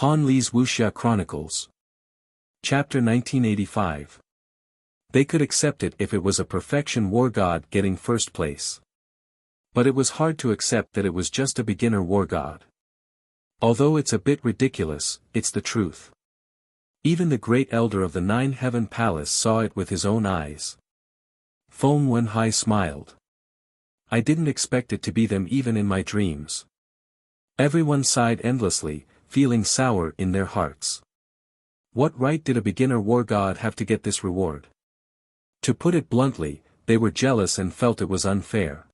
Han Li's Wuxia Chronicles. Chapter 1985. They could accept it if it was a perfection war god getting first place. But it was hard to accept that it was just a beginner war god. Although it's a bit ridiculous, it's the truth. Even the great elder of the Nine Heaven Palace saw it with his own eyes. Feng Wenhai smiled. I didn't expect it to be them even in my dreams. Everyone sighed endlessly, feeling sour in their hearts. What right did a beginner war god have to get this reward? To put it bluntly, they were jealous and felt it was unfair.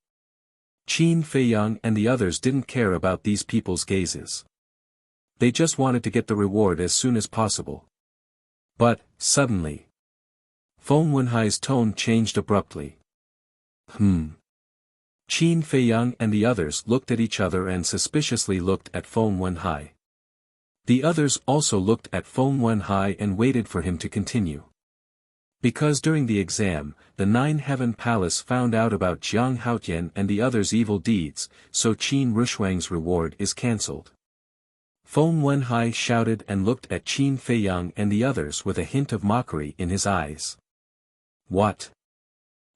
Qin Feiyang and the others didn't care about these people's gazes. They just wanted to get the reward as soon as possible. But, suddenly, Feng Wenhai's tone changed abruptly. Qin Feiyang and the others looked at each other and suspiciously looked at Feng Wenhai. The others also looked at Feng Wenhai and waited for him to continue. Because during the exam, the Nine Heaven Palace found out about Jiang Haotian and the others' evil deeds, so Qin Rushuang's reward is cancelled. Feng Wenhai shouted and looked at Qin Feiyang and the others with a hint of mockery in his eyes. What?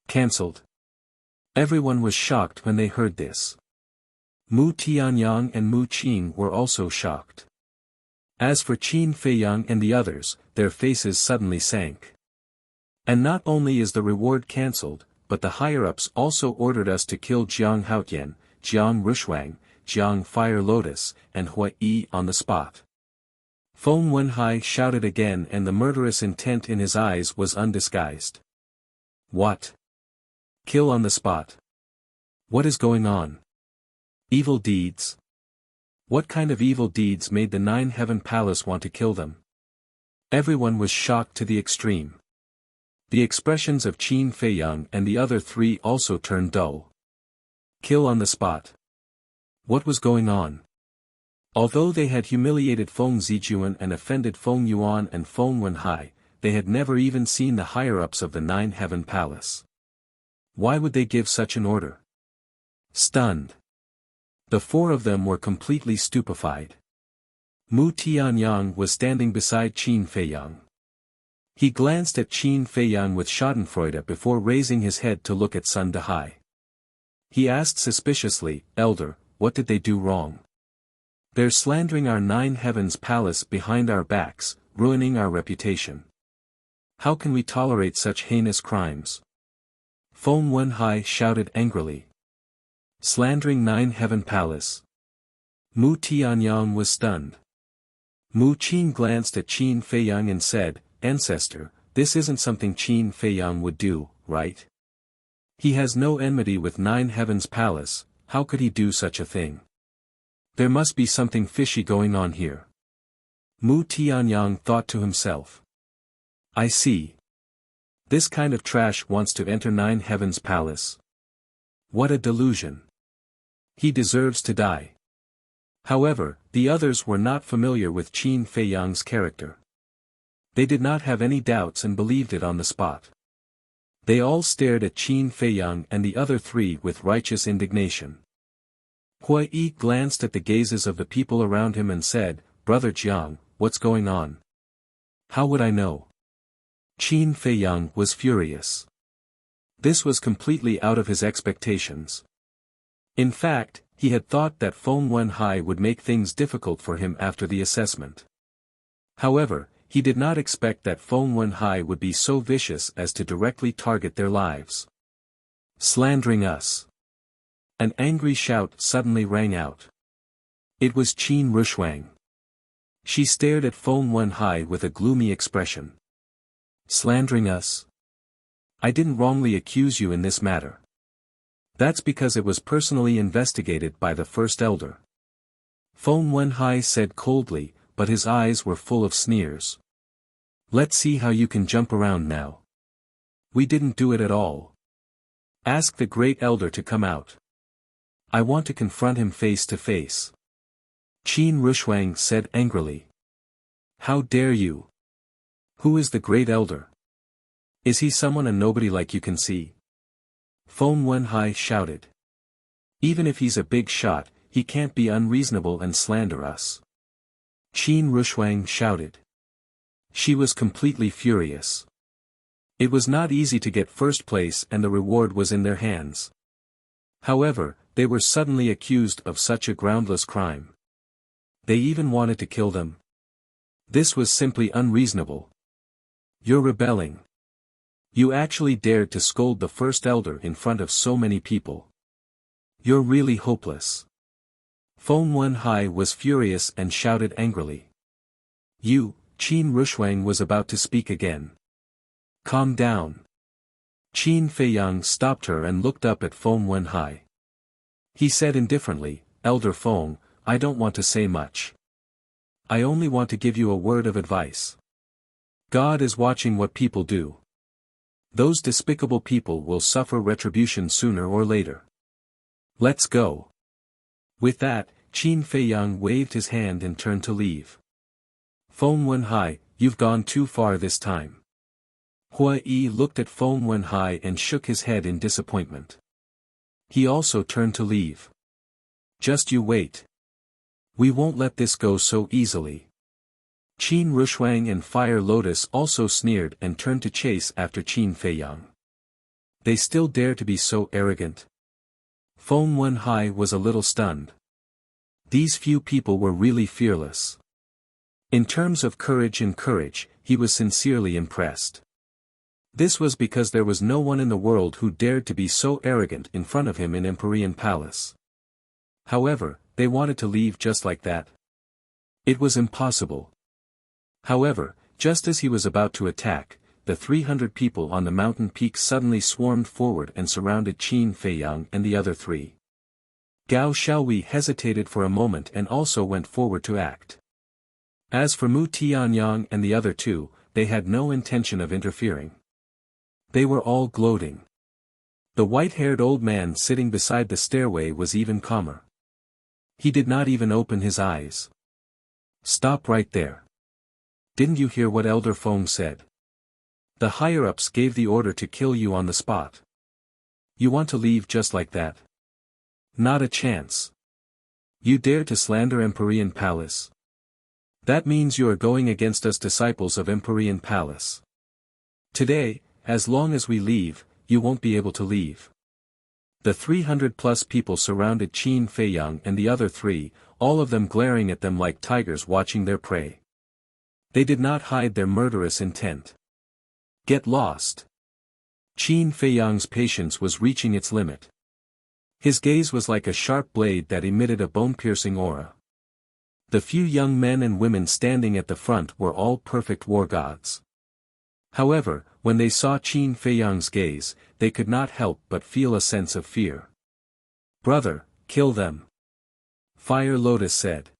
Cancelled? Everyone was shocked when they heard this. Mu Tianyang and Mu Qing were also shocked. As for Qin Feiyang and the others, their faces suddenly sank. And not only is the reward cancelled, but the higher-ups also ordered us to kill Jiang Haotian, Jiang Rushuang, Jiang Fire Lotus, and Hua Yi on the spot. Feng Wenhai shouted again and the murderous intent in his eyes was undisguised. What? Kill on the spot? What is going on? Evil deeds? What kind of evil deeds made the Nine Heaven Palace want to kill them? Everyone was shocked to the extreme. The expressions of Qin Feiyang and the other three also turned dull. Kill on the spot. What was going on? Although they had humiliated Feng Zijuan and offended Feng Yuan and Feng Wenhai, they had never even seen the higher-ups of the Nine Heaven Palace. Why would they give such an order? Stunned. The four of them were completely stupefied. Mu Tianyang was standing beside Qin Feiyang. He glanced at Qin Feiyang with schadenfreude before raising his head to look at Sun Dehai. He asked suspiciously, Elder, what did they do wrong? They're slandering our Nine Heavens Palace behind our backs, ruining our reputation. How can we tolerate such heinous crimes? Feng Wenhai shouted angrily. Slandering Nine Heaven Palace. Mu Tianyang was stunned. Mu Qing glanced at Qin Feiyang and said, Ancestor, this isn't something Qin Feiyang would do, right? He has no enmity with Nine Heavens Palace, how could he do such a thing? There must be something fishy going on here. Mu Tianyang thought to himself. I see. This kind of trash wants to enter Nine Heavens Palace. What a delusion. He deserves to die. However, the others were not familiar with Qin Feiyang's character. They did not have any doubts and believed it on the spot. They all stared at Qin Feiyang and the other three with righteous indignation. Hua Yi glanced at the gazes of the people around him and said, Brother Jiang, what's going on? How would I know? Qin Feiyang was furious. This was completely out of his expectations. In fact, he had thought that Feng Wenhai would make things difficult for him after the assessment. However, he did not expect that Feng Wenhai would be so vicious as to directly target their lives. Slandering us. An angry shout suddenly rang out. It was Qin Rushuang. She stared at Feng Wenhai with a gloomy expression. Slandering us? I didn't wrongly accuse you in this matter. That's because it was personally investigated by the First Elder. Feng Wenhai said coldly, but his eyes were full of sneers. Let's see how you can jump around now. We didn't do it at all. Ask the Great Elder to come out. I want to confront him face to face. Qin Rushuang said angrily. How dare you? Who is the Great Elder? Is he someone a nobody like you can see? Feng Wenhai shouted. Even if he's a big shot, he can't be unreasonable and slander us. Qin Rushuang shouted. She was completely furious. It was not easy to get first place and the reward was in their hands. However, they were suddenly accused of such a groundless crime. They even wanted to kill them. This was simply unreasonable. You're rebelling. You actually dared to scold the first elder in front of so many people. You're really hopeless. Feng Wenhai was furious and shouted angrily. You, Qin Rushuang was about to speak again. Calm down. Qin Feiyang stopped her and looked up at Feng Wenhai. He said indifferently, Elder Feng, I don't want to say much. I only want to give you a word of advice. God is watching what people do. Those despicable people will suffer retribution sooner or later. Let's go. With that, Qin Feiyang waved his hand and turned to leave. Feng Wenhai, you've gone too far this time. Hua Yi looked at Feng Wenhai and shook his head in disappointment. He also turned to leave. Just you wait. We won't let this go so easily. Qin Rushuang and Fire Lotus also sneered and turned to chase after Qin Feiyang. They still dare to be so arrogant. Feng Wenhai was a little stunned. These few people were really fearless. In terms of courage, he was sincerely impressed. This was because there was no one in the world who dared to be so arrogant in front of him in Empyrean Palace. However, they wanted to leave just like that. It was impossible. However, just as he was about to attack, the 300 people on the mountain peak suddenly swarmed forward and surrounded Qin Feiyang and the other three. Gao Xiaowei hesitated for a moment and also went forward to act. As for Mu Tianyang and the other two, they had no intention of interfering. They were all gloating. The white-haired old man sitting beside the stairway was even calmer. He did not even open his eyes. Stop right there. Didn't you hear what Elder Feng said? The higher-ups gave the order to kill you on the spot. You want to leave just like that? Not a chance. You dare to slander Empyrean Palace? That means you are going against us disciples of Empyrean Palace. Today, as long as we leave, you won't be able to leave. The 300+ people surrounded Qin Feiyang and the other three, all of them glaring at them like tigers watching their prey. They did not hide their murderous intent. Get lost. Qin Feiyang's patience was reaching its limit. His gaze was like a sharp blade that emitted a bone-piercing aura. The few young men and women standing at the front were all perfect war gods. However, when they saw Qin Feiyang's gaze, they could not help but feel a sense of fear. Brother, kill them. Fire Lotus said.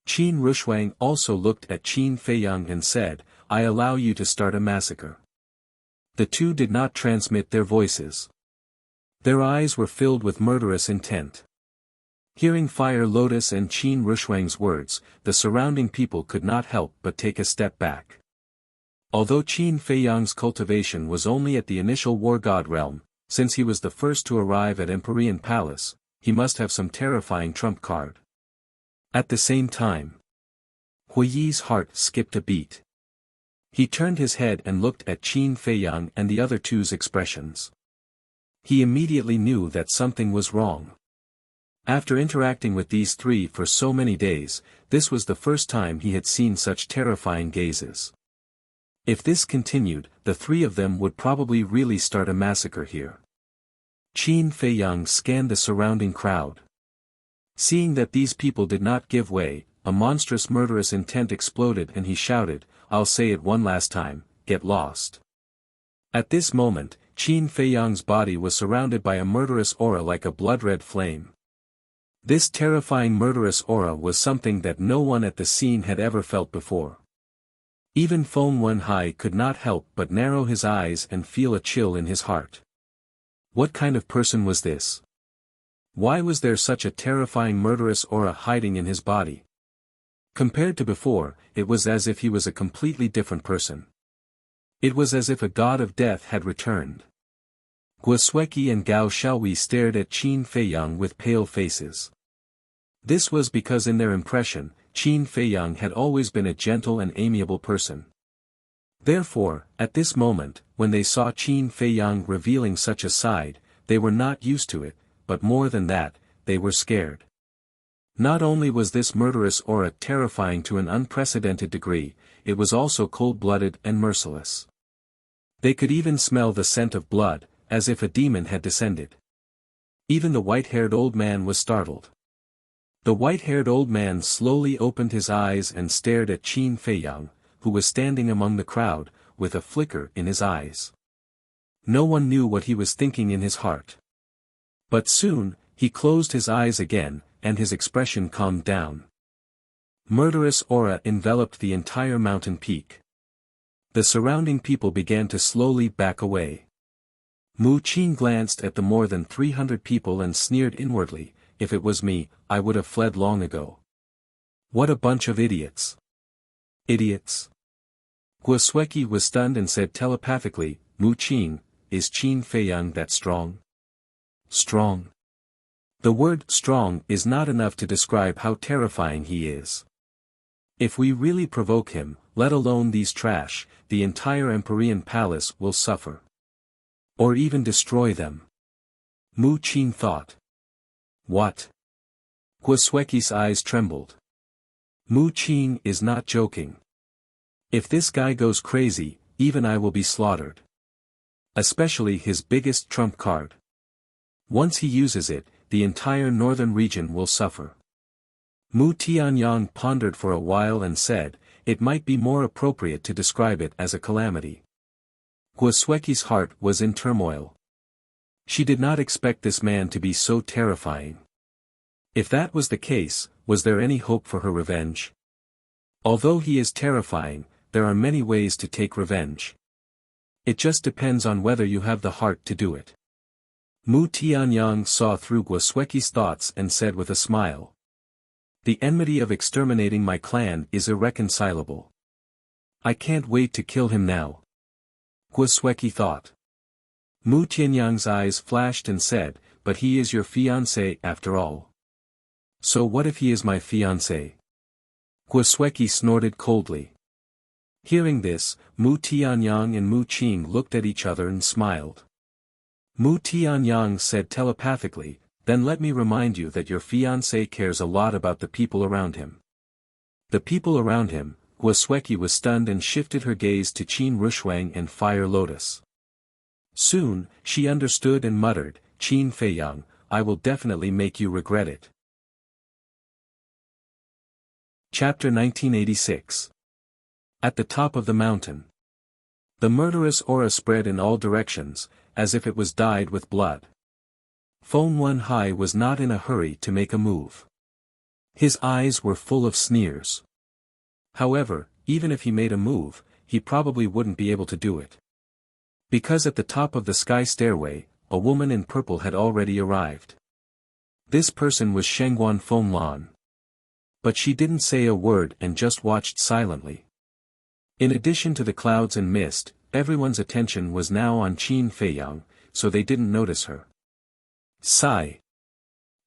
Qin Rushuang also looked at Qin Feiyang and said, I allow you to start a massacre. The two did not transmit their voices. Their eyes were filled with murderous intent. Hearing Fire Lotus and Qin Rushuang's words, the surrounding people could not help but take a step back. Although Qin Feiyang's cultivation was only at the initial war god realm, since he was the first to arrive at Empyrean Palace, he must have some terrifying trump card. At the same time, Huiyi's heart skipped a beat. He turned his head and looked at Qin Feiyang and the other two's expressions. He immediately knew that something was wrong. After interacting with these three for so many days, this was the first time he had seen such terrifying gazes. If this continued, the three of them would probably really start a massacre here. Qin Feiyang scanned the surrounding crowd. Seeing that these people did not give way, a monstrous murderous intent exploded and he shouted, I'll say it one last time, get lost. At this moment, Qin Feiyang's body was surrounded by a murderous aura like a blood-red flame. This terrifying murderous aura was something that no one at the scene had ever felt before. Even Feng Wenhai could not help but narrow his eyes and feel a chill in his heart. What kind of person was this? Why was there such a terrifying murderous aura hiding in his body? Compared to before, it was as if he was a completely different person. It was as if a god of death had returned. Guosueki and Gao Xiaowei stared at Qin Feiyang with pale faces. This was because in their impression, Qin Feiyang had always been a gentle and amiable person. Therefore, at this moment, when they saw Qin Feiyang revealing such a side, they were not used to it, but more than that, they were scared. Not only was this murderous aura terrifying to an unprecedented degree, it was also cold-blooded and merciless. They could even smell the scent of blood, as if a demon had descended. Even the white-haired old man was startled. The white-haired old man slowly opened his eyes and stared at Qin Feiyang, who was standing among the crowd, with a flicker in his eyes. No one knew what he was thinking in his heart. But soon, he closed his eyes again, and his expression calmed down. Murderous aura enveloped the entire mountain peak. The surrounding people began to slowly back away. Mu Qin glanced at the more than 300 people and sneered inwardly, "If it was me, I would have fled long ago. What a bunch of idiots." Idiots. Guosweki was stunned and said telepathically, "Mu Qin, is Qin Feiyang that strong?" Strong. The word strong is not enough to describe how terrifying he is. If we really provoke him, let alone these trash, the entire Empyrean palace will suffer. Or even destroy them. Mu Qin thought. What? Guosweki's eyes trembled. Mu Qin is not joking. If this guy goes crazy, even I will be slaughtered. Especially his biggest trump card. Once he uses it, the entire northern region will suffer. Mu Tianyang pondered for a while and said, "It might be more appropriate to describe it as a calamity." Guosweki's heart was in turmoil. She did not expect this man to be so terrifying. If that was the case, was there any hope for her revenge? Although he is terrifying, there are many ways to take revenge. It just depends on whether you have the heart to do it. Mu Tianyang saw through Guosweki's thoughts and said with a smile. The enmity of exterminating my clan is irreconcilable. I can't wait to kill him now. Guosweki thought. Mu Tianyang's eyes flashed and said, "But he is your fiancé after all." "So what if he is my fiancé?" Guosweki snorted coldly. Hearing this, Mu Tianyang and Mu Qin looked at each other and smiled. Mu Tianyang said telepathically, "Then let me remind you that your fiancé cares a lot about the people around him." The people around him. Guosweki was stunned and shifted her gaze to Qin Rushuang and Fire Lotus. Soon, she understood and muttered, "Qin Feiyang, I will definitely make you regret it." Chapter 1986. At the top of the mountain. The murderous aura spread in all directions, as if it was dyed with blood. Feng Wenhai was not in a hurry to make a move. His eyes were full of sneers. However, even if he made a move, he probably wouldn't be able to do it. Because at the top of the sky stairway, a woman in purple had already arrived. This person was Shengguan Fenglan. But she didn't say a word and just watched silently. In addition to the clouds and mist, everyone's attention was now on Qin Feiyang, so they didn't notice her. Sigh.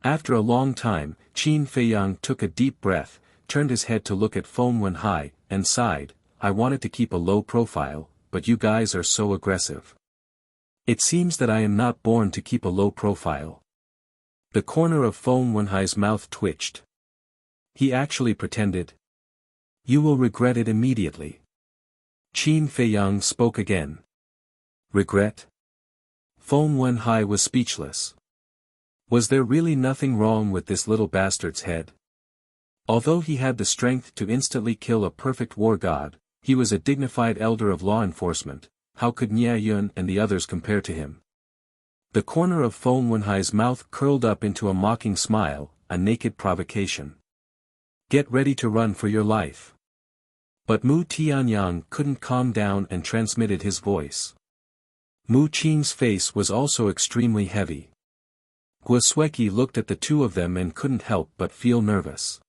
After a long time, Qin Feiyang took a deep breath, turned his head to look at Feng Wenhai, and sighed, "I wanted to keep a low profile, but you guys are so aggressive. It seems that I am not born to keep a low profile." The corner of Feng Wenhai's mouth twitched. He actually pretended. "You will regret it immediately." Qin Feiyang spoke again. "Regret?" Feng Wenhai was speechless. Was there really nothing wrong with this little bastard's head? Although he had the strength to instantly kill a perfect war god, he was a dignified elder of law enforcement. How could Nia Yun and the others compare to him? The corner of Feng Wenhai's mouth curled up into a mocking smile, a naked provocation. "Get ready to run for your life." But Mu Tianyang couldn't calm down and transmitted his voice. Mu Qin's face was also extremely heavy. Guosweki looked at the two of them and couldn't help but feel nervous.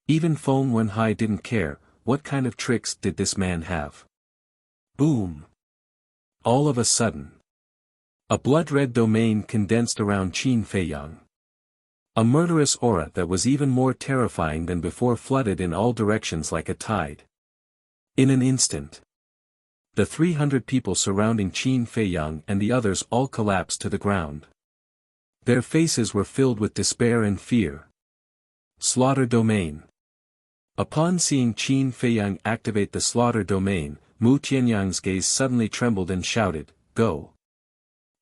Even Feng Wenhai didn't care. What kind of tricks did this man have? Boom! All of a sudden, a blood-red domain condensed around Qin Feiyang. A murderous aura that was even more terrifying than before flooded in all directions like a tide. In an instant, the 300 people surrounding Qin Feiyang and the others all collapsed to the ground. Their faces were filled with despair and fear. Slaughter domain. Upon seeing Qin Feiyang activate the slaughter domain, Mu Tianyang's gaze suddenly trembled and shouted, "Go!"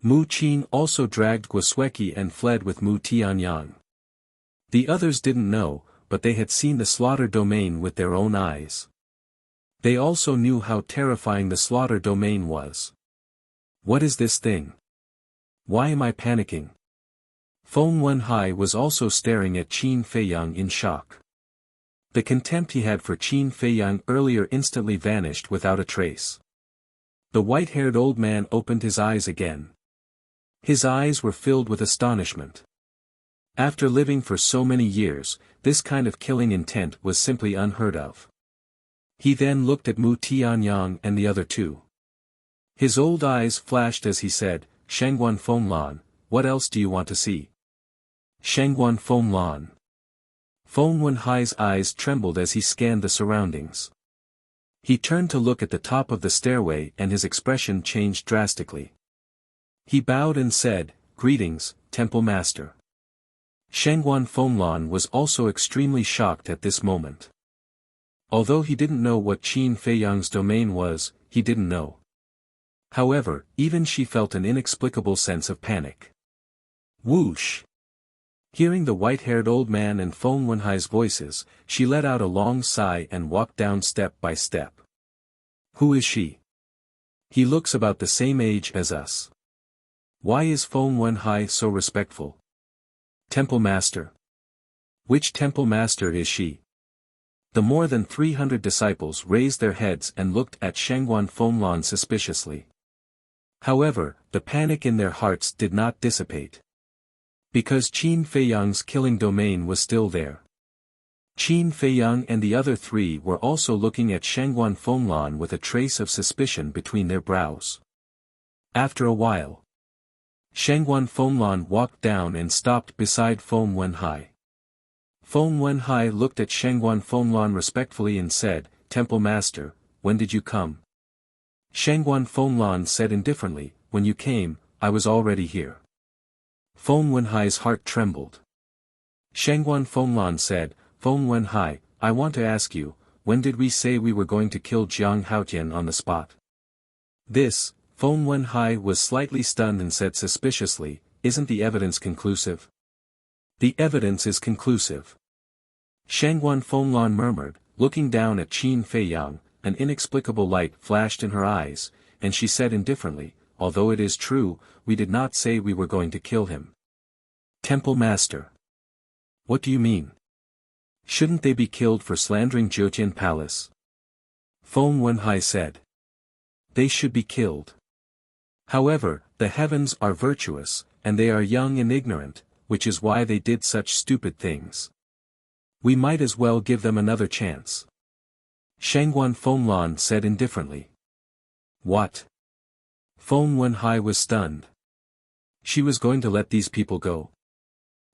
Mu Qin also dragged Guosweki and fled with Mu Tianyang. The others didn't know, but they had seen the slaughter domain with their own eyes. They also knew how terrifying the slaughter domain was. What is this thing? Why am I panicking? Feng Wenhai was also staring at Qin Feiyang in shock. The contempt he had for Qin Feiyang earlier instantly vanished without a trace. The white-haired old man opened his eyes again. His eyes were filled with astonishment. After living for so many years, this kind of killing intent was simply unheard of. He then looked at Mu Tianyang and the other two. His old eyes flashed as he said, "Shangguan Fenglan, what else do you want to see?" Shangguan Fenglan. Feng Wenhai's eyes trembled as he scanned the surroundings. He turned to look at the top of the stairway and his expression changed drastically. He bowed and said, "Greetings, Temple Master." Shangguan Fenglan was also extremely shocked at this moment. Although he didn't know what Qin Feiyang's domain was, he didn't know. However, even she felt an inexplicable sense of panic. Whoosh! Hearing the white-haired old man and Feng Wenhai's voices, she let out a long sigh and walked down step by step. Who is she? He looks about the same age as us. Why is Feng Wenhai so respectful? Temple Master. Which Temple Master is she? The more than 300 disciples raised their heads and looked at Shangguan Fenglan suspiciously. However, the panic in their hearts did not dissipate. Because Qin Feiyang's killing domain was still there. Qin Feiyang and the other three were also looking at Shangguan Fenglan with a trace of suspicion between their brows. After a while, Shangguan Fenglan walked down and stopped beside Feng Wenhai. Feng Wenhai looked at Shangguan Fenglan respectfully and said, "Temple Master, when did you come?" Shangguan Fenglan said indifferently, "When you came, I was already here." Feng Wenhai's heart trembled. Shangguan Fenglan said, "Feng Wenhai, I want to ask you, when did we say we were going to kill Jiang Haotian on the spot?" This, Feng Wenhai was slightly stunned and said suspiciously, "Isn't the evidence conclusive?" "The evidence is conclusive." Shangguan Fenglan murmured, looking down at Qin Feiyang, an inexplicable light flashed in her eyes, and she said indifferently, "Although it is true, we did not say we were going to kill him." Temple Master. What do you mean? Shouldn't they be killed for slandering Jiutian Palace? Feng Wenhai said. They should be killed. However, the heavens are virtuous, and they are young and ignorant, which is why they did such stupid things. We might as well give them another chance. Shangguan Fenglan said indifferently. What? Feng Wenhai was stunned. She was going to let these people go.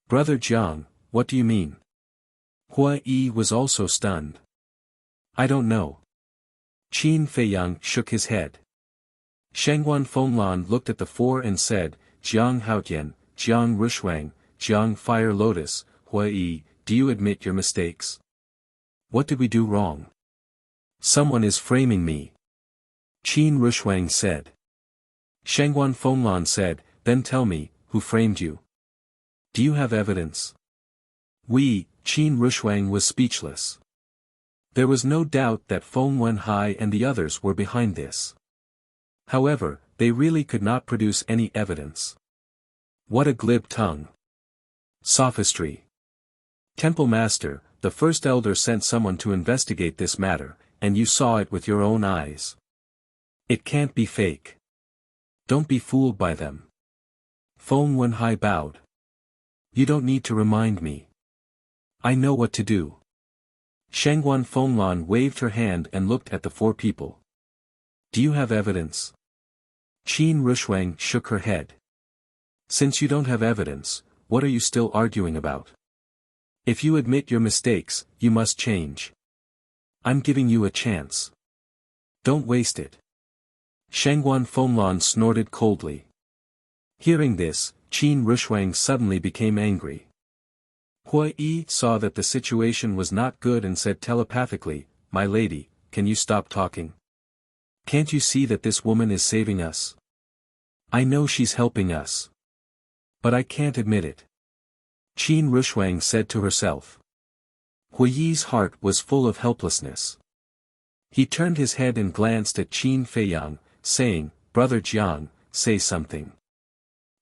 Brother Jiang, what do you mean? Hua Yi was also stunned. I don't know. Qin Feiyang shook his head. Shangguan Fenglan looked at the four and said, Jiang Haotian, Jiang Rushuang, Jiang Fire Lotus, Hua Yi, do you admit your mistakes? What did we do wrong? Someone is framing me. Qin Rushuang said. Shangguan Fenglan said, then tell me, who framed you? Do you have evidence? Qin Rushuang was speechless. There was no doubt that Feng Wenhai and the others were behind this. However, they really could not produce any evidence. What a glib tongue. Sophistry. Temple Master, the first elder sent someone to investigate this matter, and you saw it with your own eyes. It can't be fake. Don't be fooled by them. Feng Wenhai bowed. You don't need to remind me. I know what to do. Shangguan Fenglan waved her hand and looked at the four people. Do you have evidence? Qin Rushuang shook her head. Since you don't have evidence, what are you still arguing about? If you admit your mistakes, you must change. I'm giving you a chance. Don't waste it. Shangguan Fenglan snorted coldly. Hearing this, Qin Rushuang suddenly became angry. Hui Yi saw that the situation was not good and said telepathically, "My lady, can you stop talking? Can't you see that this woman is saving us? I know she's helping us. But I can't admit it." Qin Rushuang said to herself. Hui Yi's heart was full of helplessness. He turned his head and glanced at Qin Feiyang, saying, "Brother Jiang, say something."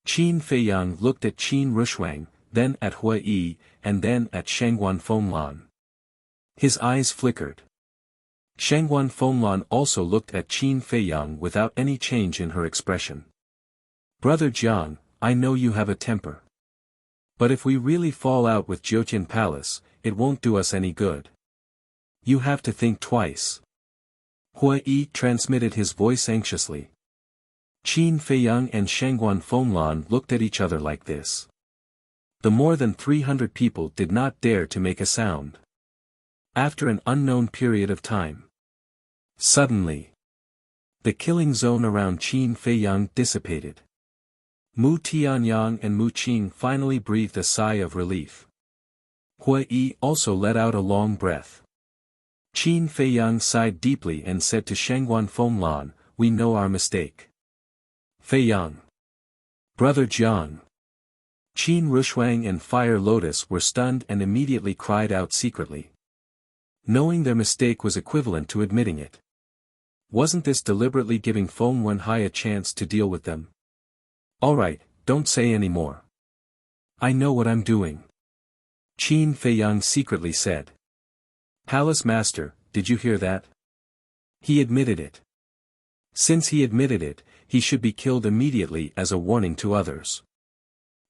Qin Feiyang looked at Qin Rushuang, then at Hui Yi, and then at Shangguan Fenglan. His eyes flickered. Shangguan Fenglan also looked at Qin Feiyang without any change in her expression. "Brother Jiang, I know you have a temper. But if we really fall out with Jiutian Palace, it won't do us any good. You have to think twice." Hui Yi transmitted his voice anxiously. Qin Feiyang and Shangguan Fenglan looked at each other like this. The more than 300 people did not dare to make a sound. After an unknown period of time, suddenly, the killing zone around Qin Feiyang dissipated. Mu Tianyang and Mu Qing finally breathed a sigh of relief. Hui Yi also let out a long breath. Qin Feiyang sighed deeply and said to Shangguan Fenglan, "We know our mistake." "Feiyang. Brother Jiang." Qin Rushuang and Fire Lotus were stunned and immediately cried out secretly. Knowing their mistake was equivalent to admitting it. Wasn't this deliberately giving Feng Wenhai a chance to deal with them? "Alright, don't say any more. I know what I'm doing." Qin Feiyang secretly said. "Palace Master, did you hear that? He admitted it. Since he admitted it, he should be killed immediately as a warning to others."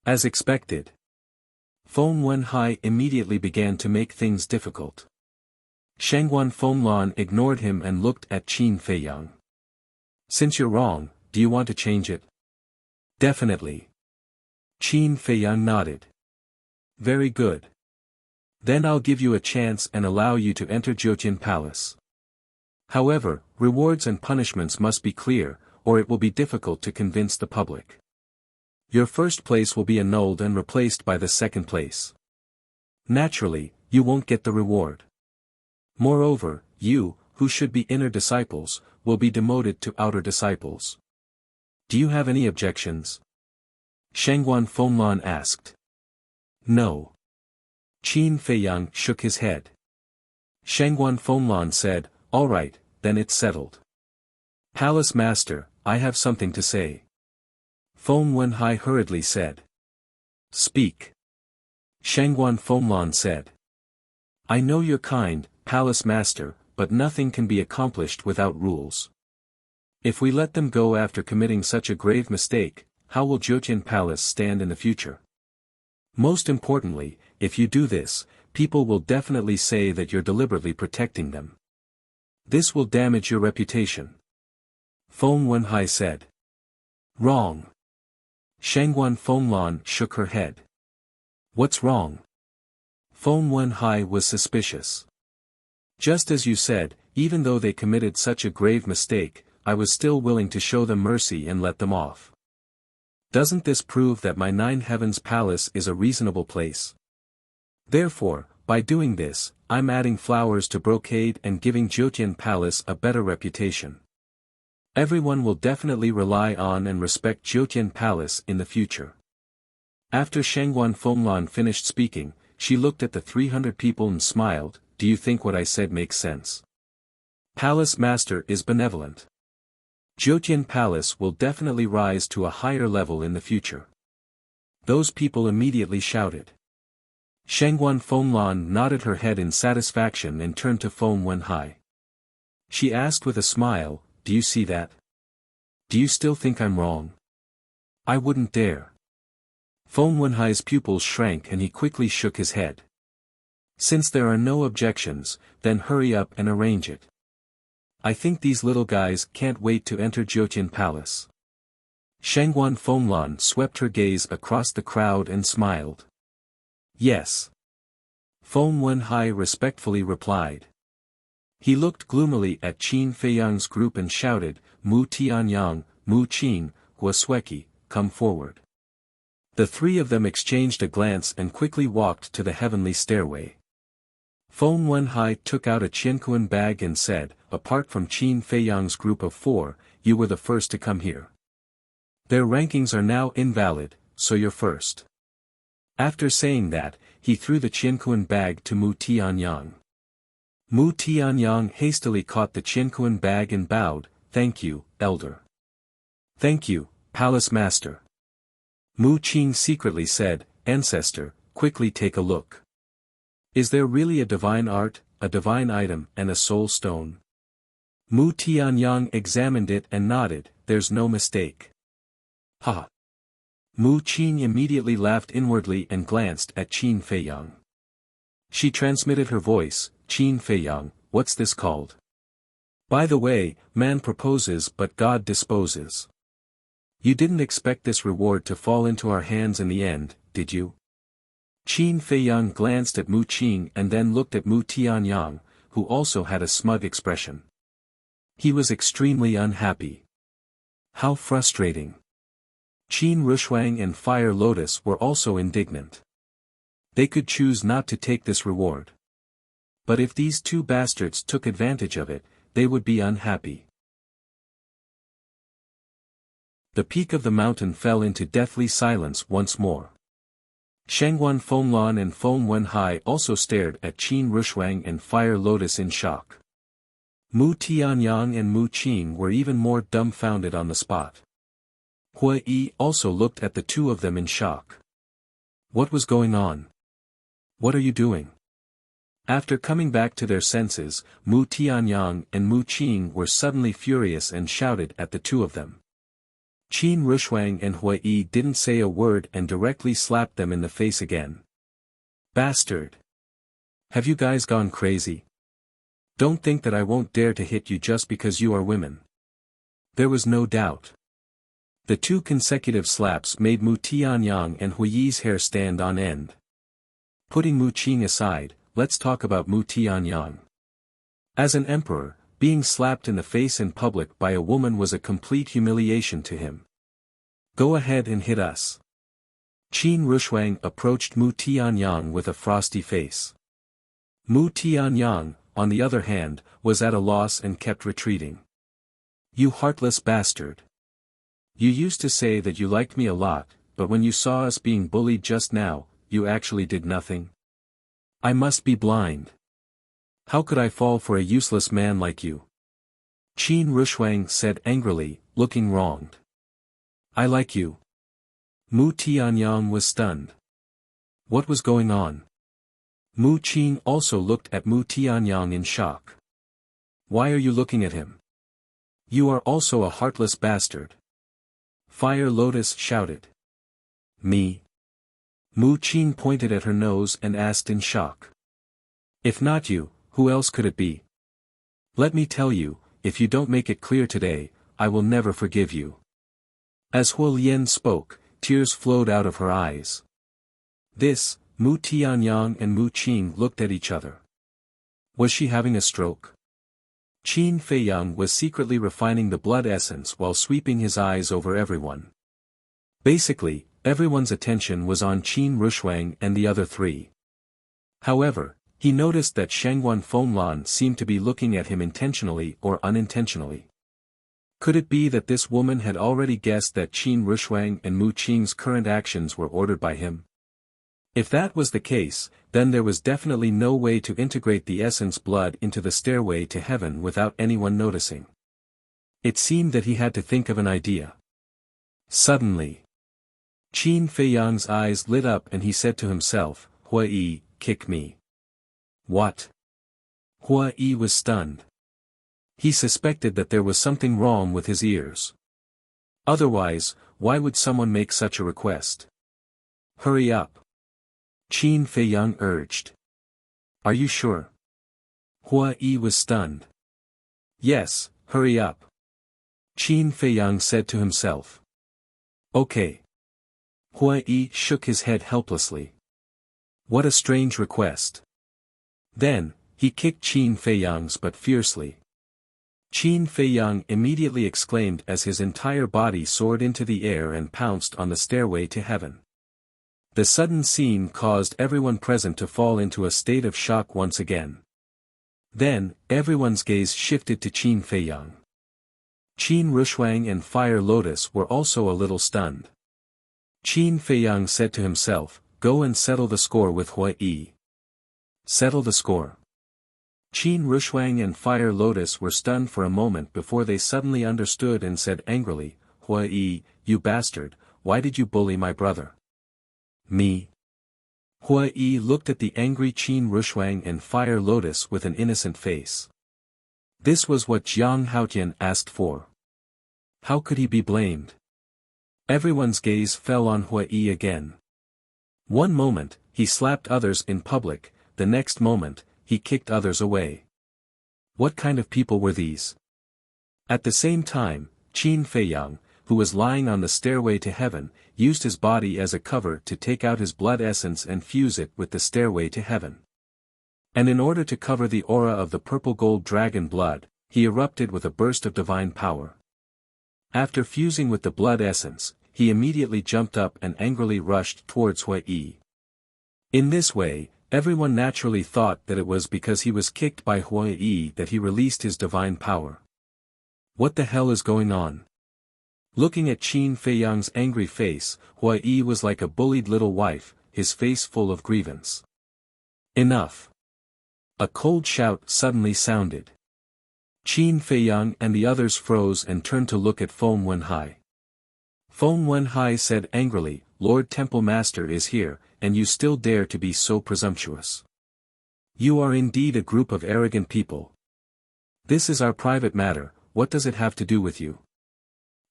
As expected, Feng Wenhai immediately began to make things difficult. Shangguan Fenglan ignored him and looked at Qin Feiyang. "Since you're wrong, do you want to change it?" "Definitely." Qin Feiyang nodded. "Very good. Then I'll give you a chance and allow you to enter Jiutian Palace. However, rewards and punishments must be clear, or it will be difficult to convince the public. Your first place will be annulled and replaced by the second place. Naturally, you won't get the reward. Moreover, you, who should be inner disciples, will be demoted to outer disciples. Do you have any objections?" Shangguan Fenglan asked. "No." Qin Feiyang shook his head. Shangguan Fenglan said, "All right, then it's settled. Palace Master, I have something to say." Feng Wenhai hurriedly said. "Speak." Shangguan Fenglan said. "I know you're kind, Palace Master, but nothing can be accomplished without rules. If we let them go after committing such a grave mistake, how will Jiutian Palace stand in the future? Most importantly, if you do this, people will definitely say that you're deliberately protecting them. This will damage your reputation." Feng Wenhai said. "Wrong." Shangguan Fenglan shook her head. "What's wrong?" Feng Wenhai was suspicious. "Just as you said, even though they committed such a grave mistake, I was still willing to show them mercy and let them off. Doesn't this prove that my Nine Heavens Palace is a reasonable place? Therefore, by doing this, I'm adding flowers to brocade and giving Jiutian Palace a better reputation. Everyone will definitely rely on and respect Jiutian Palace in the future." After Shangguan Fenglan finished speaking, she looked at the 300 people and smiled. "Do you think what I said makes sense? Palace Master is benevolent. Jiutian Palace will definitely rise to a higher level in the future." Those people immediately shouted. Shangguan Fenglan nodded her head in satisfaction and turned to Feng Wenhai. She asked with a smile, "Do you see that? Do you still think I'm wrong?" "I wouldn't dare." Feng Wenhai's pupils shrank and he quickly shook his head. "Since there are no objections, then hurry up and arrange it. I think these little guys can't wait to enter Jiutian Palace." Shangguan Fenglan swept her gaze across the crowd and smiled. "Yes. Feng Wenhai respectfully replied. He looked gloomily at Qin Feiyang's group and shouted, Mu Tianyang, Mu Qing, Hua Sueki, come forward. The three of them exchanged a glance and quickly walked to the heavenly stairway. Feng Wenhai took out a Qianquan bag and said, apart from Qin Feiyang's group of 4, you were the first to come here. Their rankings are now invalid, so you're first. After saying that, he threw the Qianquan bag to Mu Tianyang. Mu Tianyang hastily caught the Qianquan bag and bowed, thank you, elder. Thank you, palace master. Mu Qing secretly said, ancestor, quickly take a look. Is there really a divine art, a divine item and a soul stone? Mu Tianyang examined it and nodded, there's no mistake. Ha! Mu Qing immediately laughed inwardly and glanced at Qin Feiyang. She transmitted her voice, Qin Feiyang, what's this called? By the way, man proposes but God disposes. You didn't expect this reward to fall into our hands in the end, did you? Qin Feiyang glanced at Mu Qing and then looked at Mu Tianyang, who also had a smug expression. He was extremely unhappy. How frustrating. Qin Rushuang and Fire Lotus were also indignant. They could choose not to take this reward. But if these two bastards took advantage of it, they would be unhappy. The peak of the mountain fell into deathly silence once more. Shangguan Fenglan and Feng Wenhai also stared at Qin Rushuang and Fire Lotus in shock. Mu Tianyang and Mu Qing were even more dumbfounded on the spot. Hua Yi also looked at the two of them in shock. What was going on? What are you doing? After coming back to their senses, Mu Tianyang and Mu Qing were suddenly furious and shouted at the two of them. Qin Rushuang and Hua Yi didn't say a word and directly slapped them in the face again. Bastard! Have you guys gone crazy? Don't think that I won't dare to hit you just because you are women. There was no doubt. The two consecutive slaps made Mu Tianyang and Hua Yi's hair stand on end. Putting Mu Qing aside, let's talk about Mu Tianyang. As an emperor, being slapped in the face in public by a woman was a complete humiliation to him. Go ahead and hit us. Qin Rushuang approached Mu Tianyang with a frosty face. Mu Tianyang, on the other hand, was at a loss and kept retreating. You heartless bastard. You used to say that you liked me a lot, but when you saw us being bullied just now, you actually did nothing. I must be blind. How could I fall for a useless man like you? Qin Rushuang said angrily, looking wronged. I like you. Mu Tianyang was stunned. What was going on? Mu Qing also looked at Mu Tianyang in shock. Why are you looking at him? You are also a heartless bastard. Fire Lotus shouted. Me? Mu Qing pointed at her nose and asked in shock. If not you, who else could it be? Let me tell you, if you don't make it clear today, I will never forgive you. As Hua Lian spoke, tears flowed out of her eyes. This, Mu Tianyang and Mu Qing looked at each other. Was she having a stroke? Qin Feiyang was secretly refining the blood essence while sweeping his eyes over everyone. Basically, everyone's attention was on Qin Rushuang and the other three. However, he noticed that Shangguan Fenglan seemed to be looking at him intentionally or unintentionally. Could it be that this woman had already guessed that Qin Rushuang and Mu Qing's current actions were ordered by him? If that was the case, then there was definitely no way to integrate the essence blood into the stairway to heaven without anyone noticing. It seemed that he had to think of an idea. Suddenly, Qin Feiyang's eyes lit up and he said to himself, Hua Yi, kick me. What? Hua Yi was stunned. He suspected that there was something wrong with his ears. Otherwise, why would someone make such a request? Hurry up. Qin Feiyang urged. Are you sure? Hua Yi was stunned. Yes, hurry up. Qin Feiyang said to himself. Okay. Hua Yi shook his head helplessly. What a strange request. Then, he kicked Qin Feiyang's butt fiercely. Qin Feiyang immediately exclaimed as his entire body soared into the air and pounced on the stairway to heaven. The sudden scene caused everyone present to fall into a state of shock once again. Then, everyone's gaze shifted to Qin Feiyang. Qin Rushuang and Fire Lotus were also a little stunned. Qin Feiyang said to himself, "Go and settle the score with Hua Yi." Settle the score. Qin Rushuang and Fire Lotus were stunned for a moment before they suddenly understood and said angrily, "Hua Yi, you bastard, why did you bully my brother?" "Me?" Hua Yi looked at the angry Qin Rushuang and Fire Lotus with an innocent face. This was what Jiang Haotian asked for. How could he be blamed? Everyone's gaze fell on Hua Yi again. One moment, he slapped others in public, the next moment, he kicked others away. What kind of people were these? At the same time, Qin Feiyang, who was lying on the stairway to heaven, used his body as a cover to take out his blood essence and fuse it with the stairway to heaven. And in order to cover the aura of the purple-gold dragon blood, he erupted with a burst of divine power. After fusing with the blood essence, he immediately jumped up and angrily rushed towards Hua Yi. In this way, everyone naturally thought that it was because he was kicked by Hua Yi that he released his divine power. What the hell is going on? Looking at Qin Feiyang's angry face, Hua Yi was like a bullied little wife, his face full of grievance. Enough! A cold shout suddenly sounded. Qin Feiyang and the others froze and turned to look at Feng Wenhai. Feng Wenhai said angrily, "Lord Temple Master is here, and you still dare to be so presumptuous. You are indeed a group of arrogant people. This is our private matter, what does it have to do with you?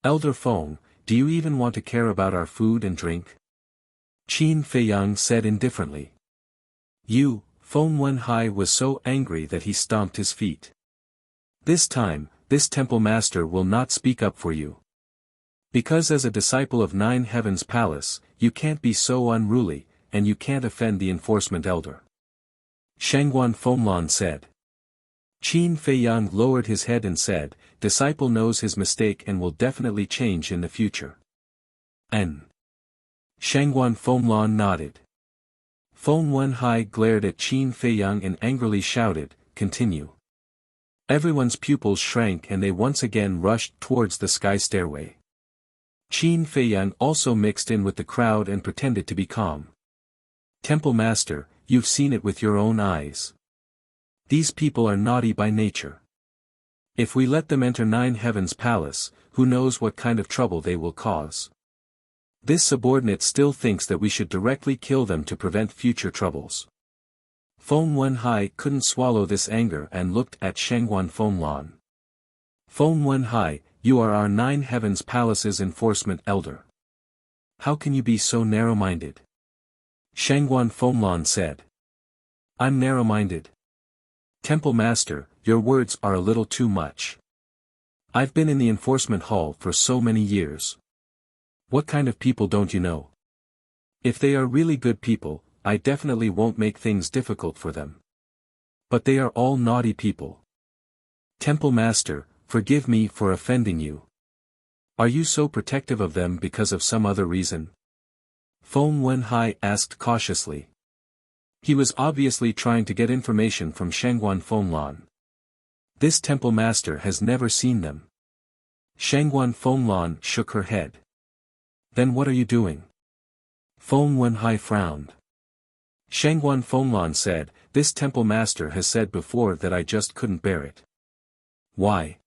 Elder Feng, do you even want to care about our food and drink?" Qin Feiyang said indifferently. "You," Feng Wenhai was so angry that he stomped his feet. "This time, this temple master will not speak up for you. Because as a disciple of Nine Heavens Palace, you can't be so unruly, and you can't offend the enforcement elder." Shangguan Fenglan said. Qin Feiyang lowered his head and said, "Disciple knows his mistake and will definitely change in the future." "N." Shangguan Fenglan nodded. Feng Wenhai glared at Qin Feiyang and angrily shouted, "Continue." Everyone's pupils shrank and they once again rushed towards the sky stairway. Qin Feiyang also mixed in with the crowd and pretended to be calm. "Temple Master, you've seen it with your own eyes. These people are naughty by nature. If we let them enter Nine Heavens Palace, who knows what kind of trouble they will cause. This subordinate still thinks that we should directly kill them to prevent future troubles." Feng Wenhai couldn't swallow this anger and looked at Shangguan Fenglan. "Feng Wenhai, you are our Nine Heavens Palace's enforcement elder. How can you be so narrow-minded?" Shangguan Fenglan said. "I'm narrow-minded. Temple Master, your words are a little too much. I've been in the enforcement hall for so many years. What kind of people don't you know? If they are really good people, I definitely won't make things difficult for them. But they are all naughty people. Temple Master, forgive me for offending you. Are you so protective of them because of some other reason?" Feng Wenhai asked cautiously. He was obviously trying to get information from Shangguan Fenglan. "This temple master has never seen them." Shangguan Fenglan shook her head. "Then what are you doing?" Feng Wenhai frowned. Shangguan Fenglan said, "This temple master has said before that I just couldn't bear it." "Why?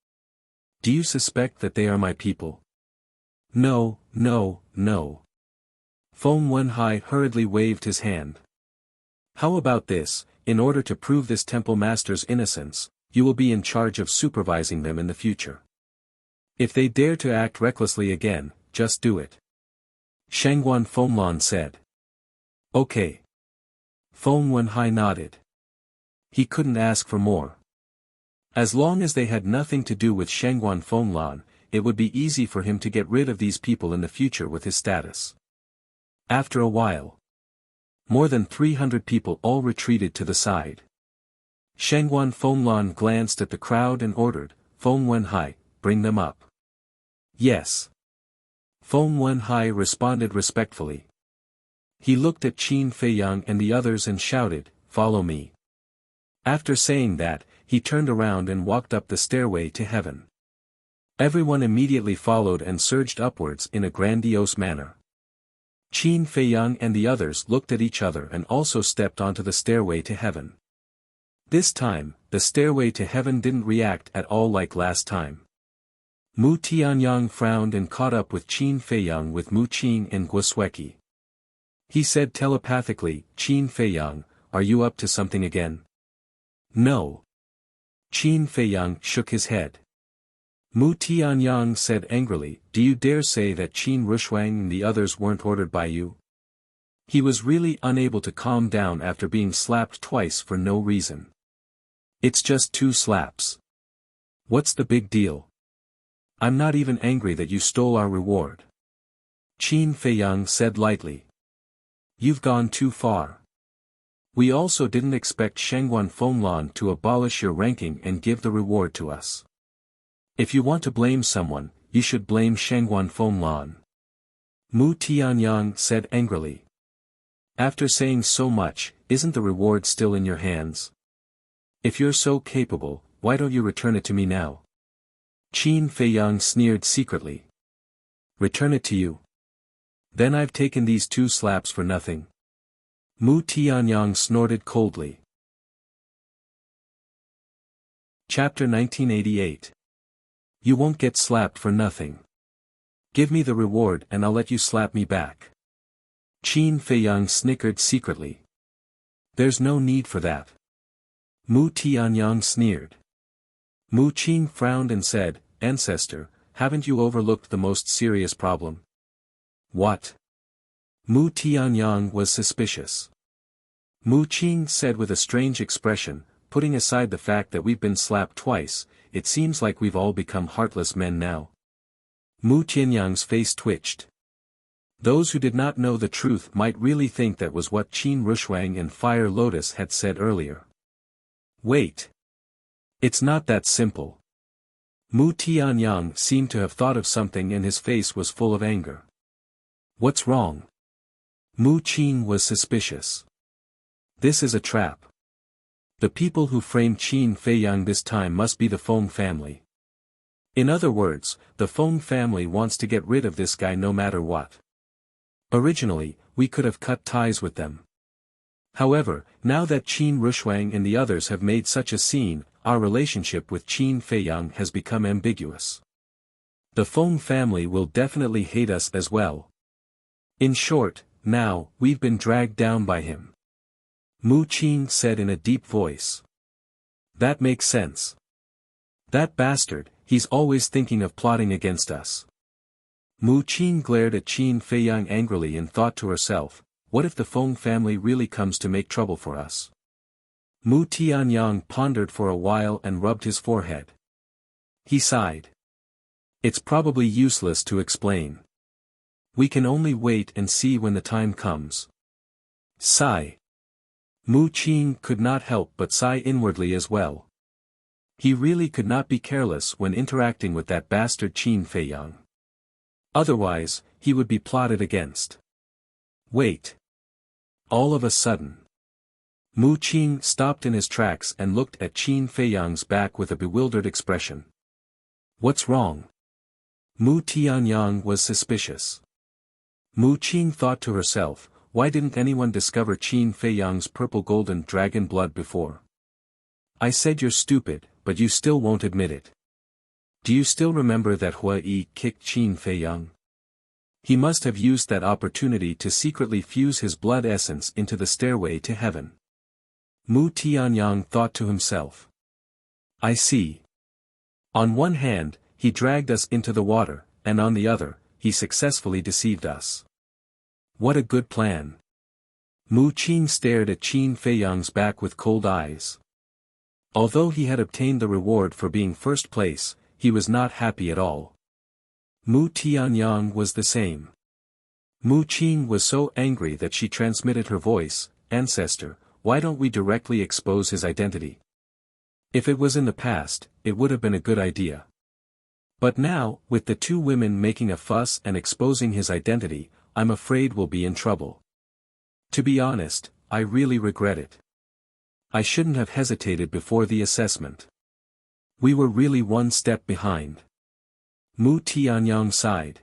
Do you suspect that they are my people?" "No, no, no." Feng Wenhai hurriedly waved his hand. "How about this, in order to prove this temple master's innocence, you will be in charge of supervising them in the future. If they dare to act recklessly again, just do it." Shangguan Fenglan said. "Okay." Feng Wenhai nodded. He couldn't ask for more. As long as they had nothing to do with Shangguan Fenglan, it would be easy for him to get rid of these people in the future with his status. After a while, more than 300 people all retreated to the side. Shengguan Fenglan glanced at the crowd and ordered, "Feng Wenhai, bring them up." "Yes." Feng Wenhai responded respectfully. He looked at Qin Feiyang and the others and shouted, "Follow me." After saying that, he turned around and walked up the stairway to heaven. Everyone immediately followed and surged upwards in a grandiose manner. Qin Feiyang and the others looked at each other and also stepped onto the stairway to heaven. This time, the stairway to heaven didn't react at all like last time. Mu Tianyang frowned and caught up with Qin Feiyang with Mu Qing and Guosweki. He said telepathically, "Qin Feiyang, are you up to something again?" "No." Qin Feiyang shook his head. Mu Tianyang said angrily, "Do you dare say that Qin Rushuang and the others weren't ordered by you?" He was really unable to calm down after being slapped twice for no reason. "It's just 2 slaps. What's the big deal? I'm not even angry that you stole our reward." Qin Feiyang said lightly. "You've gone too far. We also didn't expect Shengguan Fenglan to abolish your ranking and give the reward to us. If you want to blame someone, you should blame Shengguan Fenglan." Mu Tianyang said angrily. "After saying so much, isn't the reward still in your hands? If you're so capable, why don't you return it to me now?" Qin Feiyang sneered secretly. "Return it to you? Then I've taken these 2 slaps for nothing." Mu Tianyang snorted coldly. Chapter 1988. You won't get slapped for nothing. Give me the reward and I'll let you slap me back. Qin Feiyang snickered secretly. There's no need for that. Mu Tianyang sneered. Mu Qing frowned and said, "Ancestor, haven't you overlooked the most serious problem?" "What?" Mu Tianyang was suspicious. Mu Qing said with a strange expression, "Putting aside the fact that we've been slapped twice, it seems like we've all become heartless men now." Mu Tianyang's face twitched. Those who did not know the truth might really think that was what Qin Rushuang and Fire Lotus had said earlier. Wait. It's not that simple. Mu Tianyang seemed to have thought of something and his face was full of anger. What's wrong? Mu Qing was suspicious. This is a trap. The people who framed Qin Feiyang this time must be the Feng family. In other words, the Feng family wants to get rid of this guy no matter what. Originally, we could have cut ties with them. However, now that Qin Rushuang and the others have made such a scene, our relationship with Qin Feiyang has become ambiguous. The Feng family will definitely hate us as well. In short, now, we've been dragged down by him. Mu Qing said in a deep voice. That makes sense. That bastard, he's always thinking of plotting against us. Mu Qing glared at Qin Feiyang angrily and thought to herself, what if the Feng family really comes to make trouble for us? Mu Tianyang pondered for a while and rubbed his forehead. He sighed. It's probably useless to explain. We can only wait and see when the time comes. Sigh. Mu Qing could not help but sigh inwardly as well. He really could not be careless when interacting with that bastard Qin Feiyang. Otherwise, he would be plotted against. Wait. All of a sudden. Mu Qing stopped in his tracks and looked at Qin Feiyang's back with a bewildered expression. What's wrong? Mu Tianyang was suspicious. Mu Qing thought to herself, why didn't anyone discover Qin Feiyang's purple-golden dragon blood before? I said you're stupid, but you still won't admit it. Do you still remember that Hua Yi kicked Qin Feiyang? He must have used that opportunity to secretly fuse his blood essence into the stairway to heaven. Mu Tianyang thought to himself. I see. On one hand, he dragged us into the water, and on the other, he successfully deceived us. What a good plan. Mu Qing stared at Qin Feiyang's back with cold eyes. Although he had obtained the reward for being first place, he was not happy at all. Mu Tianyang was the same. Mu Qing was so angry that she transmitted her voice, Ancestor, why don't we directly expose his identity? If it was in the past, it would have been a good idea. But now, with the two women making a fuss and exposing his identity, I'm afraid we'll be in trouble. To be honest, I really regret it. I shouldn't have hesitated before the assessment. We were really one step behind. Mu Tianyang sighed.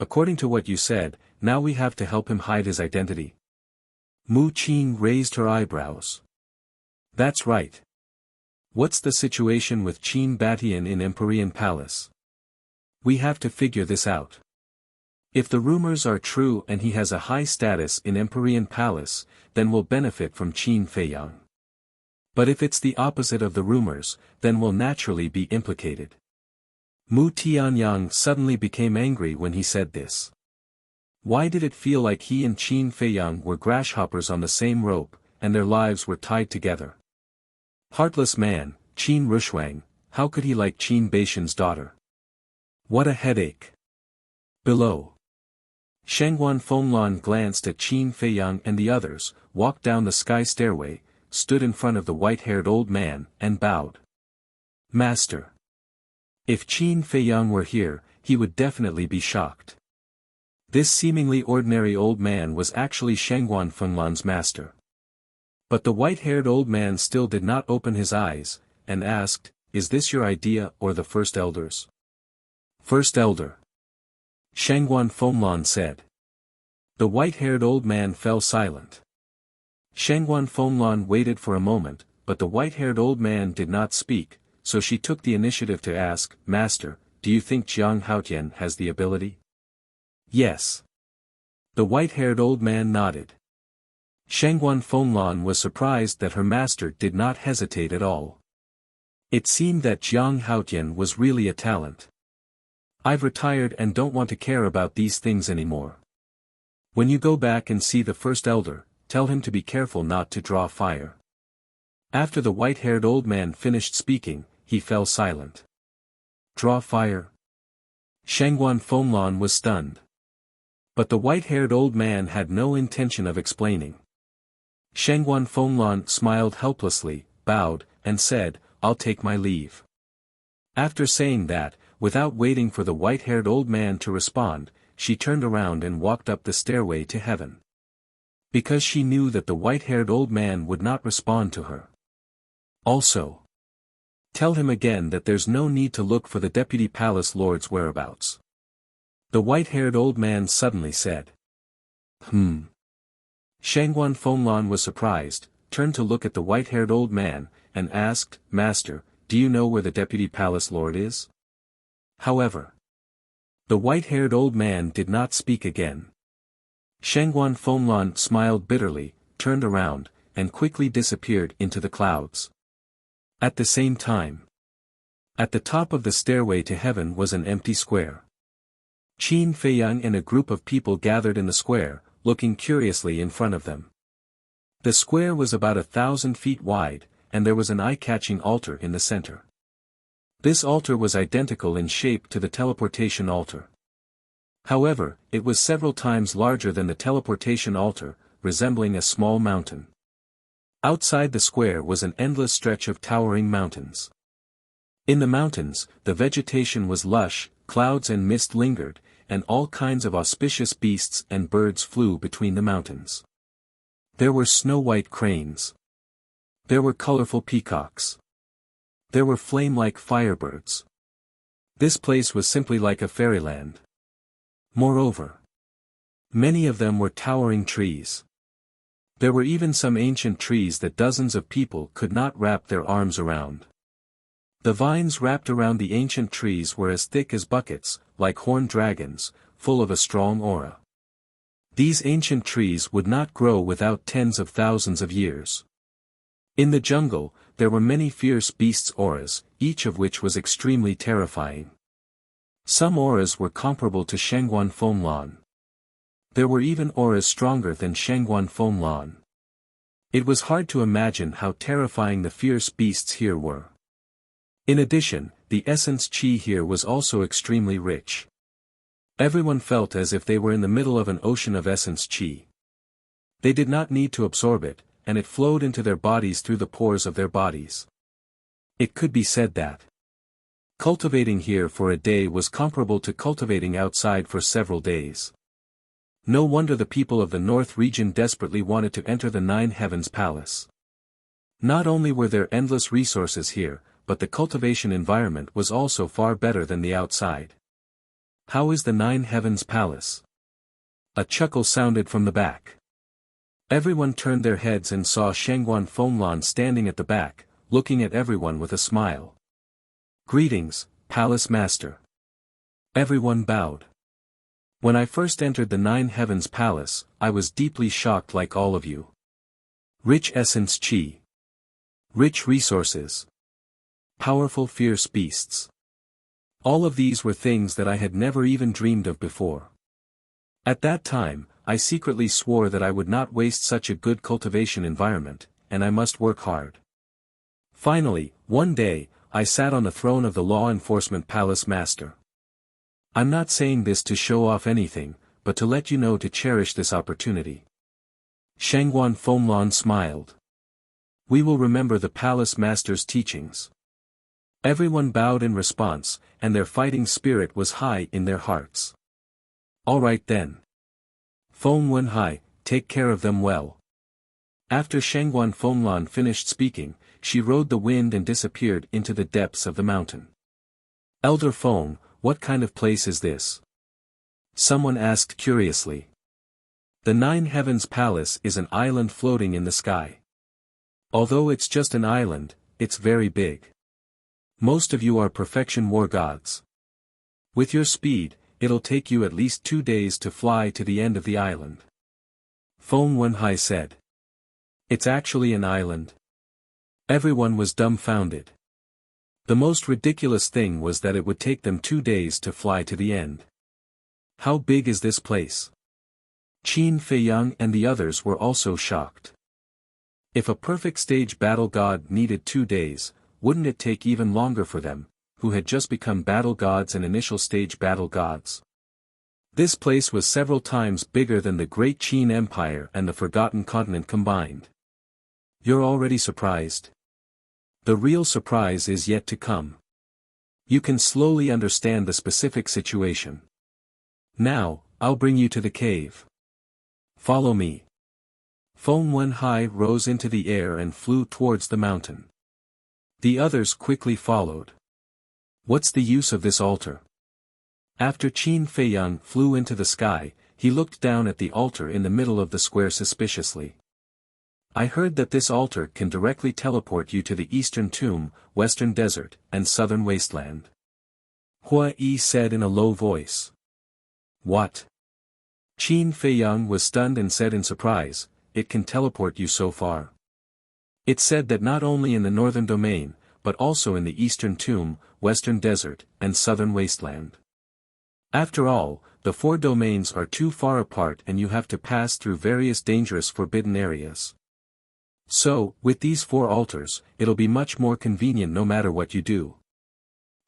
According to what you said, now we have to help him hide his identity. Mu Qing raised her eyebrows. That's right. What's the situation with Qin Batian in Empyrean Palace? We have to figure this out. If the rumors are true and he has a high status in Empyrean Palace, then we'll benefit from Qin Feiyang. But if it's the opposite of the rumors, then we'll naturally be implicated. Mu Tianyang suddenly became angry when he said this. Why did it feel like he and Qin Feiyang were grasshoppers on the same rope, and their lives were tied together? Heartless man, Qin Rushuang, how could he like Qin Beishan's daughter? What a headache. Below. Shangguan Fenglan glanced at Qin Feiyang and the others, walked down the sky stairway, stood in front of the white-haired old man, and bowed. Master. If Qin Feiyang were here, he would definitely be shocked. This seemingly ordinary old man was actually Shangguan Fenglan's master. But the white-haired old man still did not open his eyes, and asked, Is this your idea or the First Elder's? First Elder. Shangguan Fenglan said. The white-haired old man fell silent. Shangguan Fenglan waited for a moment, but the white-haired old man did not speak, so she took the initiative to ask, Master, do you think Jiang Haotian has the ability? Yes. The white-haired old man nodded. Shangguan Fenglan was surprised that her master did not hesitate at all. It seemed that Jiang Haotian was really a talent. I've retired and don't want to care about these things anymore. When you go back and see the First Elder, tell him to be careful not to draw fire. After the white-haired old man finished speaking, he fell silent. Draw fire? Shangguan Fenglan was stunned. But the white-haired old man had no intention of explaining. Shangguan Fenglan smiled helplessly, bowed, and said, I'll take my leave. After saying that, without waiting for the white-haired old man to respond, she turned around and walked up the stairway to heaven. Because she knew that the white-haired old man would not respond to her. Also, tell him again that there's no need to look for the deputy palace lord's whereabouts. The white-haired old man suddenly said. Shangguan Fenglan was surprised, turned to look at the white-haired old man, and asked, Master, do you know where the deputy palace lord is? However, the white-haired old man did not speak again. Shangguan Fenglan smiled bitterly, turned around, and quickly disappeared into the clouds. At the same time, at the top of the stairway to heaven was an empty square. Qin Feiyang and a group of people gathered in the square, looking curiously in front of them. The square was about 1,000 feet wide, and there was an eye-catching altar in the center. This altar was identical in shape to the teleportation altar. However, it was several times larger than the teleportation altar, resembling a small mountain. Outside the square was an endless stretch of towering mountains. In the mountains, the vegetation was lush, clouds and mist lingered, and all kinds of auspicious beasts and birds flew between the mountains. There were snow-white cranes. There were colorful peacocks. There were flame-like firebirds. This place was simply like a fairyland. Moreover, many of them were towering trees. There were even some ancient trees that dozens of people could not wrap their arms around. The vines wrapped around the ancient trees were as thick as buckets, like horned dragons, full of a strong aura. These ancient trees would not grow without tens of thousands of years. In the jungle, there were many fierce beasts' auras, each of which was extremely terrifying. Some auras were comparable to Shangguan Fenglan. There were even auras stronger than Shangguan Fenglan. It was hard to imagine how terrifying the fierce beasts here were. In addition, the essence qi here was also extremely rich. Everyone felt as if they were in the middle of an ocean of essence qi. They did not need to absorb it, and it flowed into their bodies through the pores of their bodies. It could be said that cultivating here for a day was comparable to cultivating outside for several days. No wonder the people of the North region desperately wanted to enter the Nine Heavens Palace. Not only were there endless resources here, but the cultivation environment was also far better than the outside. How is the Nine Heavens Palace? A chuckle sounded from the back. Everyone turned their heads and saw Shangguan Fenglan standing at the back, looking at everyone with a smile. Greetings, Palace Master. Everyone bowed. When I first entered the Nine Heavens Palace, I was deeply shocked like all of you. Rich essence qi. Rich resources. Powerful fierce beasts. All of these were things that I had never even dreamed of before. At that time, I secretly swore that I would not waste such a good cultivation environment, and I must work hard. Finally, one day, I sat on the throne of the Law Enforcement Palace Master. I'm not saying this to show off anything, but to let you know to cherish this opportunity. Shangguan Fenglan smiled. We will remember the Palace Master's teachings. Everyone bowed in response, and their fighting spirit was high in their hearts. All right then. Feng Wenhai, take care of them well. After Shangguan Fenglan finished speaking, she rode the wind and disappeared into the depths of the mountain. Elder Feng, what kind of place is this? Someone asked curiously. The Nine Heavens Palace is an island floating in the sky. Although it's just an island, it's very big. Most of you are perfection war gods. With your speed, it'll take you at least 2 days to fly to the end of the island. Feng Wenhai said. It's actually an island. Everyone was dumbfounded. The most ridiculous thing was that it would take them 2 days to fly to the end. How big is this place? Qin Feiyang and the others were also shocked. If a perfect stage battle god needed 2 days, wouldn't it take even longer for them, who had just become battle gods and initial stage battle gods? This place was several times bigger than the Great Qin Empire and the Forgotten Continent combined. You're already surprised? The real surprise is yet to come. You can slowly understand the specific situation. Now, I'll bring you to the cave. Follow me. Feng Wenhai rose into the air and flew towards the mountain. The others quickly followed. What's the use of this altar? After Qin Feiyang flew into the sky, he looked down at the altar in the middle of the square suspiciously. I heard that this altar can directly teleport you to the Eastern Tomb, Western Desert, and Southern Wasteland. Hua Yi said in a low voice. What? Qin Feiyang was stunned and said in surprise, it can teleport you so far. It said that not only in the Northern Domain, but also in the Eastern Tomb, Western Desert, and Southern Wasteland. After all, the 4 domains are too far apart and you have to pass through various dangerous forbidden areas. So, with these 4 altars, it'll be much more convenient no matter what you do.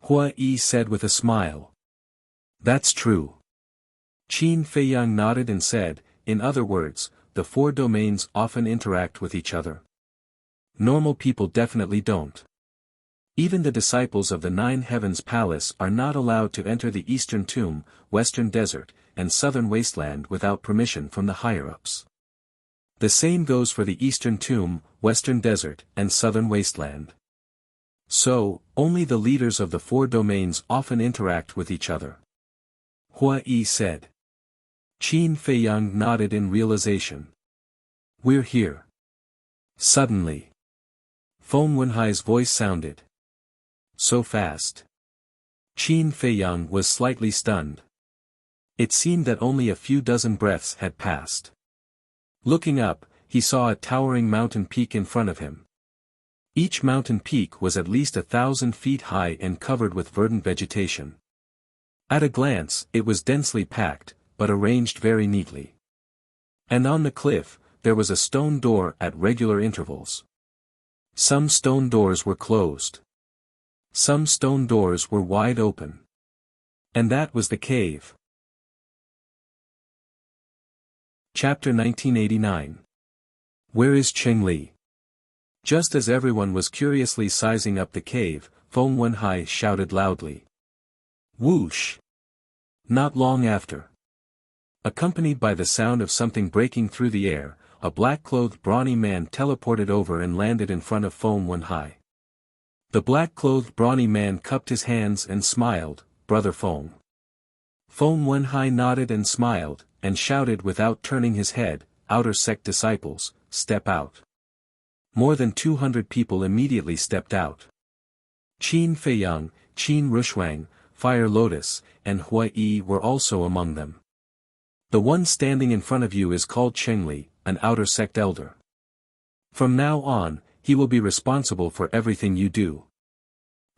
Hua Yi said with a smile. That's true. Qin Feiyang nodded and said, in other words, the 4 domains often interact with each other. Normal people definitely don't. Even the disciples of the Nine Heavens Palace are not allowed to enter the Eastern Tomb, Western Desert, and Southern Wasteland without permission from the higher-ups. The same goes for the Eastern Tomb, Western Desert, and Southern Wasteland. So, only the leaders of the 4 domains often interact with each other. Hua Yi said. Qin Feiyang nodded in realization. We're here. Suddenly. Feng Wenhai's voice sounded. So fast. Qin Feiyang was slightly stunned. It seemed that only a few dozen breaths had passed. Looking up, he saw a towering mountain peak in front of him. Each mountain peak was at least 1,000 feet high and covered with verdant vegetation. At a glance, it was densely packed, but arranged very neatly. And on the cliff, there was a stone door at regular intervals. Some stone doors were closed. Some stone doors were wide open. And that was the cave. Chapter 1989. Where is Cheng Li? Just as everyone was curiously sizing up the cave, Feng Wenhai shouted loudly. Whoosh! Not long after. Accompanied by the sound of something breaking through the air, a black-clothed brawny man teleported over and landed in front of Feng Wenhai. The black-clothed brawny man cupped his hands and smiled, Brother Feng. Feng Wenhai nodded and smiled, and shouted without turning his head, Outer sect disciples, step out. More than 200 people immediately stepped out. Qin Feiyang, Qin Rushuang, Fire Lotus, and Hua Yi were also among them. The one standing in front of you is called Chengli, an outer sect elder. From now on, he will be responsible for everything you do.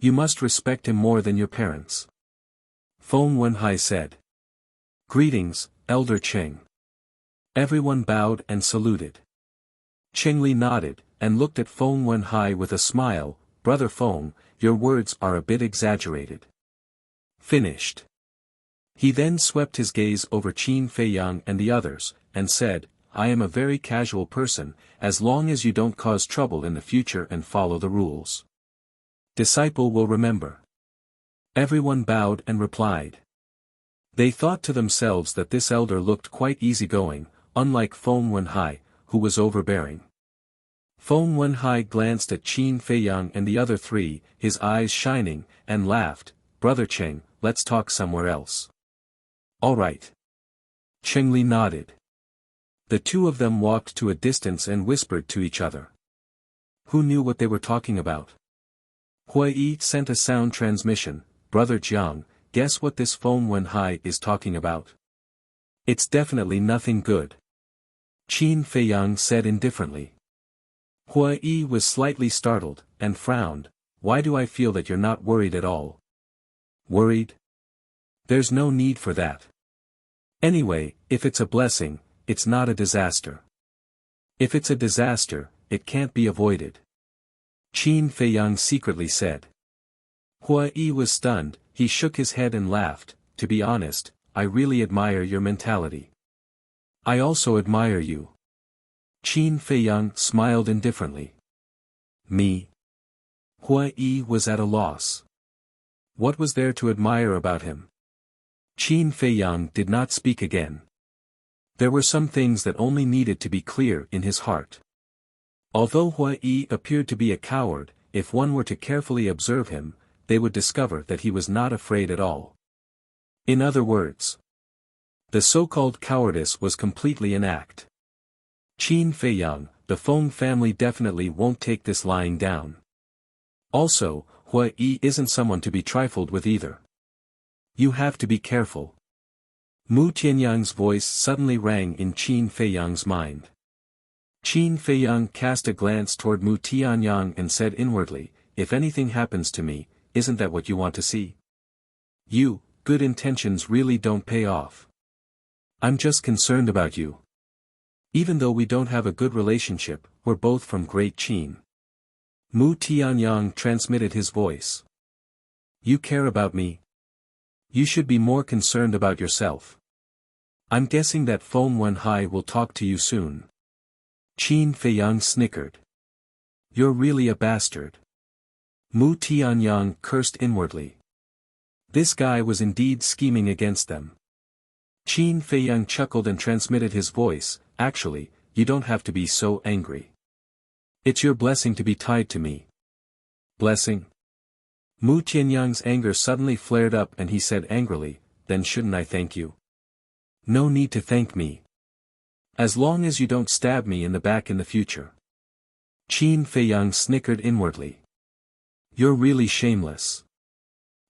You must respect him more than your parents. Feng Wenhai said. Greetings, Elder Cheng. Everyone bowed and saluted. Chengli nodded, and looked at Feng Wenhai with a smile. Brother Feng, your words are a bit exaggerated. Finished. He then swept his gaze over Qin Feiyang and the others, and said, I am a very casual person, as long as you don't cause trouble in the future and follow the rules. Disciple will remember. Everyone bowed and replied. They thought to themselves that this elder looked quite easygoing, unlike Feng Wenhai, who was overbearing. Feng Wenhai glanced at Qin Feiyang and the other three, his eyes shining, and laughed, Brother Cheng, let's talk somewhere else. All right. Chengli nodded. The two of them walked to a distance and whispered to each other. Who knew what they were talking about? Hua Yi sent a sound transmission, Brother Jiang, guess what this Feng Wenhai is talking about? It's definitely nothing good. Qin Feiyang said indifferently. Hua Yi was slightly startled, and frowned. Why do I feel that you're not worried at all? Worried? There's no need for that. Anyway, if it's a blessing, it's not a disaster. If it's a disaster, it can't be avoided. Qin Feiyang secretly said. Hua Yi was stunned, he shook his head and laughed, to be honest, I really admire your mentality. I also admire you. Qin Feiyang smiled indifferently. Me? Hua Yi was at a loss. What was there to admire about him? Qin Feiyang did not speak again. There were some things that only needed to be clear in his heart. Although Hua Yi appeared to be a coward, if one were to carefully observe him, they would discover that he was not afraid at all. In other words, the so-called cowardice was completely an act. Qin Feiyang, the Feng family definitely won't take this lying down. Also, Hua Yi isn't someone to be trifled with either. You have to be careful. Mu Tianyang's voice suddenly rang in Qin Feiyang's mind. Qin Feiyang cast a glance toward Mu Tianyang and said inwardly, if anything happens to me, isn't that what you want to see? You, good intentions really don't pay off. I'm just concerned about you. Even though we don't have a good relationship, we're both from Great Qin. Mu Tianyang transmitted his voice. You care about me? You should be more concerned about yourself. I'm guessing that Feng Wenhai will talk to you soon. Qin Feiyang snickered. You're really a bastard. Mu Tianyang cursed inwardly. This guy was indeed scheming against them. Qin Feiyang chuckled and transmitted his voice, actually, you don't have to be so angry. It's your blessing to be tied to me. Blessing? Mu Tianyang's anger suddenly flared up and he said angrily, then shouldn't I thank you? No need to thank me. As long as you don't stab me in the back in the future. Qin Feiyang snickered inwardly. You're really shameless.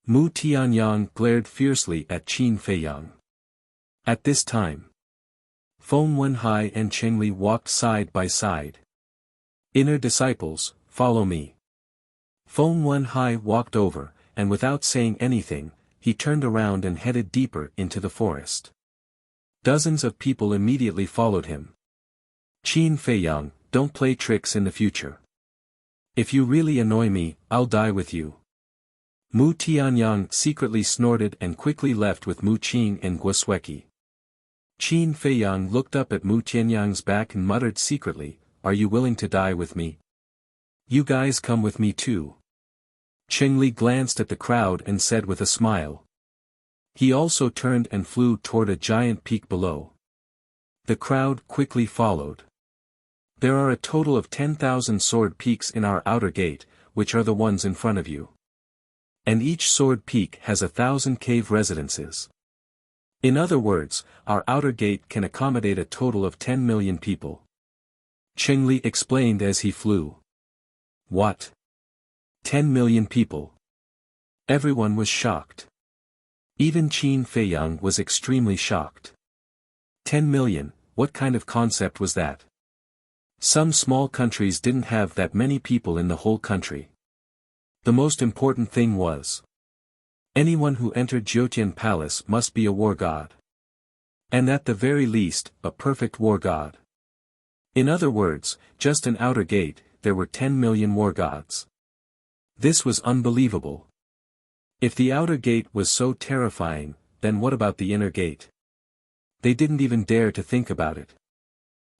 Mu Tianyang glared fiercely at Qin Feiyang. At this time, Feng Wenhai and Chengli walked side by side. Inner disciples, follow me. Feng Wenhai walked over, and without saying anything, he turned around and headed deeper into the forest. Dozens of people immediately followed him. Qin Feiyang, don't play tricks in the future. If you really annoy me, I'll die with you. Mu Tianyang secretly snorted and quickly left with Mu Qing and Guosweki. Qin Feiyang looked up at Mu Tianyang's back and muttered secretly, are you willing to die with me? You guys come with me too. Cheng glanced at the crowd and said with a smile. He also turned and flew toward a giant peak below. The crowd quickly followed. There are a total of 10,000 sword peaks in our outer gate, which are the ones in front of you. And each sword peak has 1,000 cave residences. In other words, our outer gate can accommodate a total of 10 million people. Cheng explained as he flew. What? 10 million people? Everyone was shocked. Even Qin Feiyang was extremely shocked. 10 million, what kind of concept was that? Some small countries didn't have that many people in the whole country. The most important thing was, anyone who entered Jiutian Palace must be a war god. And at the very least, a perfect war god. In other words, just an outer gate, there were 10 million war gods. This was unbelievable. If the outer gate was so terrifying, then what about the inner gate? They didn't even dare to think about it.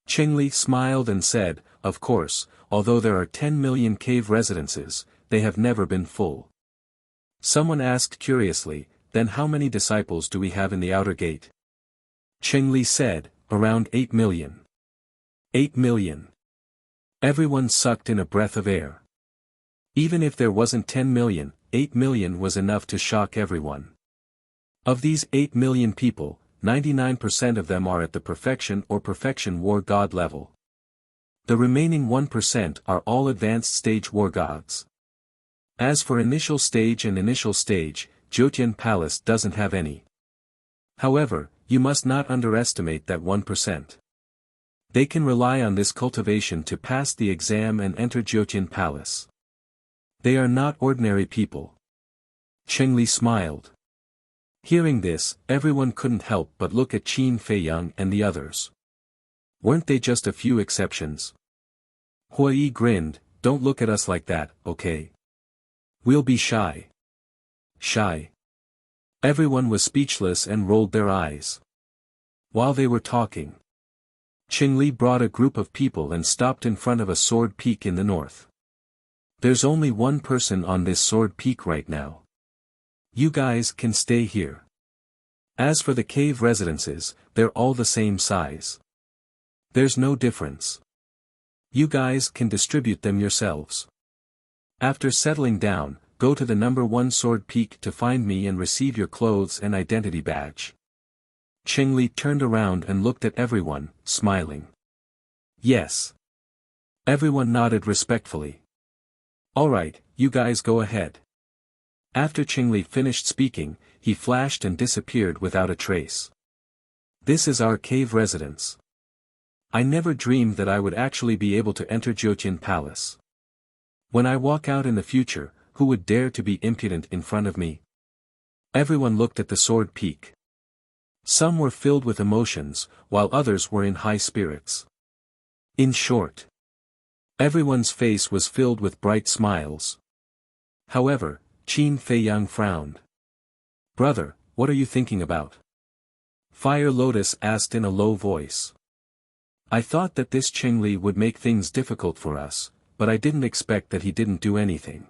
Cheng smiled and said, of course, although there are 10 million cave residences, they have never been full. Someone asked curiously, then how many disciples do we have in the outer gate? Cheng said, around 8 million. 8 million. Everyone sucked in a breath of air. Even if there wasn't 10 million, 8 million was enough to shock everyone. Of these 8 million people, 99% of them are at the perfection or perfection war god level. The remaining 1% are all advanced stage war gods. As for initial stage and initial stage, Jiutian Palace doesn't have any. However, you must not underestimate that 1%. They can rely on this cultivation to pass the exam and enter Jiutian Palace. They are not ordinary people. Cheng smiled. Hearing this, everyone couldn't help but look at Qin Feiyang and the others. Weren't they just a few exceptions? Hui grinned, don't look at us like that, okay? We'll be shy. Shy. Everyone was speechless and rolled their eyes. While they were talking, Cheng brought a group of people and stopped in front of a sword peak in the north. There's only one person on this sword peak right now. You guys can stay here. As for the cave residences, they're all the same size. There's no difference. You guys can distribute them yourselves. After settling down, go to the number 1 sword peak to find me and receive your clothes and identity badge. Cheng turned around and looked at everyone, smiling. Yes. Everyone nodded respectfully. Alright, you guys go ahead. After Cheng finished speaking, he flashed and disappeared without a trace. This is our cave residence. I never dreamed that I would actually be able to enter Jiutian Palace. When I walk out in the future, who would dare to be impudent in front of me? Everyone looked at the sword peak. Some were filled with emotions, while others were in high spirits. In short, everyone's face was filled with bright smiles. However, Qin Feiyang frowned. Brother, what are you thinking about? Fire Lotus asked in a low voice. I thought that this Cheng would make things difficult for us, but I didn't expect that he didn't do anything.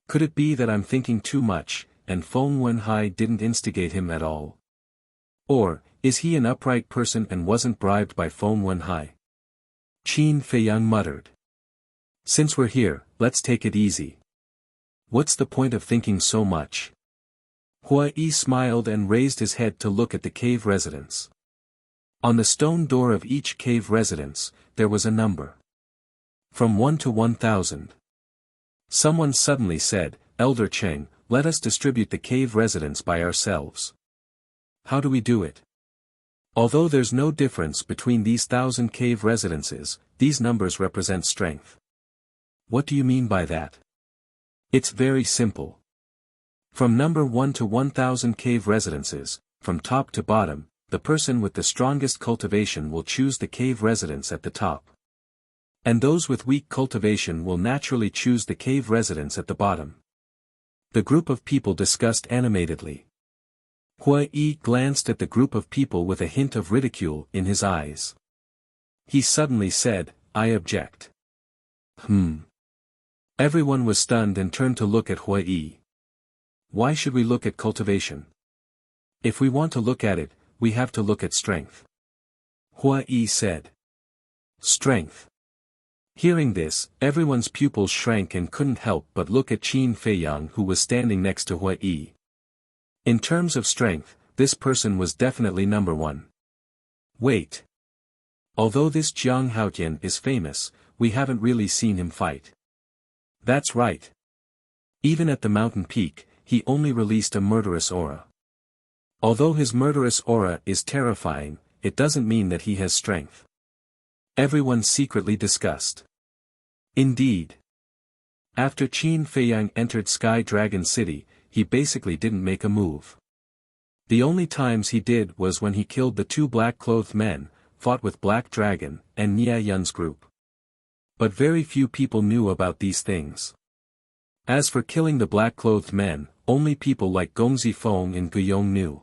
Could it be that I'm thinking too much, and Feng Wenhai didn't instigate him at all? Or, is he an upright person and wasn't bribed by Feng Wenhai? Qin Feiyang muttered. Since we're here, let's take it easy. What's the point of thinking so much? Hui smiled and raised his head to look at the cave residence. On the stone door of each cave residence, there was a number. From 1 to 1,000. Someone suddenly said, Elder Cheng, let us distribute the cave residence by ourselves. How do we do it? Although there's no difference between these 1,000 cave residences, these numbers represent strength. What do you mean by that? It's very simple. From number 1 to 1,000 cave residences, from top to bottom, the person with the strongest cultivation will choose the cave residence at the top. And those with weak cultivation will naturally choose the cave residence at the bottom. The group of people discussed animatedly. Hui glanced at the group of people with a hint of ridicule in his eyes. He suddenly said, I object. Everyone was stunned and turned to look at Hua Yi. Why should we look at cultivation? If we want to look at it, we have to look at strength. Hua Yi said. Strength. Hearing this, everyone's pupils shrank and couldn't help but look at Qin Feiyang, who was standing next to Hua Yi. In terms of strength, this person was definitely number one. Wait. Although this Jiang Haotian is famous, we haven't really seen him fight. That's right. Even at the mountain peak, he only released a murderous aura. Although his murderous aura is terrifying, it doesn't mean that he has strength. Everyone secretly discussed. Indeed. After Qin Feiyang entered Sky Dragon City, he basically didn't make a move. The only times he did was when he killed the two black-clothed men, fought with Black Dragon, and Nia Yun's group. But very few people knew about these things. As for killing the black-clothed men, only people like Gong Zifeng and Guyong knew.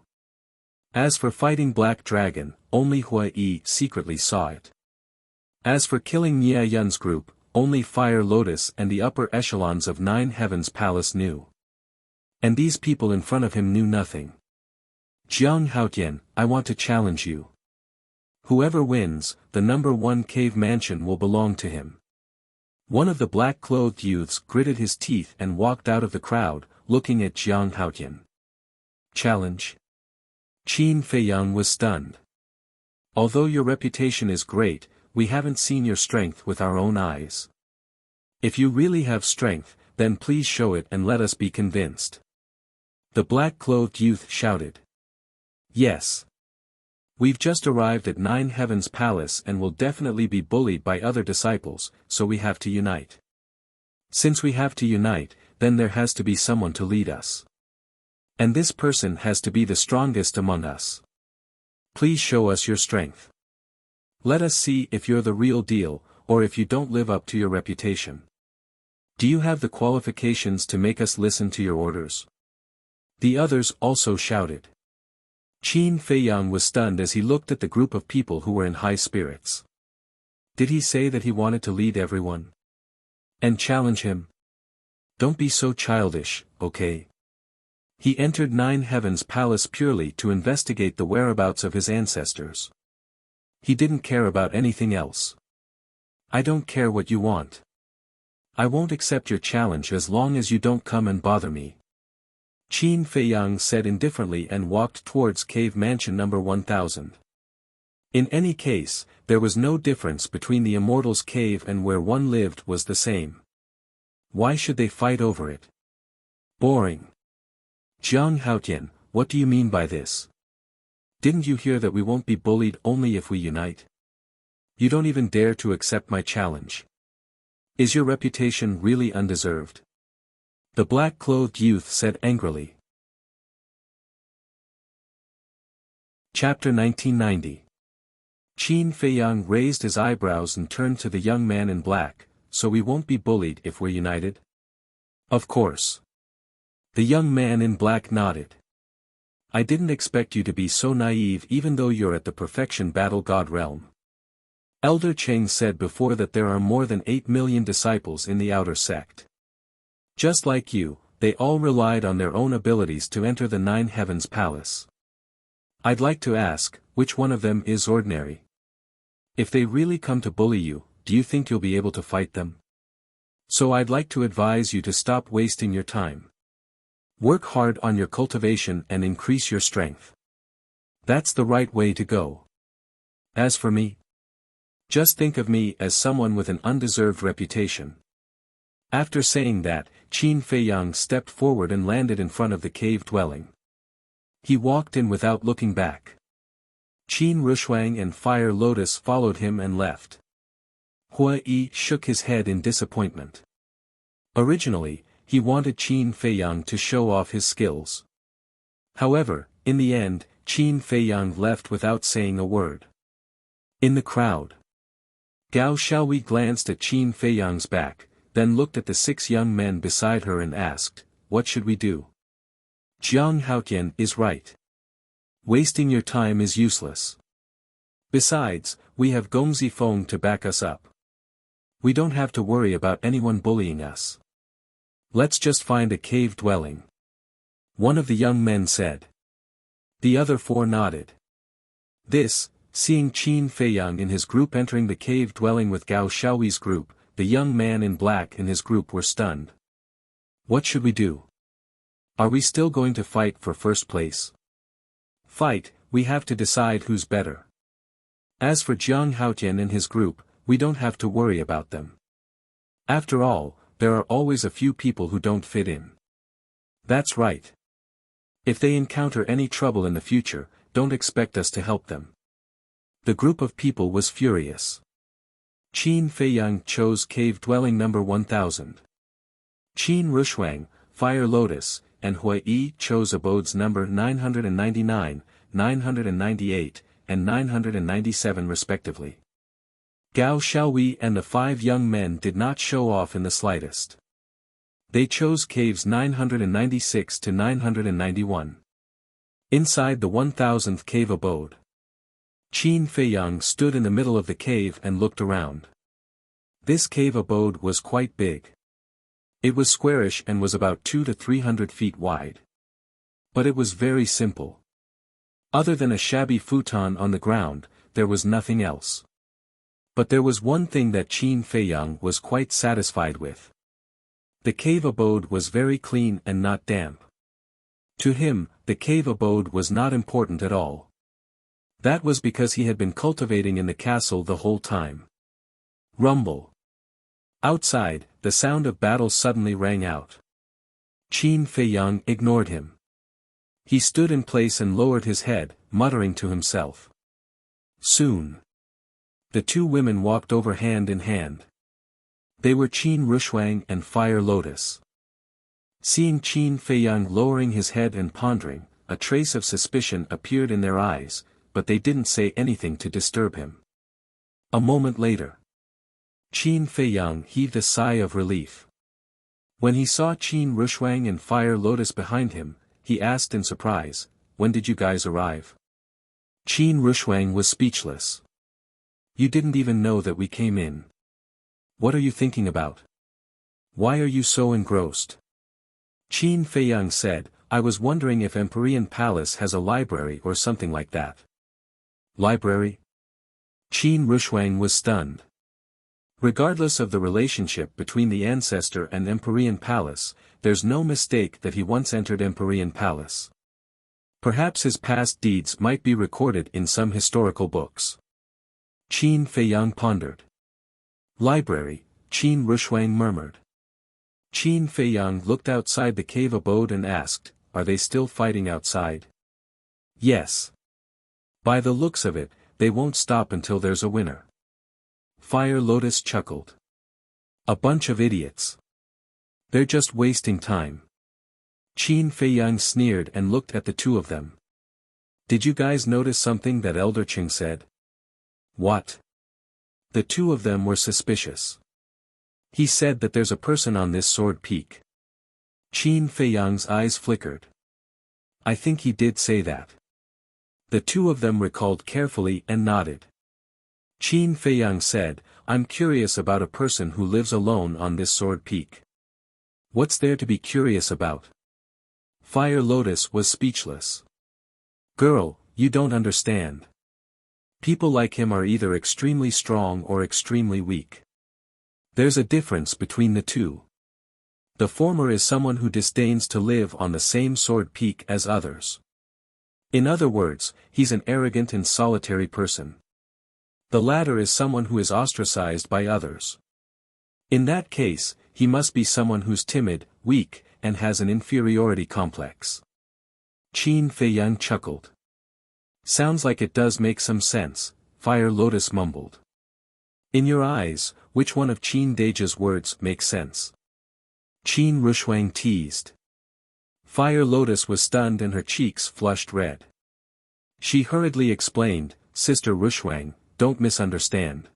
As for fighting Black Dragon, only Hua Yi secretly saw it. As for killing Nia Yun's group, only Fire Lotus and the upper echelons of Nine Heavens Palace knew. And these people in front of him knew nothing. Jiang Haotian, I want to challenge you. Whoever wins, the number 1 cave mansion will belong to him. One of the black-clothed youths gritted his teeth and walked out of the crowd, looking at Jiang Haotian. Challenge? Qin Feiyang was stunned. Although your reputation is great, we haven't seen your strength with our own eyes. If you really have strength, then please show it and let us be convinced. The black-clothed youth shouted. Yes. We've just arrived at Nine Heavens Palace and will definitely be bullied by other disciples, so we have to unite. Since we have to unite, then there has to be someone to lead us. And this person has to be the strongest among us. Please show us your strength. Let us see if you're the real deal, or if you don't live up to your reputation. Do you have the qualifications to make us listen to your orders? The others also shouted. Qin Feiyang was stunned as he looked at the group of people who were in high spirits. Did he say that he wanted to lead everyone? And challenge him? Don't be so childish, okay? He entered Nine Heavens Palace purely to investigate the whereabouts of his ancestors. He didn't care about anything else. I don't care what you want. I won't accept your challenge as long as you don't come and bother me. Qin Feiyang said indifferently and walked towards cave mansion number 1000. In any case, there was no difference between the immortals' cave and where one lived was the same. Why should they fight over it? Boring. Jiang Haotian, what do you mean by this? Didn't you hear that we won't be bullied only if we unite? You don't even dare to accept my challenge. Is your reputation really undeserved? The black-clothed youth said angrily. Chapter 1990. Qin Feiyang raised his eyebrows and turned to the young man in black, so we won't be bullied if we're united? Of course. The young man in black nodded. I didn't expect you to be so naive even though you're at the Perfection Battle God realm. Elder Cheng said before that there are more than 8 million disciples in the outer sect. Just like you, they all relied on their own abilities to enter the Nine Heavens Palace. I'd like to ask, which one of them is ordinary? If they really come to bully you, do you think you'll be able to fight them? So I'd like to advise you to stop wasting your time. Work hard on your cultivation and increase your strength. That's the right way to go. As for me, just think of me as someone with an undeserved reputation. After saying that, Qin Feiyang stepped forward and landed in front of the cave dwelling. He walked in without looking back. Qin Rushuang and Fire Lotus followed him and left. Hua Yi shook his head in disappointment. Originally, he wanted Qin Feiyang to show off his skills. However, in the end, Qin Feiyang left without saying a word. In the crowd, Gao Xiaowei glanced at Qin Feiyang's back, then looked at the 6 young men beside her and asked, "What should we do?" Jiang Haotian is right. Wasting your time is useless. Besides, we have Gong Zifeng to back us up. We don't have to worry about anyone bullying us. Let's just find a cave dwelling. One of the young men said. The other four nodded. Seeing Qin Feiyang in his group entering the cave dwelling with Gao Xiaoyi's group, the young man in black in his group were stunned. What should we do? Are we still going to fight for first place? Fight, we have to decide who's better. As for Jiang Haotian and his group, we don't have to worry about them. After all, there are always a few people who don't fit in. That's right. If they encounter any trouble in the future, don't expect us to help them. The group of people was furious. Qin Feiyang chose cave dwelling number 1000. Qin Rushuang, Fire Lotus, and Hui Yi chose abodes number 999, 998, and 997 respectively. Gao Xiaoyi and the 5 young men did not show off in the slightest. They chose caves 996 to 991. Inside the 1000th cave abode, Qin Feiyang stood in the middle of the cave and looked around. This cave abode was quite big. It was squarish and was about 200 to 300 feet wide. But it was very simple. Other than a shabby futon on the ground, there was nothing else. But there was one thing that Qin Feiyang was quite satisfied with. The cave abode was very clean and not damp. To him, the cave abode was not important at all. That was because he had been cultivating in the castle the whole time. Rumble. Outside, the sound of battle suddenly rang out. Qin Feiyang ignored him. He stood in place and lowered his head, muttering to himself. Soon. The 2 women walked over hand in hand. They were Qin Rushuang and Fire Lotus. Seeing Qin Feiyang lowering his head and pondering, a trace of suspicion appeared in their eyes, but they didn't say anything to disturb him. A moment later, Qin Feiyang heaved a sigh of relief. When he saw Qin Rushuang and Fire Lotus behind him, he asked in surprise, "When did you guys arrive?" Qin Rushuang was speechless. "You didn't even know that we came in. What are you thinking about? Why are you so engrossed?" Qin Feiyang said, "I was wondering if Empyrean Palace has a library or something like that." Library? Qin Rushuang was stunned. Regardless of the relationship between the ancestor and Empyrean Palace, there's no mistake that he once entered Empyrean Palace. Perhaps his past deeds might be recorded in some historical books. Qin Feiyang pondered. Library, Qin Rushuang murmured. Qin Feiyang looked outside the cave abode and asked, "Are they still fighting outside?" "Yes. By the looks of it, they won't stop until there's a winner." Fire Lotus chuckled. "A bunch of idiots. They're just wasting time." Qin Feiyang sneered and looked at the 2 of them. "Did you guys notice something that Elder Qing said?" "What?" The 2 of them were suspicious. "He said that there's a person on this sword peak." Qin Feiyang's eyes flickered. "I think he did say that." The 2 of them recalled carefully and nodded. Qin Feiyang said, "I'm curious about a person who lives alone on this sword peak." "What's there to be curious about?" Fire Lotus was speechless. "Girl, you don't understand. People like him are either extremely strong or extremely weak. There's a difference between the 2. The former is someone who disdains to live on the same sword peak as others. In other words, he's an arrogant and solitary person. The latter is someone who is ostracized by others. In that case, he must be someone who's timid, weak, and has an inferiority complex." Qin Feiyang chuckled. "Sounds like it does make some sense," Fire Lotus mumbled. "In your eyes, which one of Qin Deja's words makes sense?" Qin Rushuang teased. Fire Lotus was stunned and her cheeks flushed red. She hurriedly explained, "Sister Rushuang, don't misunderstand.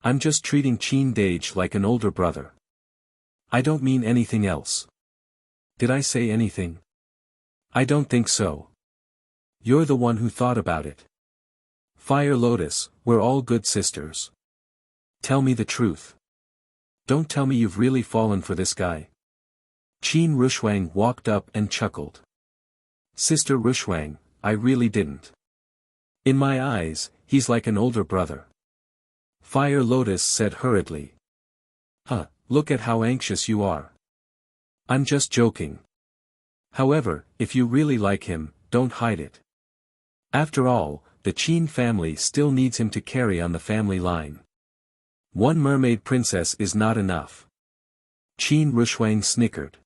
I'm just treating Qin Dej like an older brother. I don't mean anything else." "Did I say anything?" "I don't think so. You're the one who thought about it. Fire Lotus, we're all good sisters. Tell me the truth. Don't tell me you've really fallen for this guy." Qin Rushuang walked up and chuckled. Sister Rushuang, I really didn't. In my eyes, he's like an older brother. Fire Lotus said hurriedly. Look at how anxious you are. I'm just joking. However, if you really like him, don't hide it. After all, the Qin family still needs him to carry on the family line. One mermaid princess is not enough. Qin Rushuang snickered.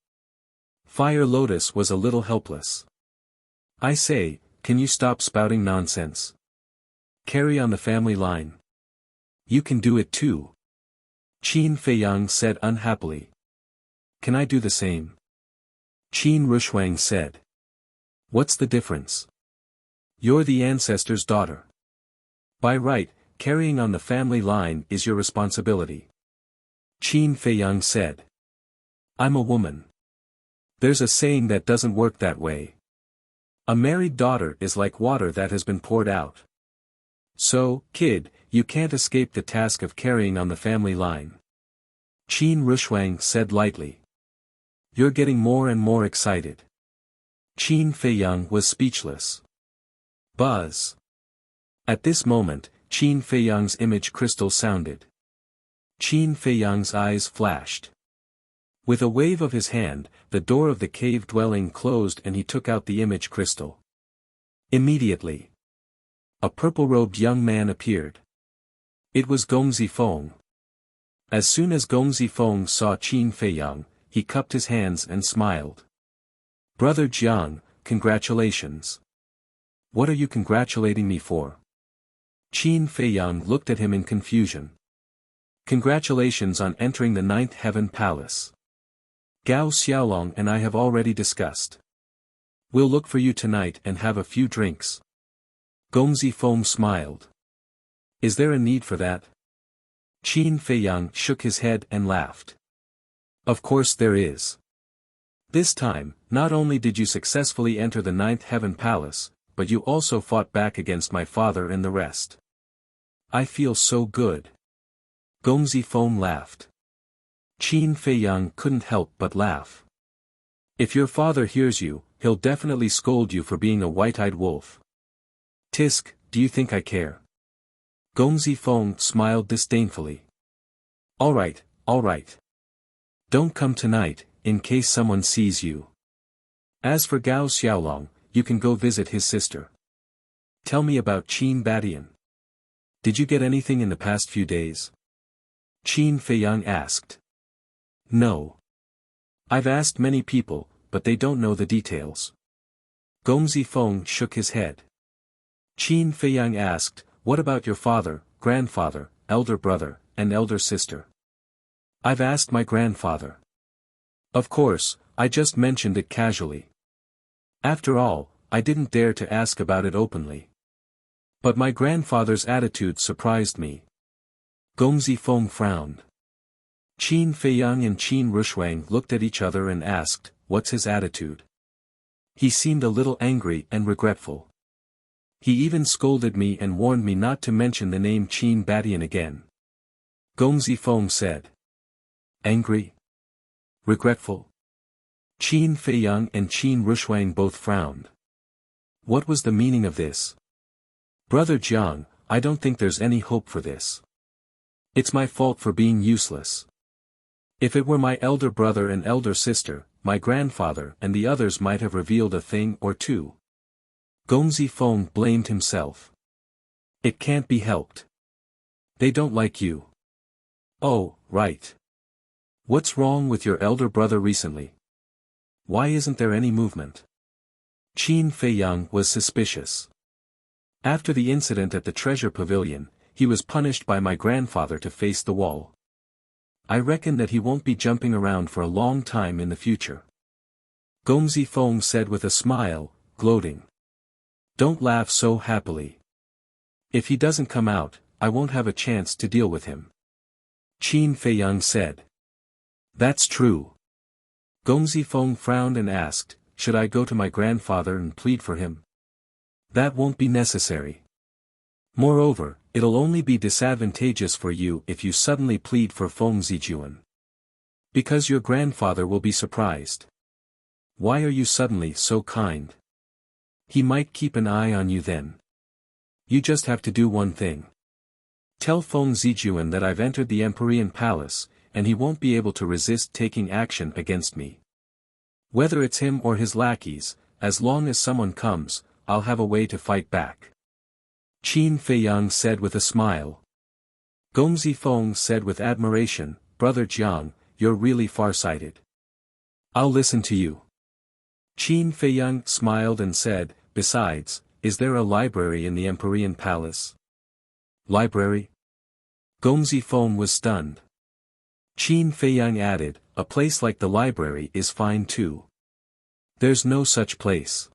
Fire Lotus was a little helpless. I say, can you stop spouting nonsense? Carry on the family line. You can do it too. Qin Feiyang said unhappily. Can I do the same? Qin Rushuang said. What's the difference? You're the ancestor's daughter. By right, carrying on the family line is your responsibility. Qin Feiyang said. I'm a woman. There's a saying that doesn't work that way. A married daughter is like water that has been poured out. So, kid, you can't escape the task of carrying on the family line. Qin Rushuang said lightly. You're getting more and more excited. Qin Feiyang was speechless. Buzz. At this moment, Qin Feiyang's image crystal sounded. Qin Feiyang's eyes flashed. With a wave of his hand, the door of the cave dwelling closed and he took out the image crystal. Immediately, a purple-robed young man appeared. It was Gong Zifeng. As soon as Gong Zifeng saw Qin Feiyang, he cupped his hands and smiled. Brother Jiang, congratulations. What are you congratulating me for? Qin Feiyang looked at him in confusion. Congratulations on entering the Ninth Heaven Palace. Gao Xiaolong and I have already discussed. We'll look for you tonight and have a few drinks. Gong Zifeng smiled. Is there a need for that? Qin Feiyang shook his head and laughed. Of course there is. This time, not only did you successfully enter the Ninth Heaven Palace, but you also fought back against my father and the rest. I feel so good. Gong Zifeng laughed. Qin Feiyang couldn't help but laugh. If your father hears you, he'll definitely scold you for being a white-eyed wolf. Tisk, do you think I care? Gong Zifeng smiled disdainfully. All right. Don't come tonight, in case someone sees you. As for Gao Xiaolong, you can go visit his sister. Tell me about Qin Badian. Did you get anything in the past few days? Qin Feiyang asked. No. I've asked many people, but they don't know the details. Gong Zifeng shook his head. Qin Feiyang asked, what about your father, grandfather, elder brother, and elder sister? I've asked my grandfather. Of course, I just mentioned it casually. After all, I didn't dare to ask about it openly. But my grandfather's attitude surprised me. Gong Zifeng frowned. Qin Feiyang and Qin Rushuang looked at each other and asked, what's his attitude? He seemed a little angry and regretful. He even scolded me and warned me not to mention the name Qin Badian again. Gong Zifeng said. Angry? Regretful? Qin Feiyang and Qin Rushuang both frowned. What was the meaning of this? Brother Jiang, I don't think there's any hope for this. It's my fault for being useless. If it were my elder brother and elder sister, my grandfather and the others might have revealed a thing or two. Gong Zifeng blamed himself. It can't be helped. They don't like you. Oh, right. What's wrong with your elder brother recently? Why isn't there any movement? Qin Feiyang was suspicious. After the incident at the treasure pavilion, he was punished by my grandfather to face the wall. I reckon that he won't be jumping around for a long time in the future. Gong Zifeng said with a smile, gloating. Don't laugh so happily. If he doesn't come out, I won't have a chance to deal with him. Qin Feiyang said. That's true. Gong Zifeng frowned and asked, should I go to my grandfather and plead for him? That won't be necessary. Moreover, it'll only be disadvantageous for you if you suddenly plead for Feng Zijuan. Because your grandfather will be surprised. Why are you suddenly so kind? He might keep an eye on you then. You just have to do one thing. Tell Feng Zijuan that I've entered the Empyrean Palace, and he won't be able to resist taking action against me. Whether it's him or his lackeys, as long as someone comes, I'll have a way to fight back. Qin Feiyang said with a smile. Gong Zifeng said with admiration, Brother Jiang, you're really farsighted. I'll listen to you. Qin Feiyang smiled and said, besides, is there a library in the Empyrean Palace? Library? Gong Zifeng was stunned. Qin Feiyang added, a place like the library is fine too. There's no such place.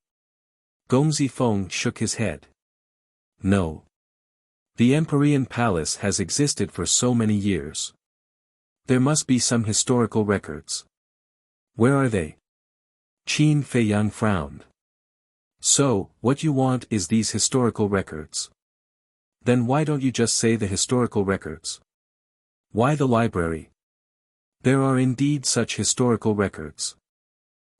Gong Zifeng shook his head. No. The Empyrean Palace has existed for so many years. There must be some historical records. Where are they? Qin Feiyang frowned. So, what you want is these historical records. Then why don't you just say the historical records? Why the library? There are indeed such historical records.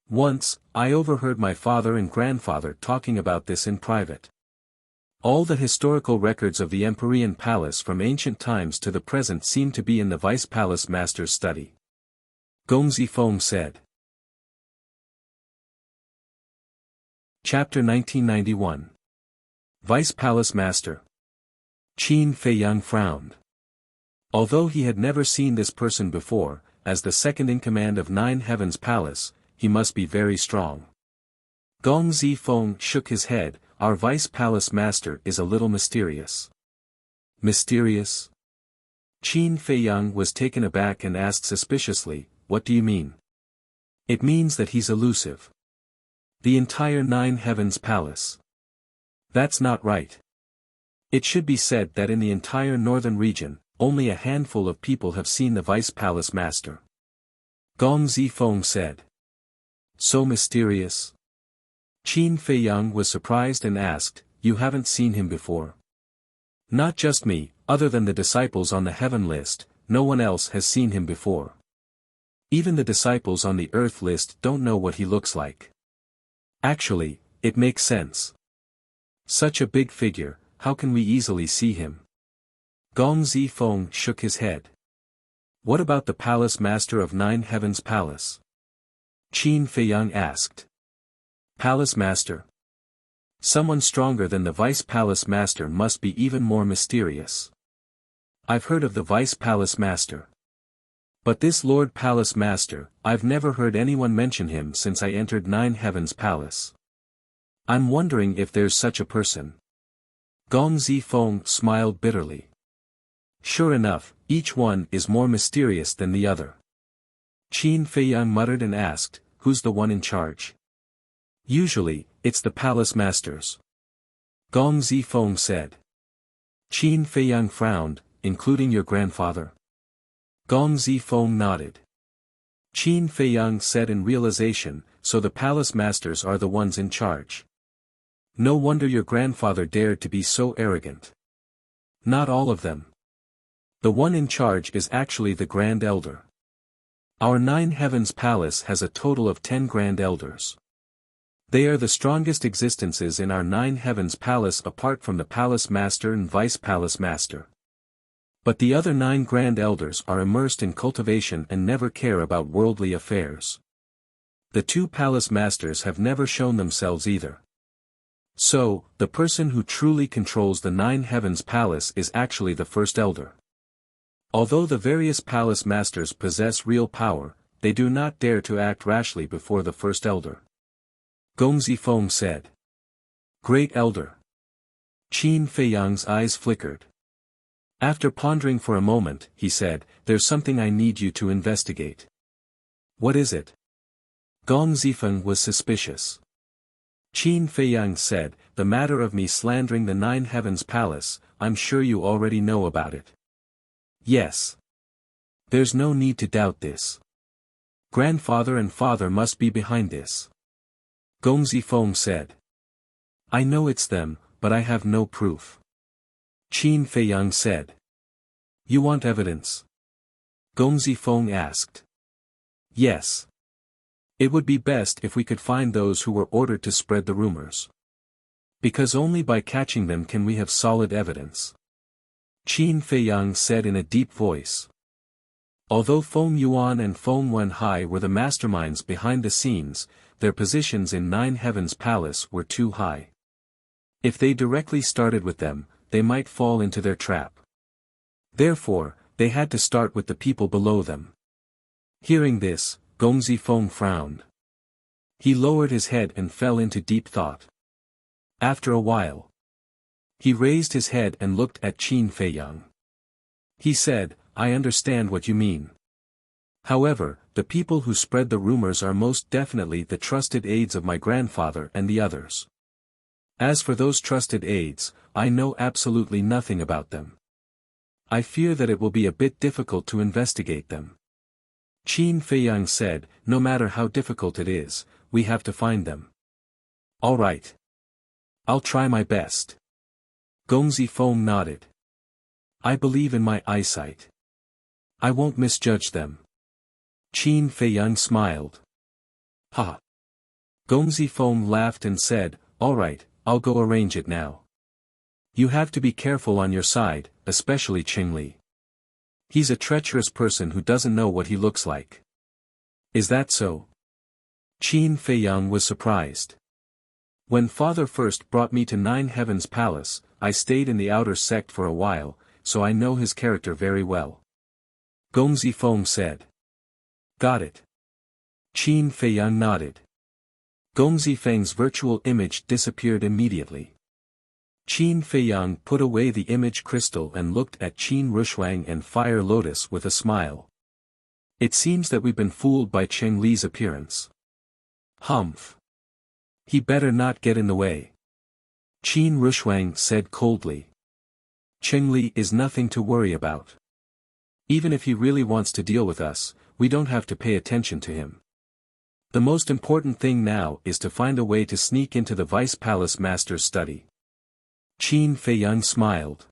Once, I overheard my father and grandfather talking about this in private. All the historical records of the Empyrean Palace from ancient times to the present seem to be in the Vice Palace Master's study. Gong Zifeng said. Chapter 1991. Vice Palace Master. Qin Feiyang frowned. Although he had never seen this person before, as the second-in-command of Nine Heavens Palace, he must be very strong. Gong Zifeng shook his head. Our Vice Palace Master is a little mysterious. Mysterious? Qin Feiyang was taken aback and asked suspiciously, what do you mean? It means that he's elusive. The entire Nine Heavens Palace. That's not right. It should be said that in the entire northern region, only a handful of people have seen the Vice Palace Master. Gong Zifeng said. So mysterious? Qin Feiyang was surprised and asked, you haven't seen him before? Not just me, other than the disciples on the heaven list, no one else has seen him before. Even the disciples on the earth list don't know what he looks like. Actually, it makes sense. Such a big figure, how can we easily see him? Gong Zifeng shook his head. What about the Palace Master of Nine Heavens Palace? Qin Feiyang asked. Palace Master? Someone stronger than the Vice Palace Master must be even more mysterious. I've heard of the Vice Palace Master. But this Lord Palace Master, I've never heard anyone mention him since I entered Nine Heavens Palace. I'm wondering if there's such a person. Gong Zifeng smiled bitterly. Sure enough, each one is more mysterious than the other. Qin Feiyang muttered and asked, who's the one in charge? Usually, it's the Palace Masters. Gong Zifeng said. Qin Feiyang frowned, including your grandfather? Gong Zifeng nodded. Qin Feiyang said in realization, so the Palace Masters are the ones in charge. No wonder your grandfather dared to be so arrogant. Not all of them. The one in charge is actually the Grand Elder. Our Nine Heavens Palace has a total of 10 Grand Elders. They are the strongest existences in our Nine Heavens Palace apart from the Palace Master and Vice Palace Master. But the other 9 Grand Elders are immersed in cultivation and never care about worldly affairs. The 2 Palace Masters have never shown themselves either. So, the person who truly controls the Nine Heavens Palace is actually the First Elder. Although the various Palace Masters possess real power, they do not dare to act rashly before the First Elder. Gong Zifeng said. Great Elder. Qin Feiyang's eyes flickered. After pondering for a moment, he said, there's something I need you to investigate. What is it? Gong Zifeng was suspicious. Qin Feiyang said, the matter of me slandering the Nine Heavens Palace, I'm sure you already know about it. Yes. There's no need to doubt this. Grandfather and father must be behind this. Gong Zifeng said. I know it's them, but I have no proof. Qin Feiyang said. You want evidence? Gong Zifeng asked. Yes. It would be best if we could find those who were ordered to spread the rumors. Because only by catching them can we have solid evidence. Qin Feiyang said in a deep voice. Although Feng Yuan and Feng Wenhai were the masterminds behind the scenes, their positions in Nine Heavens Palace were too high. If they directly started with them, they might fall into their trap. Therefore, they had to start with the people below them. Hearing this, Gongzi Feng frowned. He lowered his head and fell into deep thought. After a while, he raised his head and looked at Qin Feiyang. He said, I understand what you mean. However, the people who spread the rumors are most definitely the trusted aides of my grandfather and the others. As for those trusted aides, I know absolutely nothing about them. I fear that it will be a bit difficult to investigate them. Qin Feiyang said, no matter how difficult it is, we have to find them. All right. I'll try my best. Gongzi Feng nodded. I believe in my eyesight. I won't misjudge them. Qin Feiyang smiled. Ha! Gongzi Feng laughed and said, all right, I'll go arrange it now. You have to be careful on your side, especially Qingli. He's a treacherous person who doesn't know what he looks like. Is that so? Qin Feiyang was surprised. When father first brought me to Nine Heavens Palace, I stayed in the outer sect for a while, so I know his character very well. Gongzi Feng said. Got it. Qin Feiyang nodded. Gongzi Feng's virtual image disappeared immediately. Qin Feiyang put away the image crystal and looked at Qin Rushuang and Fire Lotus with a smile. It seems that we've been fooled by Cheng Li's appearance. Humph. He better not get in the way. Qin Rushuang said coldly. Cheng Li is nothing to worry about. Even if he really wants to deal with us, we don't have to pay attention to him. The most important thing now is to find a way to sneak into the Vice Palace Master's study. Qin Feiyang smiled.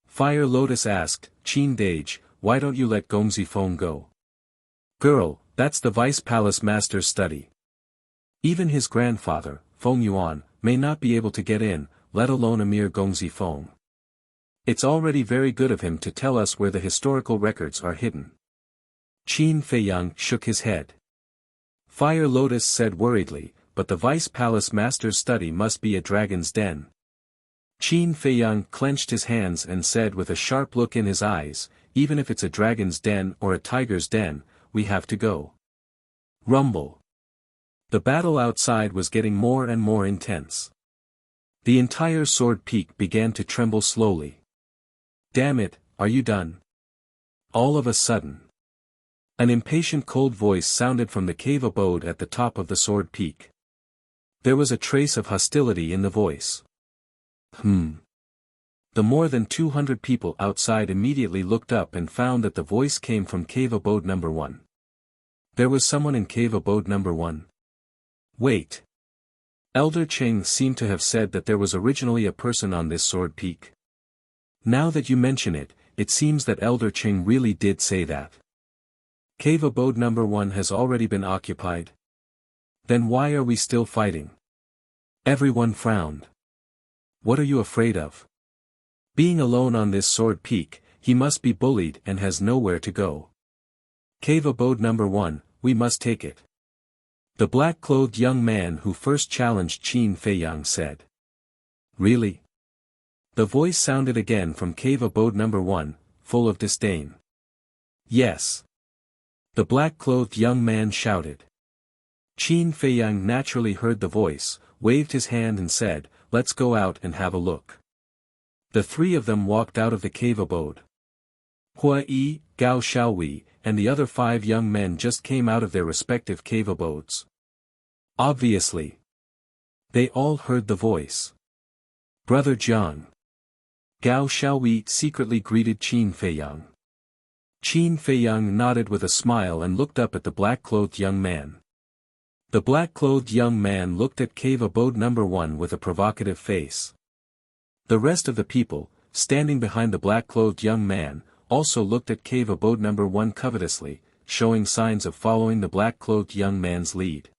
Fire Lotus asked, Qin Dage, why don't you let Gongzi Feng go? Girl, that's the Vice Palace Master's study. Even his grandfather, Feng Yuan, may not be able to get in, let alone a mere Gongzi Feng. It's already very good of him to tell us where the historical records are hidden. Qin Feiyang shook his head. Fire Lotus said worriedly, but the Vice Palace Master's study must be a dragon's den. Qin Feiyang clenched his hands and said with a sharp look in his eyes, even if it's a dragon's den or a tiger's den, we have to go. Rumble. The battle outside was getting more and more intense. The entire sword peak began to tremble slowly. Damn it, are you done? All of a sudden. An impatient cold voice sounded from the cave abode at the top of the sword peak. There was a trace of hostility in the voice. The more than 200 people outside immediately looked up and found that the voice came from cave abode number 1. There was someone in cave abode number 1. Wait. Elder Cheng seemed to have said that there was originally a person on this sword peak. Now that you mention it, it seems that Elder Cheng really did say that. Cave abode number 1 has already been occupied. Then why are we still fighting? Everyone frowned. What are you afraid of? Being alone on this sword peak, he must be bullied and has nowhere to go. Cave abode number 1, we must take it. The black-clothed young man who first challenged Qin Feiyang said. Really? The voice sounded again from cave abode number 1, full of disdain. Yes. The black-clothed young man shouted. Qin Feiyang naturally heard the voice, waved his hand and said, let's go out and have a look. The three of them walked out of the cave abode. Hua Yi, Gao Xiaowei, and the other 5 young men just came out of their respective cave abodes. Obviously. They all heard the voice. Brother Jiang. Gao Xiaowei secretly greeted Qin Feiyang. Qin Feiyang nodded with a smile and looked up at the black-clothed young man. The black-clothed young man looked at cave abode number 1 with a provocative face. The rest of the people, standing behind the black-clothed young man, also looked at cave abode number 1 covetously, showing signs of following the black-clothed young man's lead.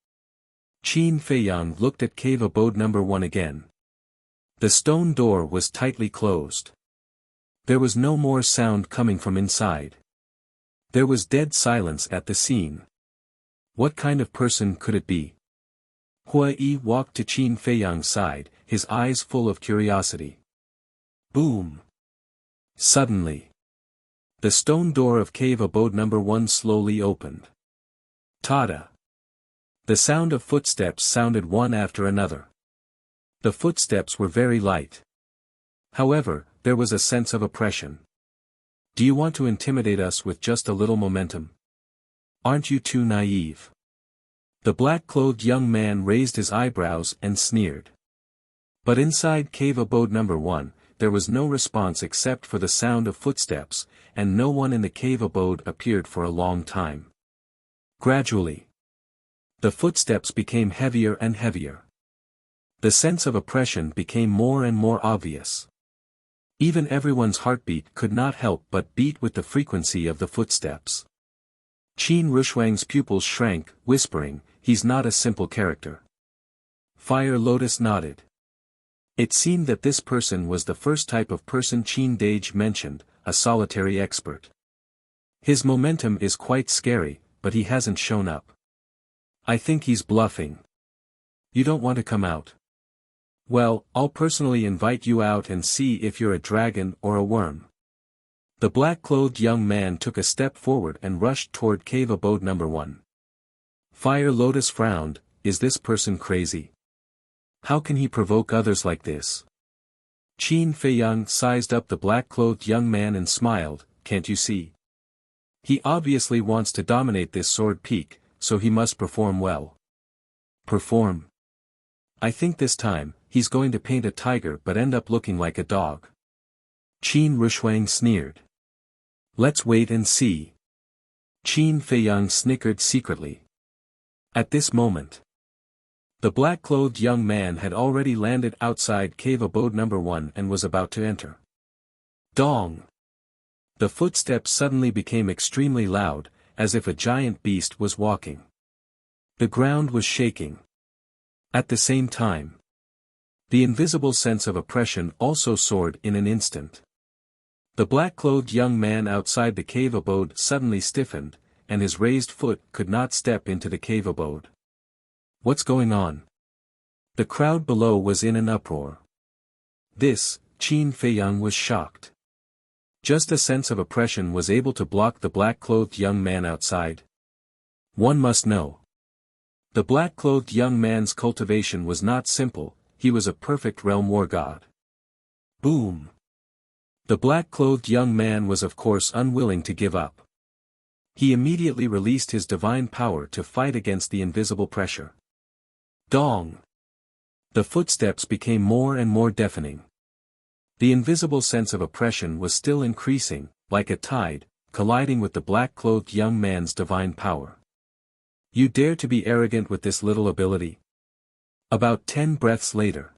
Qin Feiyang looked at cave abode number 1 again. The stone door was tightly closed. There was no more sound coming from inside. There was dead silence at the scene. What kind of person could it be? Hua Yi walked to Qin Feiyang's side, his eyes full of curiosity. Boom! Suddenly, the stone door of cave abode number 1 slowly opened. Tada! The sound of footsteps sounded one after another. The footsteps were very light. However, there was a sense of oppression. Do you want to intimidate us with just a little momentum? Aren't you too naive? The black-clothed young man raised his eyebrows and sneered. But inside cave abode number 1, there was no response except for the sound of footsteps, and no one in the cave abode appeared for a long time. Gradually, the footsteps became heavier and heavier. The sense of oppression became more and more obvious. Even everyone's heartbeat could not help but beat with the frequency of the footsteps. Qin Rushuang's pupils shrank, whispering, "He's not a simple character." Fire Lotus nodded. It seemed that this person was the first type of person Qin Dage mentioned, a solitary expert. His momentum is quite scary, but he hasn't shown up. I think he's bluffing. You don't want to come out? Well, I'll personally invite you out and see if you're a dragon or a worm. The black-clothed young man took a step forward and rushed toward cave abode number 1. Fire Lotus frowned. Is this person crazy? How can he provoke others like this? Qin Feiyang sized up the black-clothed young man and smiled. Can't you see? He obviously wants to dominate this sword peak, so he must perform well. Perform? I think this time, he's going to paint a tiger but end up looking like a dog. Qin Rushuang sneered. Let's wait and see. Qin Feiyang snickered secretly. At this moment, the black-clothed young man had already landed outside cave abode number 1 and was about to enter. Dong! The footsteps suddenly became extremely loud, as if a giant beast was walking. The ground was shaking. At the same time, the invisible sense of oppression also soared in an instant. The black-clothed young man outside the cave abode suddenly stiffened, and his raised foot could not step into the cave abode. What's going on? The crowd below was in an uproar. This, Qin Feiyang was shocked. Just a sense of oppression was able to block the black-clothed young man outside. One must know. The black-clothed young man's cultivation was not simple, he was a perfect realm war god. Boom! The black-clothed young man was of course unwilling to give up. He immediately released his divine power to fight against the invisible pressure. Dong! The footsteps became more and more deafening. The invisible sense of oppression was still increasing, like a tide, colliding with the black-clothed young man's divine power. You dare to be arrogant with this little ability? About 10 breaths later,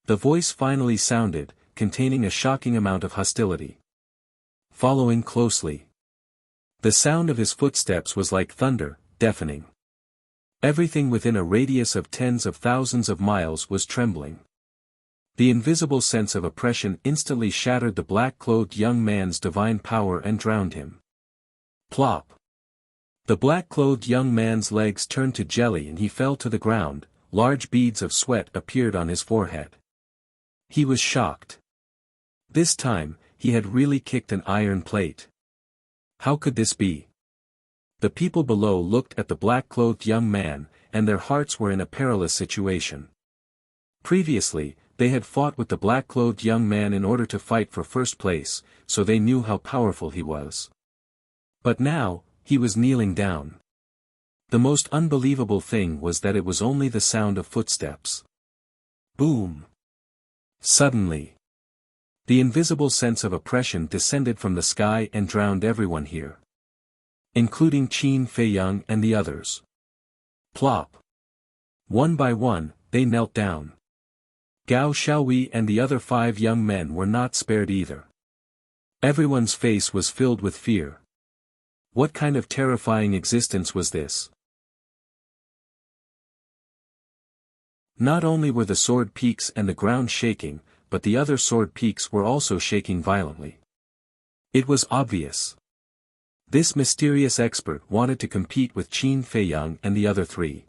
the voice finally sounded, containing a shocking amount of hostility. Following closely, the sound of his footsteps was like thunder, deafening. Everything within a radius of tens of thousands of miles was trembling. The invisible sense of oppression instantly shattered the black-clothed young man's divine power and drowned him. Plop! The black-clothed young man's legs turned to jelly and he fell to the ground. Large beads of sweat appeared on his forehead. He was shocked. This time, he had really kicked an iron plate. How could this be? The people below looked at the black-clothed young man, and their hearts were in a perilous situation. Previously, they had fought with the black-clothed young man in order to fight for first place, so they knew how powerful he was. But now, he was kneeling down. The most unbelievable thing was that it was only the sound of footsteps. Boom! Suddenly, the invisible sense of oppression descended from the sky and drowned everyone here, including Qin Feiyang and the others. Plop! One by one, they knelt down. Gao Xiaowei and the other 5 young men were not spared either. Everyone's face was filled with fear. What kind of terrifying existence was this? Not only were the sword peaks and the ground shaking, but the other sword peaks were also shaking violently. It was obvious. This mysterious expert wanted to compete with Qin Feiyang and the other three.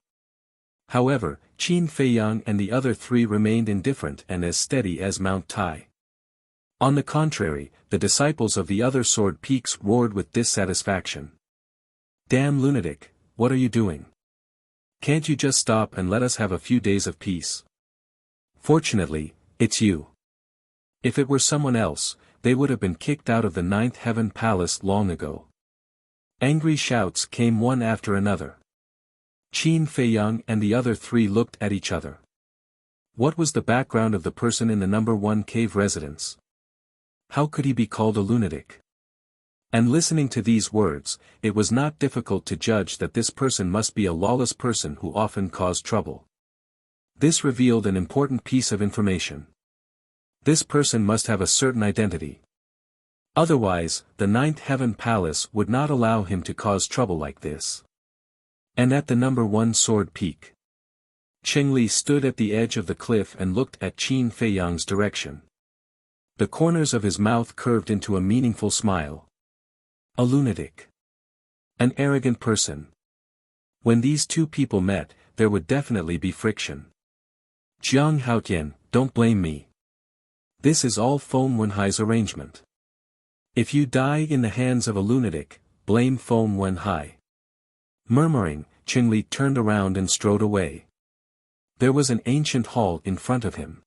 However, Qin Feiyang and the other three remained indifferent and as steady as Mount Tai. On the contrary, the disciples of the other sword peaks roared with dissatisfaction. "Damn lunatic, what are you doing? Can't you just stop and let us have a few days of peace? Fortunately, it's you. If it were someone else, they would have been kicked out of the Ninth Heaven Palace long ago." Angry shouts came one after another. Qin Feiyang and the other three looked at each other. What was the background of the person in the number 1 cave residence? How could he be called a lunatic? And listening to these words, it was not difficult to judge that this person must be a lawless person who often caused trouble. This revealed an important piece of information. This person must have a certain identity. Otherwise, the Ninth Heaven Palace would not allow him to cause trouble like this. And at the number 1 sword peak, Chengli stood at the edge of the cliff and looked at Qin Feiyang's direction. The corners of his mouth curved into a meaningful smile. A lunatic. An arrogant person. When these two people met, there would definitely be friction. "Jiang Haotian, don't blame me. This is all Feng Wenhai's arrangement. If you die in the hands of a lunatic, blame Feng Wenhai." Murmuring, Chengli turned around and strode away. There was an ancient hall in front of him.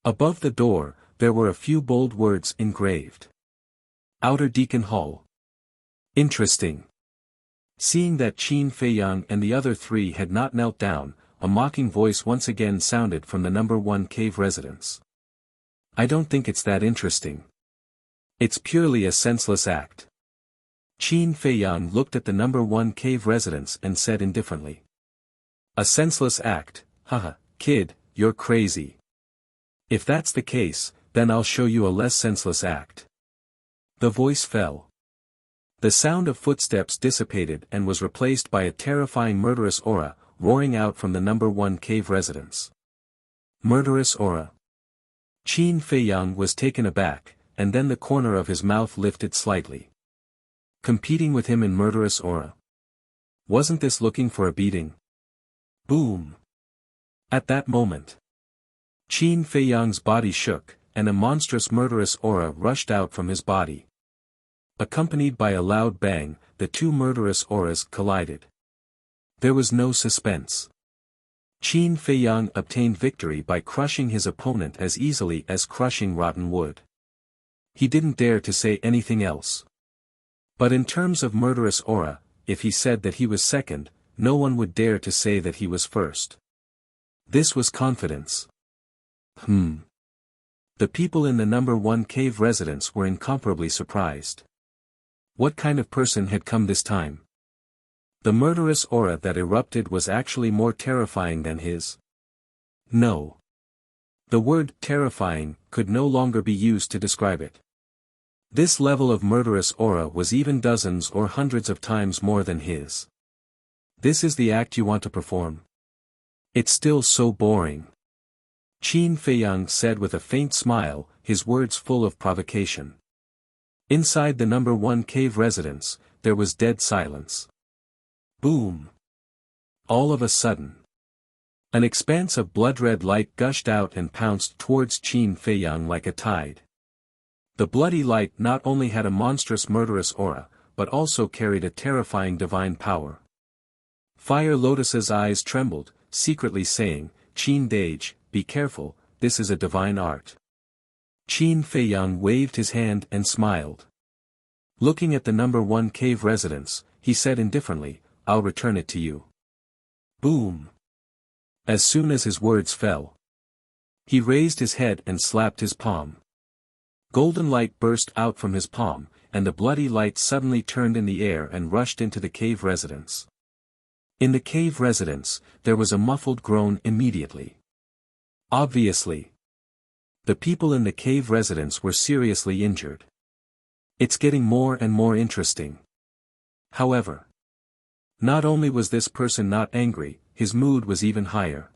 Above the door, there were a few bold words engraved. "Outer Deacon Hall." Interesting. Seeing that Qin Feiyang and the other three had not knelt down, a mocking voice once again sounded from the number 1 cave residence. "I don't think it's that interesting. It's purely a senseless act." Qin Feiyang looked at the number 1 cave residence and said indifferently. "A senseless act, haha, kid, you're crazy. If that's the case, then I'll show you a less senseless act." The voice fell. The sound of footsteps dissipated and was replaced by a terrifying murderous aura, roaring out from the number 1 cave residence. Murderous aura. Qin Feiyang was taken aback, and then the corner of his mouth lifted slightly. Competing with him in murderous aura. Wasn't this looking for a beating? Boom! At that moment, Qin Feiyang's body shook, and a monstrous murderous aura rushed out from his body. Accompanied by a loud bang, the two murderous auras collided. There was no suspense. Qin Feiyang obtained victory by crushing his opponent as easily as crushing rotten wood. He didn't dare to say anything else. But in terms of murderous aura, if he said that he was second, no one would dare to say that he was first. This was confidence. The people in the number 1 cave residence were incomparably surprised. What kind of person had come this time? The murderous aura that erupted was actually more terrifying than his. No. The word terrifying could no longer be used to describe it. This level of murderous aura was even dozens or hundreds of times more than his. This is the act you want to perform? It's still so boring. Qin Feiyang said with a faint smile, his words full of provocation. Inside the number 1 cave residence, there was dead silence. Boom! All of a sudden, an expanse of blood-red light gushed out and pounced towards Qin Feiyang like a tide. The bloody light not only had a monstrous murderous aura, but also carried a terrifying divine power. Fire Lotus's eyes trembled, secretly saying, "Qin Dage, be careful, this is a divine art." Qin Feiyang waved his hand and smiled. Looking at the number 1 cave residence, he said indifferently, "I'll return it to you." Boom! As soon as his words fell, he raised his head and slapped his palm. Golden light burst out from his palm, and the bloody light suddenly turned in the air and rushed into the cave residence. In the cave residence, there was a muffled groan immediately. Obviously, the people in the cave residence were seriously injured. It's getting more and more interesting. However, not only was this person not angry, his mood was even higher.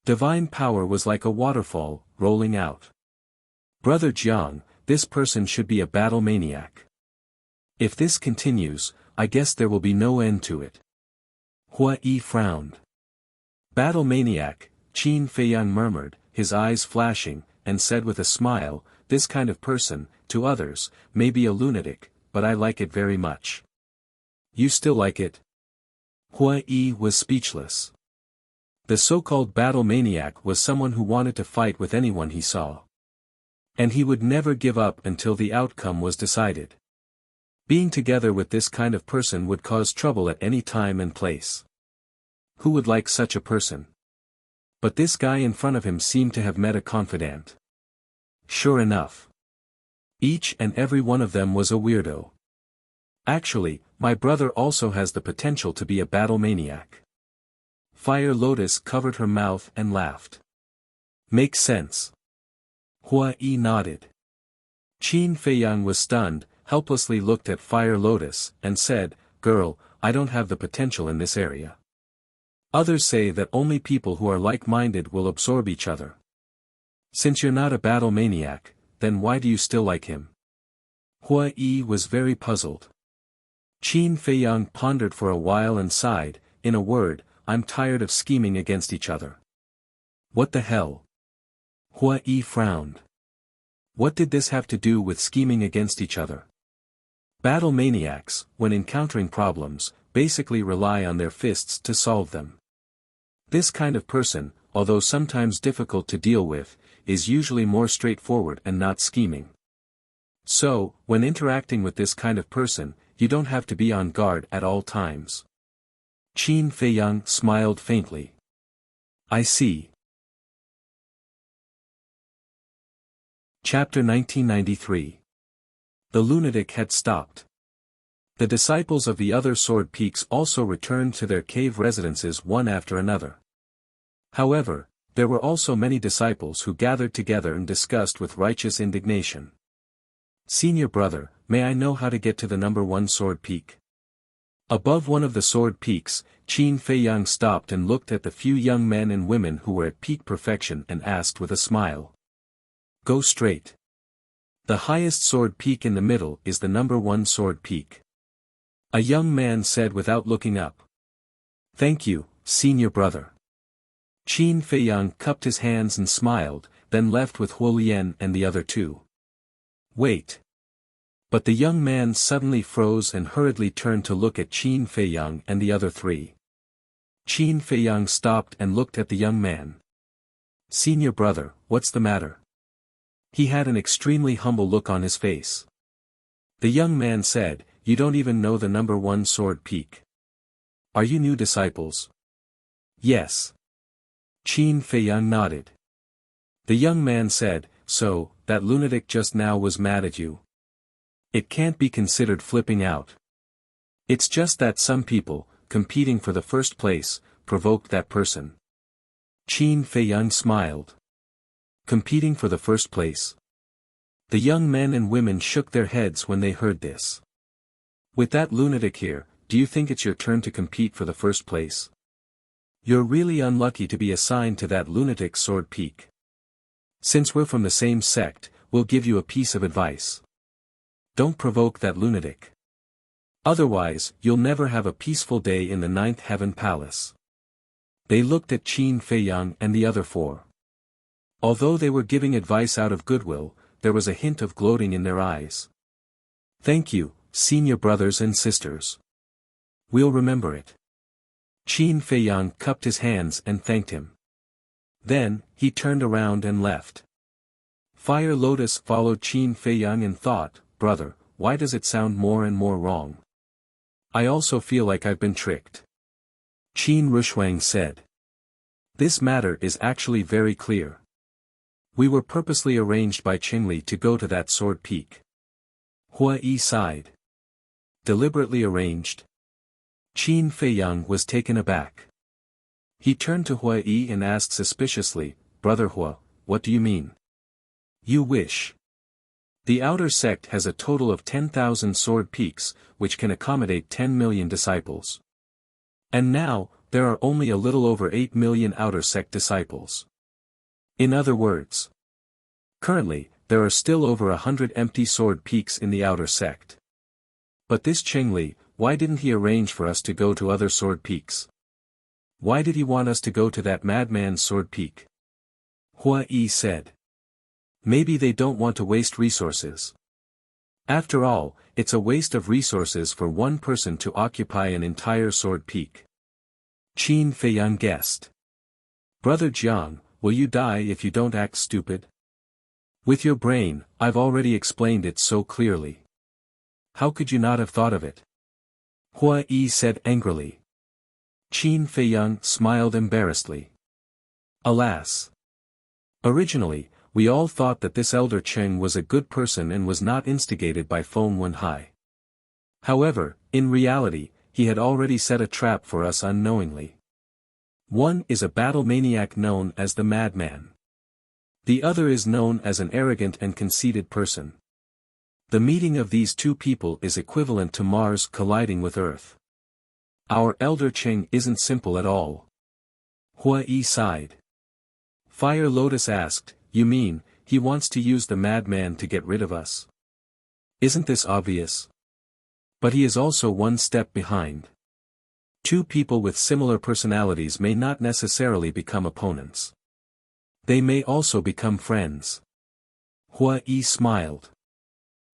Divine power was like a waterfall, rolling out. Brother Jiang, this person should be a battle maniac. If this continues, I guess there will be no end to it. Hua Yi frowned. Battle maniac, Qin Feiyang murmured, his eyes flashing, and said with a smile, this kind of person, to others, may be a lunatic, but I like it very much. You still like it? Hua Yi was speechless. The so-called battle maniac was someone who wanted to fight with anyone he saw. And he would never give up until the outcome was decided. Being together with this kind of person would cause trouble at any time and place. Who would like such a person? But this guy in front of him seemed to have met a confidant. Sure enough. Each and every one of them was a weirdo. Actually, my brother also has the potential to be a battle maniac. Fire Lotus covered her mouth and laughed. Makes sense. Hua Yi nodded. Qin Feiyang was stunned, helplessly looked at Fire Lotus, and said, Girl, I don't have the potential in this area. Others say that only people who are like-minded will absorb each other. Since you're not a battle maniac, then why do you still like him? Hua Yi was very puzzled. Qin Feiyang pondered for a while and sighed, in a word, I'm tired of scheming against each other. What the hell? Hua Yi frowned. What did this have to do with scheming against each other? Battle maniacs, when encountering problems, basically rely on their fists to solve them. This kind of person, although sometimes difficult to deal with, is usually more straightforward and not scheming. So, when interacting with this kind of person, you don't have to be on guard at all times. Qin Feiyang smiled faintly. I see. Chapter 1993. The lunatic had stopped. The disciples of the other sword peaks also returned to their cave residences one after another. However, there were also many disciples who gathered together and discussed with righteous indignation. Senior brother, may I know how to get to the number 1 sword peak? Above one of the sword peaks, Qin Feiyang stopped and looked at the few young men and women who were at peak perfection and asked with a smile. Go straight. The highest sword peak in the middle is the number 1 sword peak. A young man said without looking up. Thank you, senior brother. Qin Feiyang cupped his hands and smiled, then left with Huolian and the other 2. Wait. But the young man suddenly froze and hurriedly turned to look at Qin Feiyang and the other 3. Qin Feiyang stopped and looked at the young man. Senior brother, what's the matter? He had an extremely humble look on his face. The young man said, You don't even know the number 1 sword peak. Are you new disciples? Yes. Qin Feiyang nodded. The young man said, So, that lunatic just now was mad at you. It can't be considered flipping out. It's just that some people, competing for the first place, provoked that person. Qin Feiyang smiled. Competing for the first place. The young men and women shook their heads when they heard this. With that lunatic here, do you think it's your turn to compete for the first place? You're really unlucky to be assigned to that lunatic sword peak. Since we're from the same sect, we'll give you a piece of advice. Don't provoke that lunatic. Otherwise, you'll never have a peaceful day in the 9th Heaven Palace. They looked at Qin Feiyang and the other 4. Although they were giving advice out of goodwill, there was a hint of gloating in their eyes. Thank you, senior brothers and sisters. We'll remember it. Qin Feiyang cupped his hands and thanked him. Then, he turned around and left. Fire Lotus followed Qin Feiyang and thought, Brother, why does it sound more and more wrong? I also feel like I've been tricked. Qin Rushuang said. This matter is actually very clear. We were purposely arranged by Qingli to go to that sword peak. Hua Yi sighed. Deliberately arranged? Qin Feiyang was taken aback. He turned to Hua Yi and asked suspiciously, Brother Hua, what do you mean? You wish. The outer sect has a total of 10,000 sword peaks, which can accommodate 10 million disciples. And now, there are only a little over 8 million outer sect disciples. In other words, currently, there are still over 100 empty sword peaks in the outer sect. But this Chengli, why didn't he arrange for us to go to other sword peaks? Why did he want us to go to that madman's sword peak? Hua Yi said. Maybe they don't want to waste resources. After all, it's a waste of resources for one person to occupy an entire sword peak. Qin Feiyang guessed. Brother Jiang, will you die if you don't act stupid? With your brain, I've already explained it so clearly. How could you not have thought of it? Hua Yi said angrily. Qin Feiyang smiled embarrassedly. Alas! Originally, we all thought that this elder Cheng was a good person and was not instigated by Feng Wenhai. However, in reality, he had already set a trap for us unknowingly. One is a battle maniac known as the madman. The other is known as an arrogant and conceited person. The meeting of these two people is equivalent to Mars colliding with Earth. Our elder Cheng isn't simple at all. Hua Yi sighed. Fire Lotus asked, you mean, he wants to use the madman to get rid of us? Isn't this obvious? But he is also one step behind. Two people with similar personalities may not necessarily become opponents. They may also become friends. Hua Yi smiled.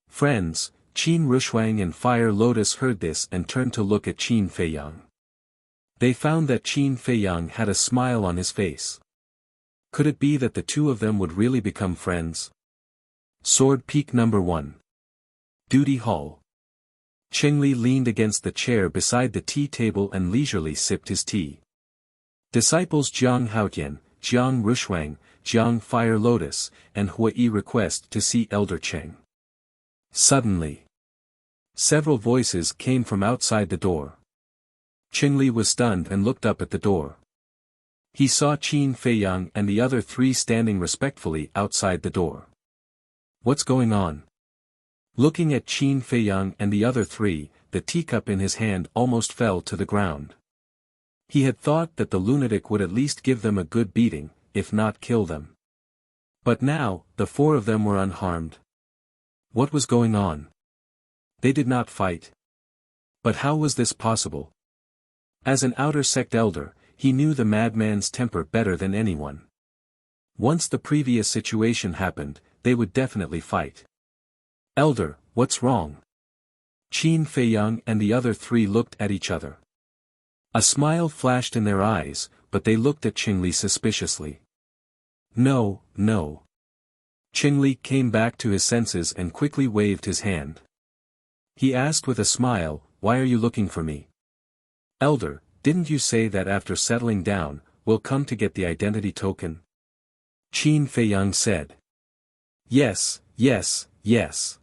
Friends, Qin Rushuang and Fire Lotus heard this and turned to look at Qin Feiyang. They found that Qin Feiyang had a smile on his face. Could it be that the two of them would really become friends? Sword Peak Number 1. Duty Hall. Chengli leaned against the chair beside the tea table and leisurely sipped his tea. Disciples Jiang Haotian, Jiang Rushuang, Jiang Fire Lotus, and Hua Yi request to see Elder Cheng. Suddenly, several voices came from outside the door. Chengli was stunned and looked up at the door. He saw Qin Feiyang and the other three standing respectfully outside the door. What's going on? Looking at Qin Feiyang and the other three, the teacup in his hand almost fell to the ground. He had thought that the lunatic would at least give them a good beating, if not kill them. But now, the four of them were unharmed. What was going on? They did not fight. But how was this possible? As an outer sect elder, he knew the madman's temper better than anyone. Once the previous situation happened, they would definitely fight. Elder, what's wrong? Qin Feiyang and the other three looked at each other. A smile flashed in their eyes, but they looked at Chengli suspiciously. No, no. Chengli came back to his senses and quickly waved his hand. He asked with a smile, why are you looking for me? Elder, didn't you say that after settling down, we'll come to get the identity token? Qin Feiyang said. Yes, yes, yes.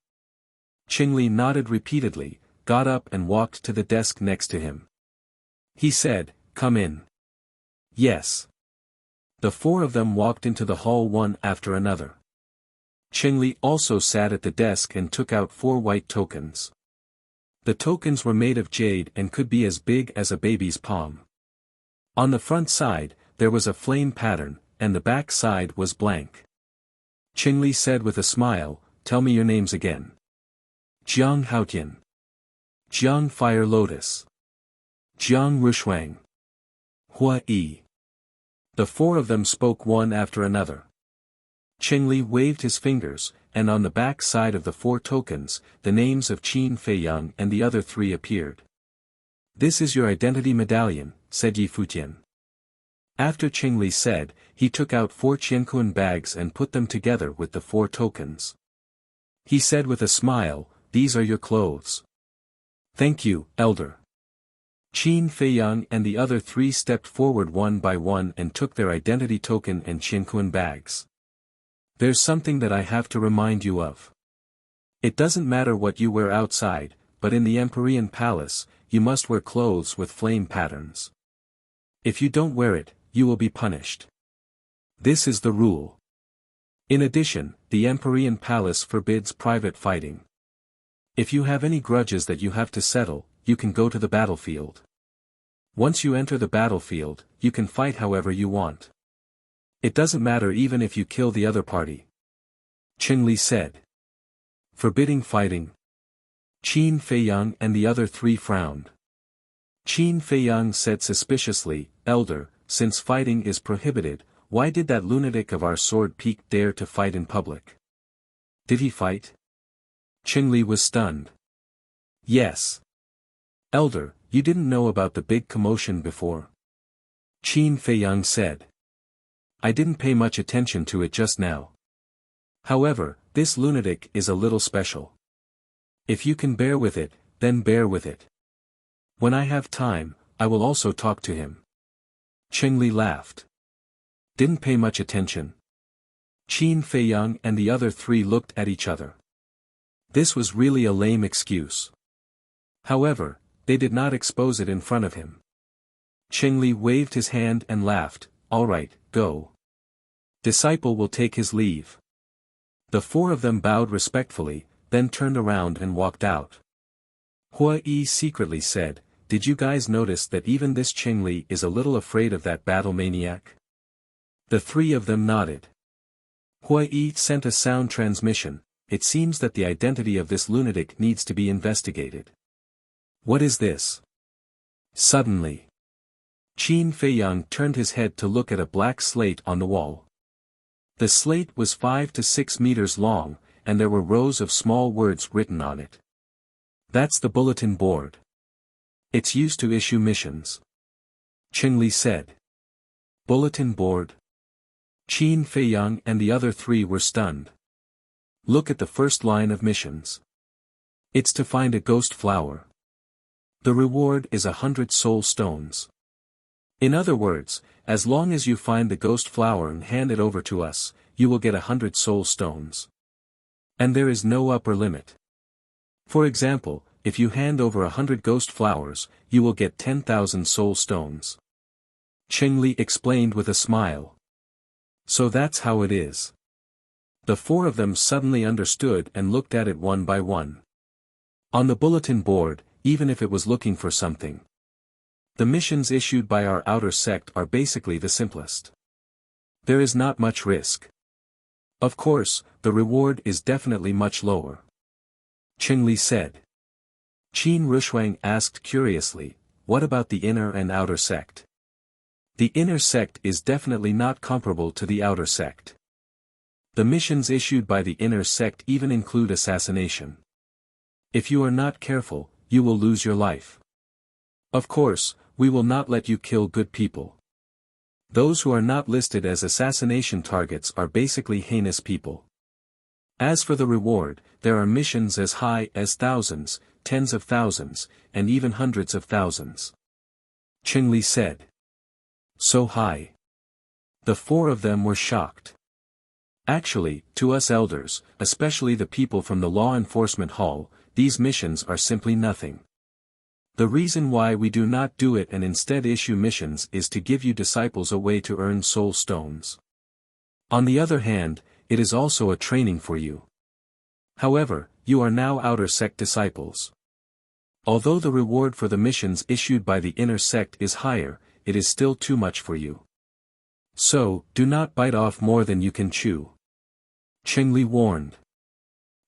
Chengli nodded repeatedly, got up and walked to the desk next to him. He said, come in. Yes. The four of them walked into the hall one after another. Chengli also sat at the desk and took out 4 white tokens. The tokens were made of jade and could be as big as a baby's palm. On the front side, there was a flame pattern, and the back side was blank. Chengli said with a smile, tell me your names again. Jiang Haotian. Jiang Fire Lotus. Jiang Rushuang. Hua Yi. The four of them spoke one after another. Chengli waved his fingers, and on the back side of the 4 tokens, the names of Qin Feiyang and the other 3 appeared. This is your identity medallion, said Yi Futian. After Chengli said, he took out 4 qianquan bags and put them together with the 4 tokens. He said with a smile, these are your clothes. Thank you, Elder. Qin Feiyang and the other 3 stepped forward one by one and took their identity token and qianquan bags. There's something that I have to remind you of. It doesn't matter what you wear outside, but in the Empyrean Palace, you must wear clothes with flame patterns. If you don't wear it, you will be punished. This is the rule. In addition, the Empyrean Palace forbids private fighting. If you have any grudges that you have to settle, you can go to the battlefield. Once you enter the battlefield, you can fight however you want. It doesn't matter even if you kill the other party. Qingli said. Forbidding fighting. Qin Feiyang and the other three frowned. Qin Feiyang said suspiciously, Elder, since fighting is prohibited, why did that lunatic of our sword peak dare to fight in public? Did he fight? Qingli was stunned. Yes. Elder, you didn't know about the big commotion before? Qin Feiyang said. I didn't pay much attention to it just now. However, this lunatic is a little special. If you can bear with it, then bear with it. When I have time, I will also talk to him. Qingli laughed. Didn't pay much attention. Qin Feiyang and the other three looked at each other. This was really a lame excuse. However, they did not expose it in front of him. Qingli waved his hand and laughed, all right, go. Disciple will take his leave. The four of them bowed respectfully, then turned around and walked out. Hua Yi secretly said, did you guys notice that even this Qingli is a little afraid of that battle maniac? The three of them nodded. Hua Yi sent a sound transmission, it seems that the identity of this lunatic needs to be investigated. What is this? Suddenly, Qin Feiyang turned his head to look at a black slate on the wall. The slate was 5 to 6 meters long, and there were rows of small words written on it. That's the bulletin board. It's used to issue missions. Qingli said. Bulletin board? Qin Feiyang and the other three were stunned. Look at the first line of missions. It's to find a ghost flower. The reward is 100 soul stones. In other words, as long as you find the ghost flower and hand it over to us, you will get 100 soul stones. And there is no upper limit. For example, if you hand over 100 ghost flowers, you will get 10,000 soul stones. Qingli explained with a smile. So that's how it is. The four of them suddenly understood and looked at it one by one. On the bulletin board, even if it was looking for something. The missions issued by our outer sect are basically the simplest. There is not much risk. Of course, the reward is definitely much lower. Qingli said. Qin Rushuang asked curiously, what about the inner and outer sect? The inner sect is definitely not comparable to the outer sect. The missions issued by the inner sect even include assassination. If you are not careful, you will lose your life. Of course, we will not let you kill good people. Those who are not listed as assassination targets are basically heinous people. As for the reward, there are missions as high as thousands, tens of thousands, and even hundreds of thousands. Qingli said. So high. The four of them were shocked. Actually, to us elders, especially the people from the law enforcement hall, these missions are simply nothing. The reason why we do not do it and instead issue missions is to give you disciples a way to earn soul stones. On the other hand, it is also a training for you. However, you are now outer sect disciples. Although the reward for the missions issued by the inner sect is higher, it is still too much for you. So, do not bite off more than you can chew. Qingli warned.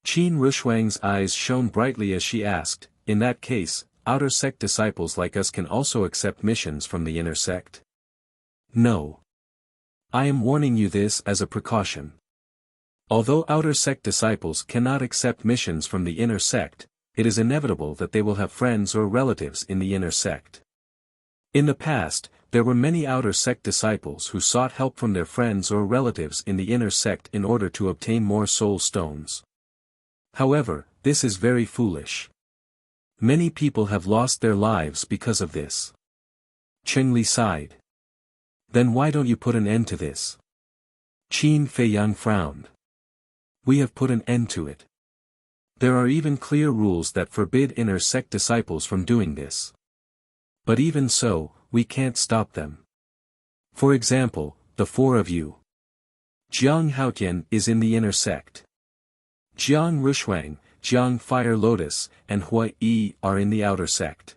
Qin Rushuang's eyes shone brightly as she asked, in that case, outer sect disciples like us can also accept missions from the inner sect? No. I am warning you this as a precaution. Although outer sect disciples cannot accept missions from the inner sect, it is inevitable that they will have friends or relatives in the inner sect. In the past, there were many outer sect disciples who sought help from their friends or relatives in the inner sect in order to obtain more soul stones. However, this is very foolish. Many people have lost their lives because of this. Qingli sighed. Then why don't you put an end to this? Qin Feiyang frowned. We have put an end to it. There are even clear rules that forbid inner sect disciples from doing this. But even so, we can't stop them. For example, the four of you. Jiang Haotian is in the inner sect. Jiang Rushuang, Jiang Fire Lotus, and Hua Yi are in the outer sect.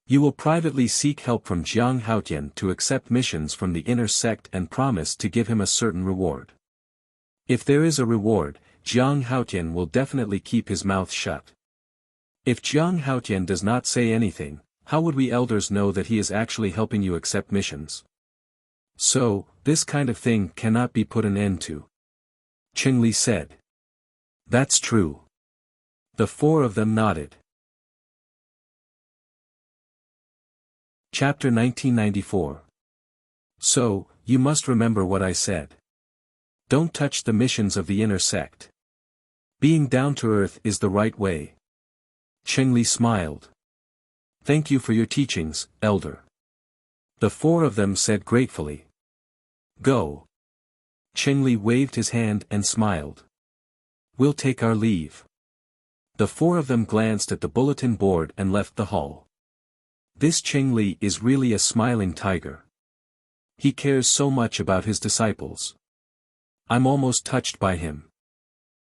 You will privately seek help from Jiang Haotian to accept missions from the inner sect and promise to give him a certain reward. If there is a reward, Jiang Haotian will definitely keep his mouth shut. If Jiang Haotian does not say anything, how would we elders know that he is actually helping you accept missions? So, this kind of thing cannot be put an end to. Qingli said. That's true. The four of them nodded. Chapter 1994. So, you must remember what I said. Don't touch the missions of the inner sect. Being down to earth is the right way. Qingli smiled. Thank you for your teachings, elder. The four of them said gratefully. Go. Qingli waved his hand and smiled. We'll take our leave. The four of them glanced at the bulletin board and left the hall. This Qingli is really a smiling tiger. He cares so much about his disciples. I'm almost touched by him.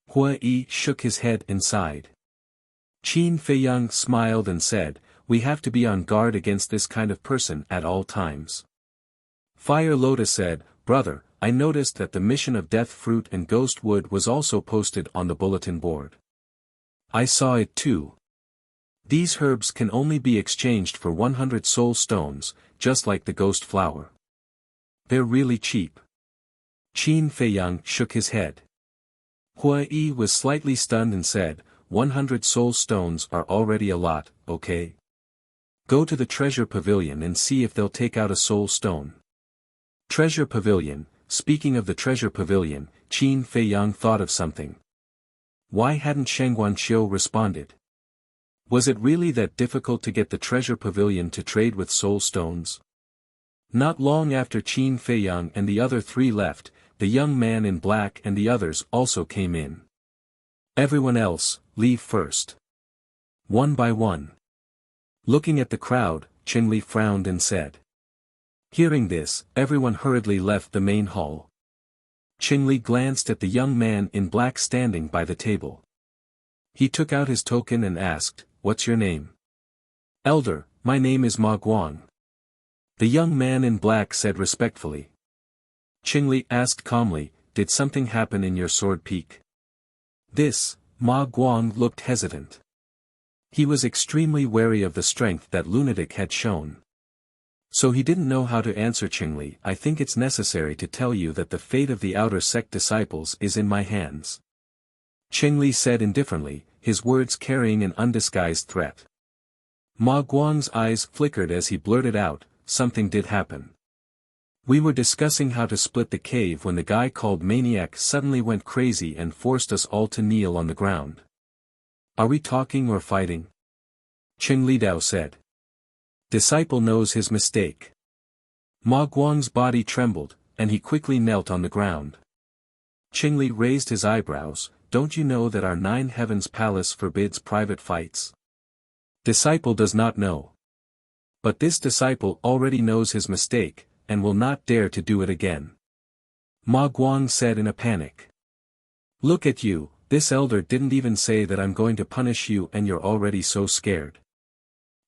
Hua Yi shook his head and sighed. Qin Feiyang smiled and said, we have to be on guard against this kind of person at all times. Fire Lotus said, brother, I noticed that the mission of Death Fruit and Ghost Wood was also posted on the bulletin board. I saw it too. These herbs can only be exchanged for 100 soul stones, just like the ghost flower. They're really cheap. Qin Feiyang shook his head. Hua Yi was slightly stunned and said, 100 soul stones are already a lot, okay? Go to the treasure pavilion and see if they'll take out a soul stone. Treasure pavilion. Speaking of the treasure pavilion, Qin Feiyang thought of something. Why hadn't Sheng Guanqiu responded? Was it really that difficult to get the treasure pavilion to trade with soul stones? Not long after Qin Feiyang and the other three left, the young man in black and the others also came in. Everyone else, leave first. One by one. Looking at the crowd, Qingli frowned and said. Hearing this, everyone hurriedly left the main hall. Qingli glanced at the young man in black standing by the table. He took out his token and asked, what's your name? Elder, my name is Ma Guang. The young man in black said respectfully. Qingli asked calmly, did something happen in your sword peak? This, Ma Guang looked hesitant. He was extremely wary of the strength that lunatic had shown. So he didn't know how to answer Qingli. I think it's necessary to tell you that the fate of the outer sect disciples is in my hands. Qingli said indifferently, his words carrying an undisguised threat. Ma Guang's eyes flickered as he blurted out, something did happen. We were discussing how to split the cave when the guy called Maniac suddenly went crazy and forced us all to kneel on the ground. Are we talking or fighting? Qingli Dao said. Disciple knows his mistake. Ma Guang's body trembled, and he quickly knelt on the ground. Qingli raised his eyebrows, don't you know that our 9 Heavens Palace forbids private fights? Disciple does not know. But this disciple already knows his mistake, and will not dare to do it again. Ma Guang said in a panic. Look at you, this elder didn't even say that I'm going to punish you and you're already so scared.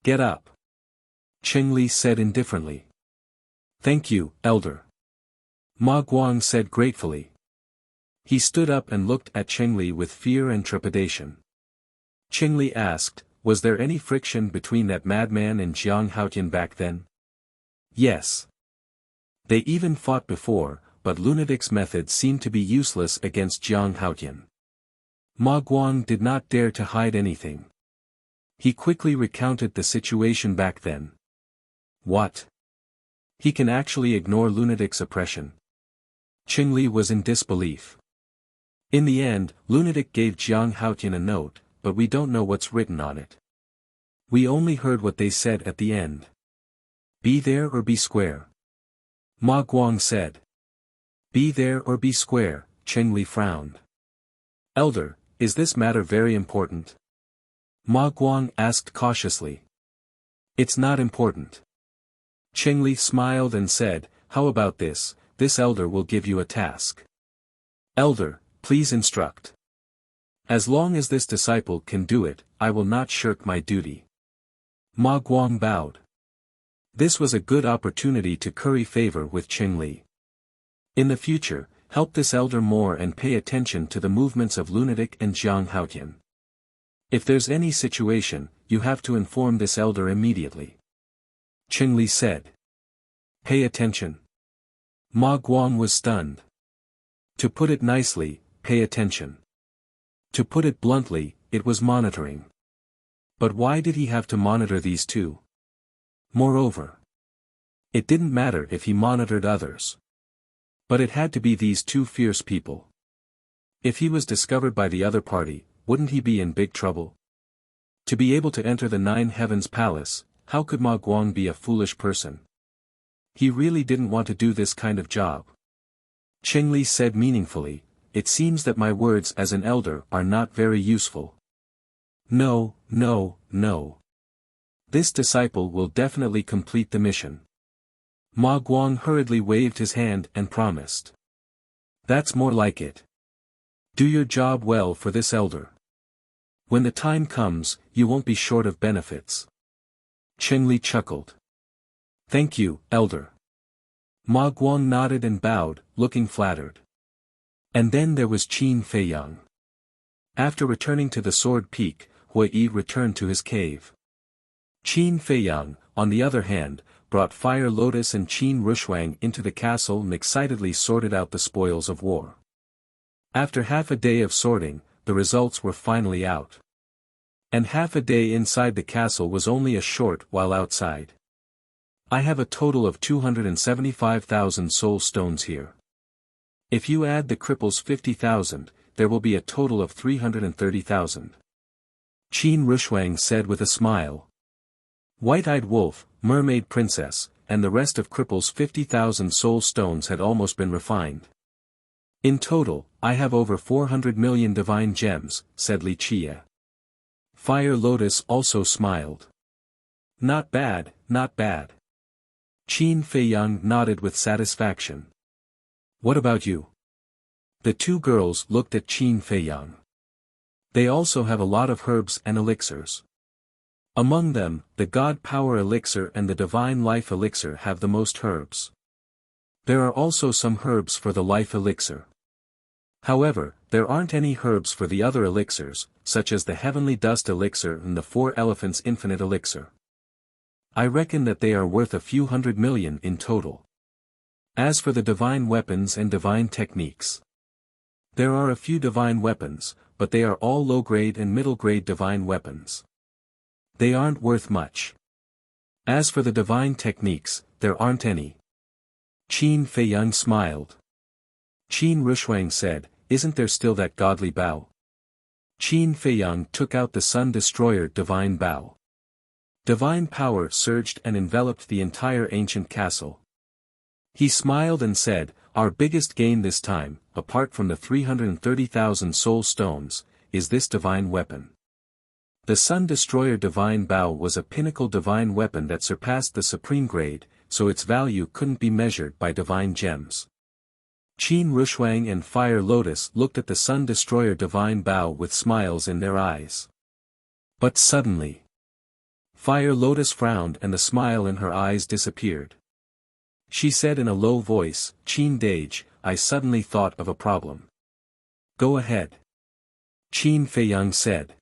Get up. Qingli said indifferently. Thank you, elder. Ma Guang said gratefully. He stood up and looked at Qingli with fear and trepidation. Qingli asked, was there any friction between that madman and Jiang Haotian back then? Yes. They even fought before, but lunatic's method seemed to be useless against Jiang Haotian. Ma Guang did not dare to hide anything. He quickly recounted the situation back then. What? He can actually ignore lunatic's oppression. Qingli was in disbelief. In the end, lunatic gave Jiang Haotian a note, but we don't know what's written on it. We only heard what they said at the end. Be there or be square. Ma Guang said. Be there or be square, Qingli frowned. Elder, is this matter very important? Ma Guang asked cautiously. It's not important. Qingli smiled and said, how about this elder will give you a task. Elder, please instruct. As long as this disciple can do it, I will not shirk my duty. Ma Guang bowed. This was a good opportunity to curry favor with Qing Li. In the future, help this elder more and pay attention to the movements of lunatic and Jiang Haotian. If there's any situation, you have to inform this elder immediately. Qing Li said. Pay attention. Ma Guang was stunned. To put it nicely, pay attention. To put it bluntly, it was monitoring. But why did he have to monitor these two? Moreover, it didn't matter if he monitored others. But it had to be these two fierce people. If he was discovered by the other party, wouldn't he be in big trouble? To be able to enter the Nine Heavens Palace, how could Ma Guang be a foolish person? He really didn't want to do this kind of job. Qing Li said meaningfully, it seems that my words as an elder are not very useful. No, no, no. This disciple will definitely complete the mission. Ma Guang hurriedly waved his hand and promised. That's more like it. Do your job well for this elder. When the time comes, you won't be short of benefits. Qing Li chuckled. Thank you, elder. Ma Guang nodded and bowed, looking flattered. And then there was Qin Feiyang. After returning to the Sword Peak, Hui Yi returned to his cave. Qin Feiyang, on the other hand, brought Fire Lotus and Qin Rushuang into the castle and excitedly sorted out the spoils of war. After half a day of sorting, the results were finally out. And half a day inside the castle was only a short while outside. I have a total of 275,000 soul stones here. If you add the cripple's 50,000, there will be a total of 330,000. Qin Rushuang said with a smile. White-eyed wolf, mermaid princess, and the rest of cripple's 50,000 soul stones had almost been refined. In total, I have over 400 million divine gems, said Li Chia. Fire Lotus also smiled. Not bad, not bad. Qin Feiyang nodded with satisfaction. What about you? The two girls looked at Qin Feiyang. They also have a lot of herbs and elixirs. Among them, the God Power Elixir and the Divine Life Elixir have the most herbs. There are also some herbs for the Life Elixir. However, there aren't any herbs for the other elixirs, such as the Heavenly Dust Elixir and the Four Elephants Infinite Elixir. I reckon that they are worth a few 100 million in total. As for the divine weapons and divine techniques, there are a few divine weapons, but they are all low-grade and middle-grade divine weapons. They aren't worth much. As for the divine techniques, there aren't any. Qin Feiyang smiled. Qin Rushuang said, isn't there still that godly bow? Qin Feiyang took out the Sun Destroyer divine bow. Divine power surged and enveloped the entire ancient castle. He smiled and said, our biggest gain this time, apart from the 330,000 soul stones, is this divine weapon. The Sun Destroyer divine bow was a pinnacle divine weapon that surpassed the supreme grade, so its value couldn't be measured by divine gems. Qin Rushuang and Fire Lotus looked at the Sun Destroyer divine bow with smiles in their eyes. But suddenly, Fire Lotus frowned and the smile in her eyes disappeared. She said in a low voice, Qin Dage, I suddenly thought of a problem. Go ahead. Qin Feiyang said.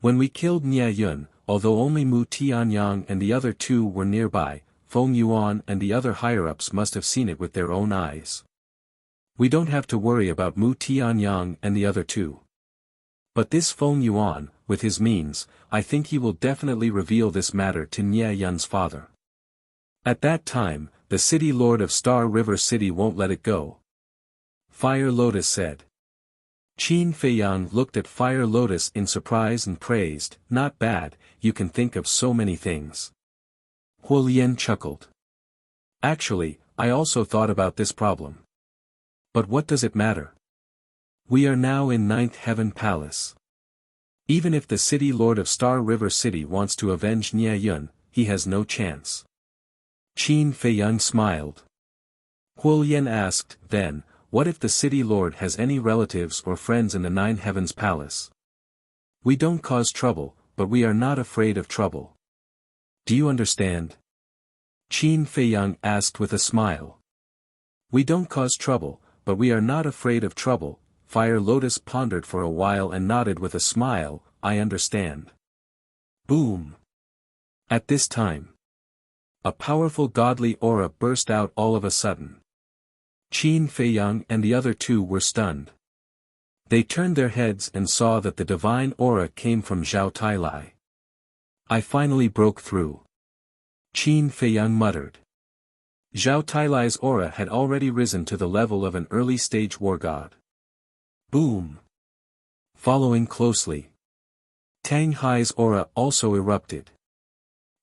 When we killed Nye Yun, although only Mu Tianyang and the other two were nearby, Feng Yuan and the other higher-ups must have seen it with their own eyes. We don't have to worry about Mu Tianyang and the other two. But this Feng Yuan, with his means, I think he will definitely reveal this matter to Nye Yun's father. At that time, the city lord of Star River City won't let it go. Fire Lotus said. Qin Feiyang looked at Fire Lotus in surprise and praised, not bad, you can think of so many things. Huolian chuckled. Actually, I also thought about this problem. But what does it matter? We are now in Ninth Heaven Palace. Even if the city lord of Star River City wants to avenge Nye Yun, he has no chance. Qin Feiyang smiled. Huolian asked, then, what if the city lord has any relatives or friends in the Nine Heavens Palace? We don't cause trouble, but we are not afraid of trouble. Do you understand? Qin Feiyang asked with a smile. We don't cause trouble, but we are not afraid of trouble. Fire Lotus pondered for a while and nodded with a smile. I understand. Boom. At this time, a powerful godly aura burst out all of a sudden. Qin Feiyang and the other two were stunned. They turned their heads and saw that the divine aura came from Zhao Tailai. I finally broke through. Qin Feiyang muttered. Zhao Tailai's aura had already risen to the level of an early-stage war god. Boom. Following closely, Tang Hai's aura also erupted.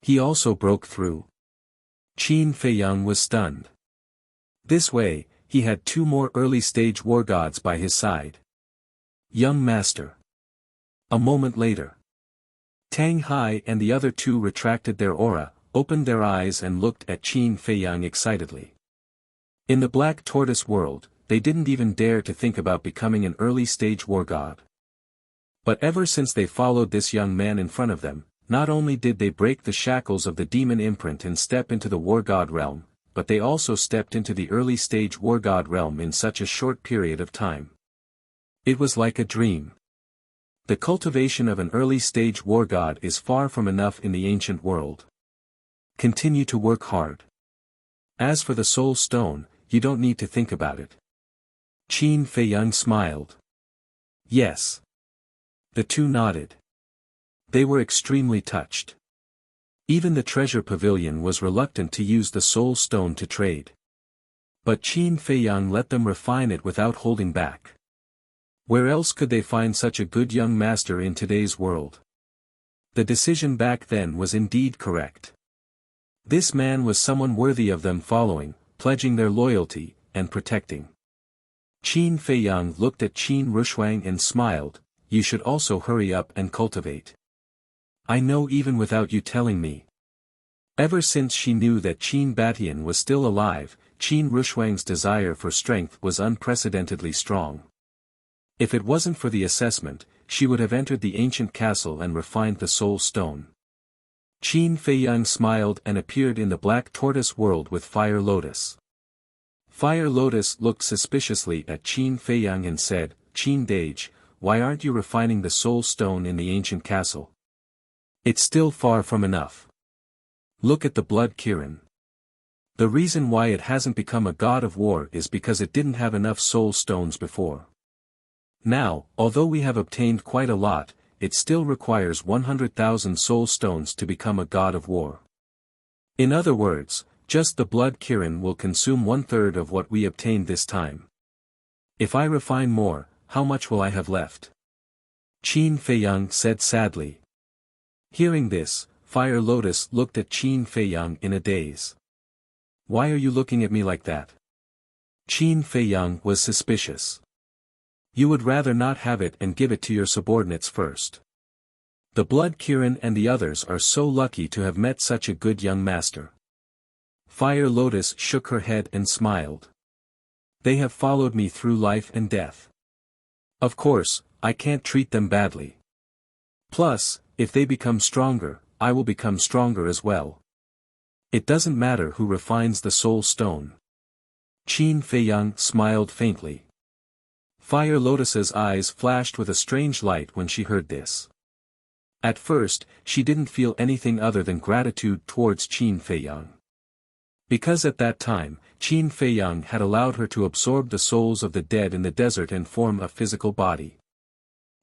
He also broke through. Qin Feiyang was stunned. This way, he had two more early-stage war gods by his side. Young master. A moment later, Tang Hai and the other two retracted their aura, opened their eyes and looked at Qin Feiyang excitedly. In the Black Tortoise world, they didn't even dare to think about becoming an early-stage war god. But ever since they followed this young man in front of them, not only did they break the shackles of the demon imprint and step into the war god realm, but they also stepped into the early-stage war god realm in such a short period of time. It was like a dream. The cultivation of an early-stage war god is far from enough in the ancient world. Continue to work hard. As for the soul stone, you don't need to think about it. Qin Feiyang smiled. Yes. The two nodded. They were extremely touched. Even the treasure pavilion was reluctant to use the soul stone to trade. But Qin Feiyang let them refine it without holding back. Where else could they find such a good young master in today's world? The decision back then was indeed correct. This man was someone worthy of them following, pledging their loyalty, and protecting. Qin Feiyang looked at Qin Rushuang and smiled. You should also hurry up and cultivate. I know even without you telling me. Ever since she knew that Qin Batian was still alive, Qin Rushuang's desire for strength was unprecedentedly strong. If it wasn't for the assessment, she would have entered the ancient castle and refined the soul stone. Qin Feiyang smiled and appeared in the Black Tortoise world with Fire Lotus. Fire Lotus looked suspiciously at Qin Feiyang and said, Qin Dage, why aren't you refining the soul stone in the ancient castle? It's still far from enough. Look at the blood Kirin. The reason why it hasn't become a god of war is because it didn't have enough soul stones before. Now, although we have obtained quite a lot, it still requires 100,000 soul stones to become a god of war. In other words, just the blood Kirin will consume 1/3 of what we obtained this time. If I refine more, how much will I have left? Qin Feiyang said sadly. Hearing this, Fire Lotus looked at Qin Feiyang in a daze. Why are you looking at me like that? Qin Feiyang was suspicious. You would rather not have it and give it to your subordinates first. The blood Kirin and the others are so lucky to have met such a good young master. Fire Lotus shook her head and smiled. They have followed me through life and death. Of course, I can't treat them badly. Plus, if they become stronger, I will become stronger as well. It doesn't matter who refines the soul stone. Qin Feiyang smiled faintly. Fire Lotus's eyes flashed with a strange light when she heard this. At first, she didn't feel anything other than gratitude towards Qin Feiyang. Because at that time, Qin Feiyang had allowed her to absorb the souls of the dead in the desert and form a physical body.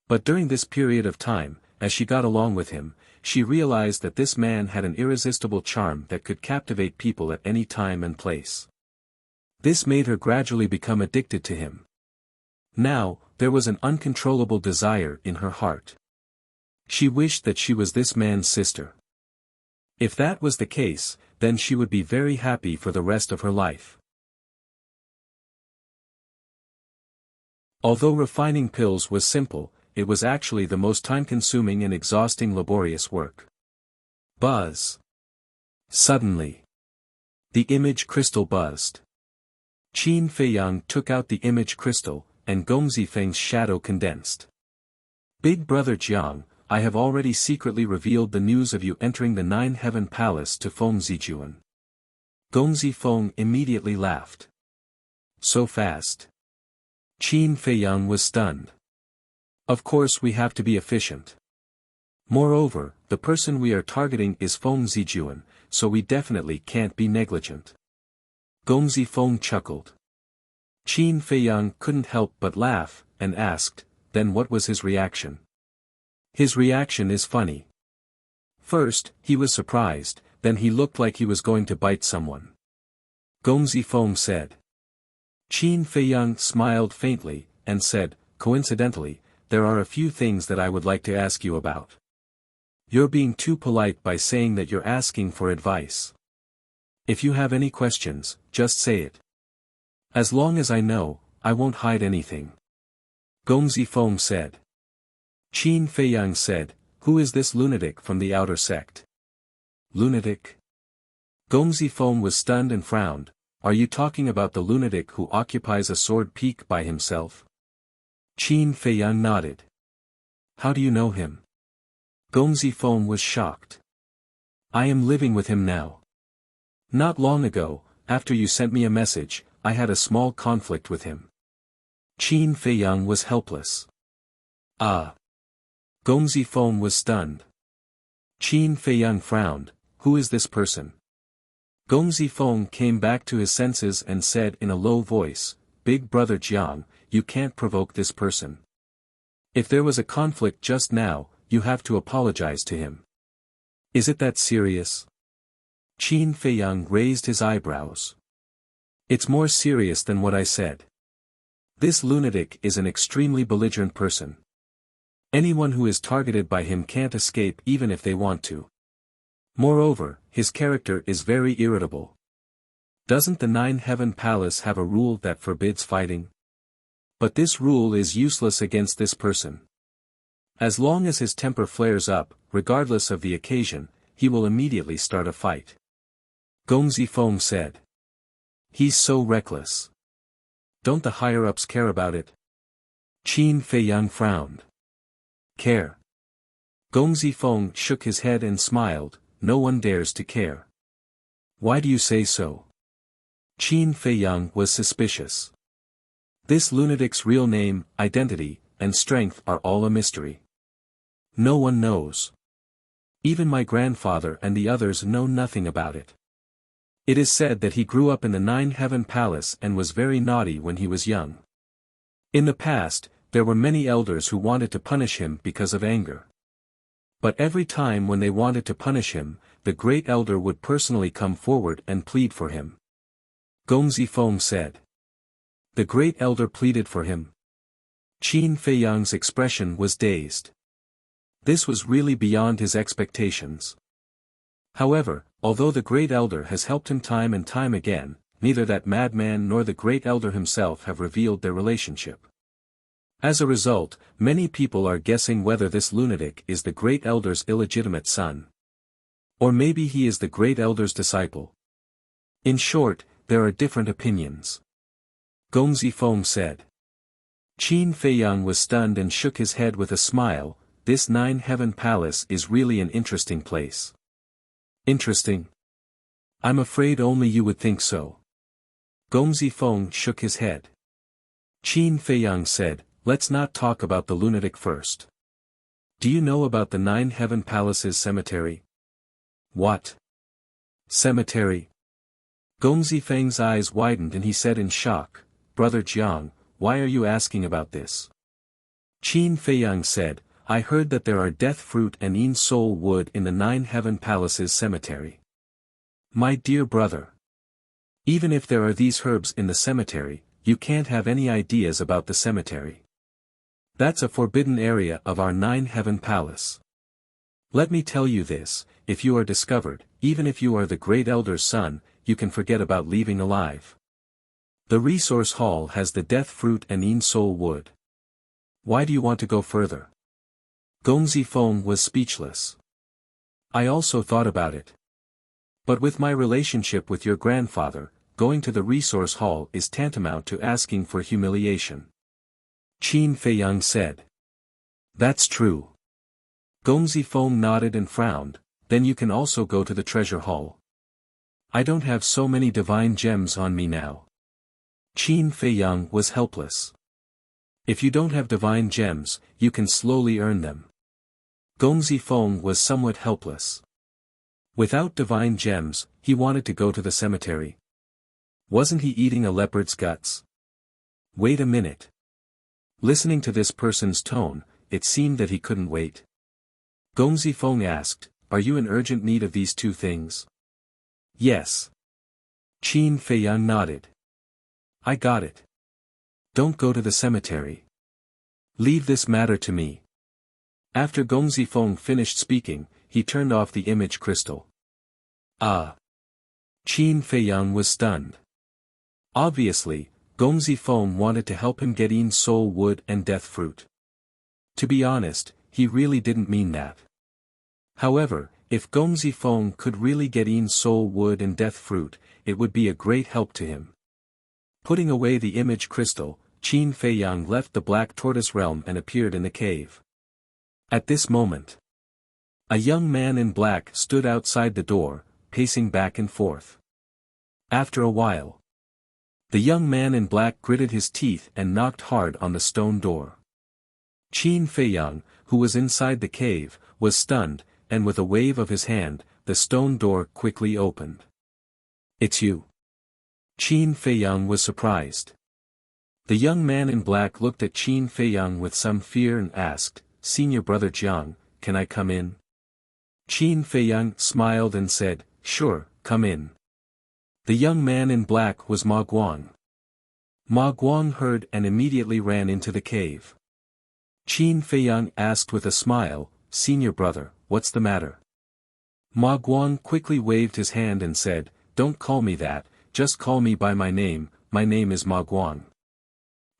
But during this period of time, as she got along with him, she realized that this man had an irresistible charm that could captivate people at any time and place. This made her gradually become addicted to him. Now, there was an uncontrollable desire in her heart. She wished that she was this man's sister. If that was the case, then she would be very happy for the rest of her life. Although refining pills was simple, it was actually the most time-consuming and exhausting laborious work. Buzz. Suddenly, the image crystal buzzed. Qin Feiyang took out the image crystal, and Gong Zifeng's shadow condensed. Big brother Jiang, I have already secretly revealed the news of you entering the Nine Heaven Palace to Feng Zijuan. Gong Zifeng immediately laughed. So fast? Qin Feiyang was stunned. Of course we have to be efficient. Moreover, the person we are targeting is Feng Zijuan, so we definitely can't be negligent. Gong Zifeng chuckled. Qin Feiyang couldn't help but laugh, and asked, then what was his reaction? His reaction is funny. First, he was surprised, then he looked like he was going to bite someone. Gong Zifeng said. Qin Feiyang smiled faintly, and said, coincidentally, there are a few things that I would like to ask you about. You're being too polite by saying that you're asking for advice. If you have any questions, just say it. As long as I know, I won't hide anything. Gong Zifeng said. Qin Feiyang said, who is this lunatic from the outer sect? Lunatic? Gong Zifeng was stunned and frowned. Are you talking about the lunatic who occupies a sword peak by himself? Qin Feiyang nodded. How do you know him? Gong Zifeng was shocked. I am living with him now. Not long ago, after you sent me a message, I had a small conflict with him. Qin Feiyang was helpless. Ah. Gong Zifeng was stunned. Qin Feiyang frowned, who is this person? Gong Zifeng came back to his senses and said in a low voice, Big brother Jiang, you can't provoke this person. If there was a conflict just now, you have to apologize to him. Is it that serious? Qin Feiyang raised his eyebrows. It's more serious than what I said. This lunatic is an extremely belligerent person. Anyone who is targeted by him can't escape even if they want to. Moreover, his character is very irritable. Doesn't the Nine Heaven Palace have a rule that forbids fighting? But this rule is useless against this person. As long as his temper flares up, regardless of the occasion, he will immediately start a fight. Gong Zifeng said. He's so reckless. Don't the higher-ups care about it? Qin Feiyang frowned. Care? Gong Zifeng shook his head and smiled, no one dares to care. Why do you say so? Qin Feiyang was suspicious. This lunatic's real name, identity, and strength are all a mystery. No one knows. Even my grandfather and the others know nothing about it. It is said that he grew up in the Nine Heaven Palace and was very naughty when he was young. In the past, there were many elders who wanted to punish him because of anger. But every time when they wanted to punish him, the great elder would personally come forward and plead for him. Gong Zifeng said. The great elder pleaded for him. Qin Feiyang's expression was dazed. This was really beyond his expectations. However, although the great elder has helped him time and time again, neither that madman nor the great elder himself have revealed their relationship. As a result, many people are guessing whether this lunatic is the great elder's illegitimate son. Or maybe he is the great elder's disciple. In short, there are different opinions. Gong Zifeng said. Qin Feiyang was stunned and shook his head with a smile. This Nine Heaven Palace is really an interesting place. Interesting? I'm afraid only you would think so. Gong Zifeng shook his head. Qin Feiyang said, let's not talk about the lunatic first. Do you know about the Nine Heaven Palace's cemetery? What? Cemetery? Gong Zifeng's eyes widened and he said in shock, Brother Jiang, why are you asking about this? Qin Feiyang said, I heard that there are death fruit and een soul wood in the Nine Heaven Palace's cemetery. My dear brother. Even if there are these herbs in the cemetery, you can't have any ideas about the cemetery. That's a forbidden area of our Nine Heaven Palace. Let me tell you this, if you are discovered, even if you are the great elder's son, you can forget about leaving alive. The resource hall has the death fruit and een soul wood. Why do you want to go further? Gong Zifeng was speechless. I also thought about it. But with my relationship with your grandfather, going to the resource hall is tantamount to asking for humiliation. Qin Feiyang said. That's true. Gongzi Feng nodded and frowned, then you can also go to the treasure hall. I don't have so many divine gems on me now. Qin Feiyang was helpless. If you don't have divine gems, you can slowly earn them. Gongzi Feng was somewhat helpless. Without divine gems, he wanted to go to the cemetery. Wasn't he eating a leopard's guts? Wait a minute. Listening to this person's tone, it seemed that he couldn't wait. Gongzi Feng asked, are you in urgent need of these two things? Yes. Qin Feiyang nodded. I got it. Don't go to the cemetery. Leave this matter to me. After Gongzi Feng finished speaking, he turned off the image crystal. Ah. Qin Feiyang was stunned. Obviously, Gongzi Feng wanted to help him get in soul wood and death fruit. To be honest, he really didn't mean that. However, if Gongzi Feng could really get in soul wood and death fruit, it would be a great help to him. Putting away the image crystal, Qin Feiyang left the Black Tortoise realm and appeared in the cave. At this moment, a young man in black stood outside the door, pacing back and forth. After a while, the young man in black gritted his teeth and knocked hard on the stone door. Qin Feiyang, who was inside the cave, was stunned, and with a wave of his hand, the stone door quickly opened. It's you. Qin Feiyang was surprised. The young man in black looked at Qin Feiyang with some fear and asked, Senior Brother Jiang, can I come in? Qin Feiyang smiled and said, Sure, come in. The young man in black was Ma Guang. Ma Guang heard and immediately ran into the cave. Qin Feiyang asked with a smile, Senior Brother, what's the matter? Ma Guang quickly waved his hand and said, Don't call me that, just call me by my name is Ma Guang.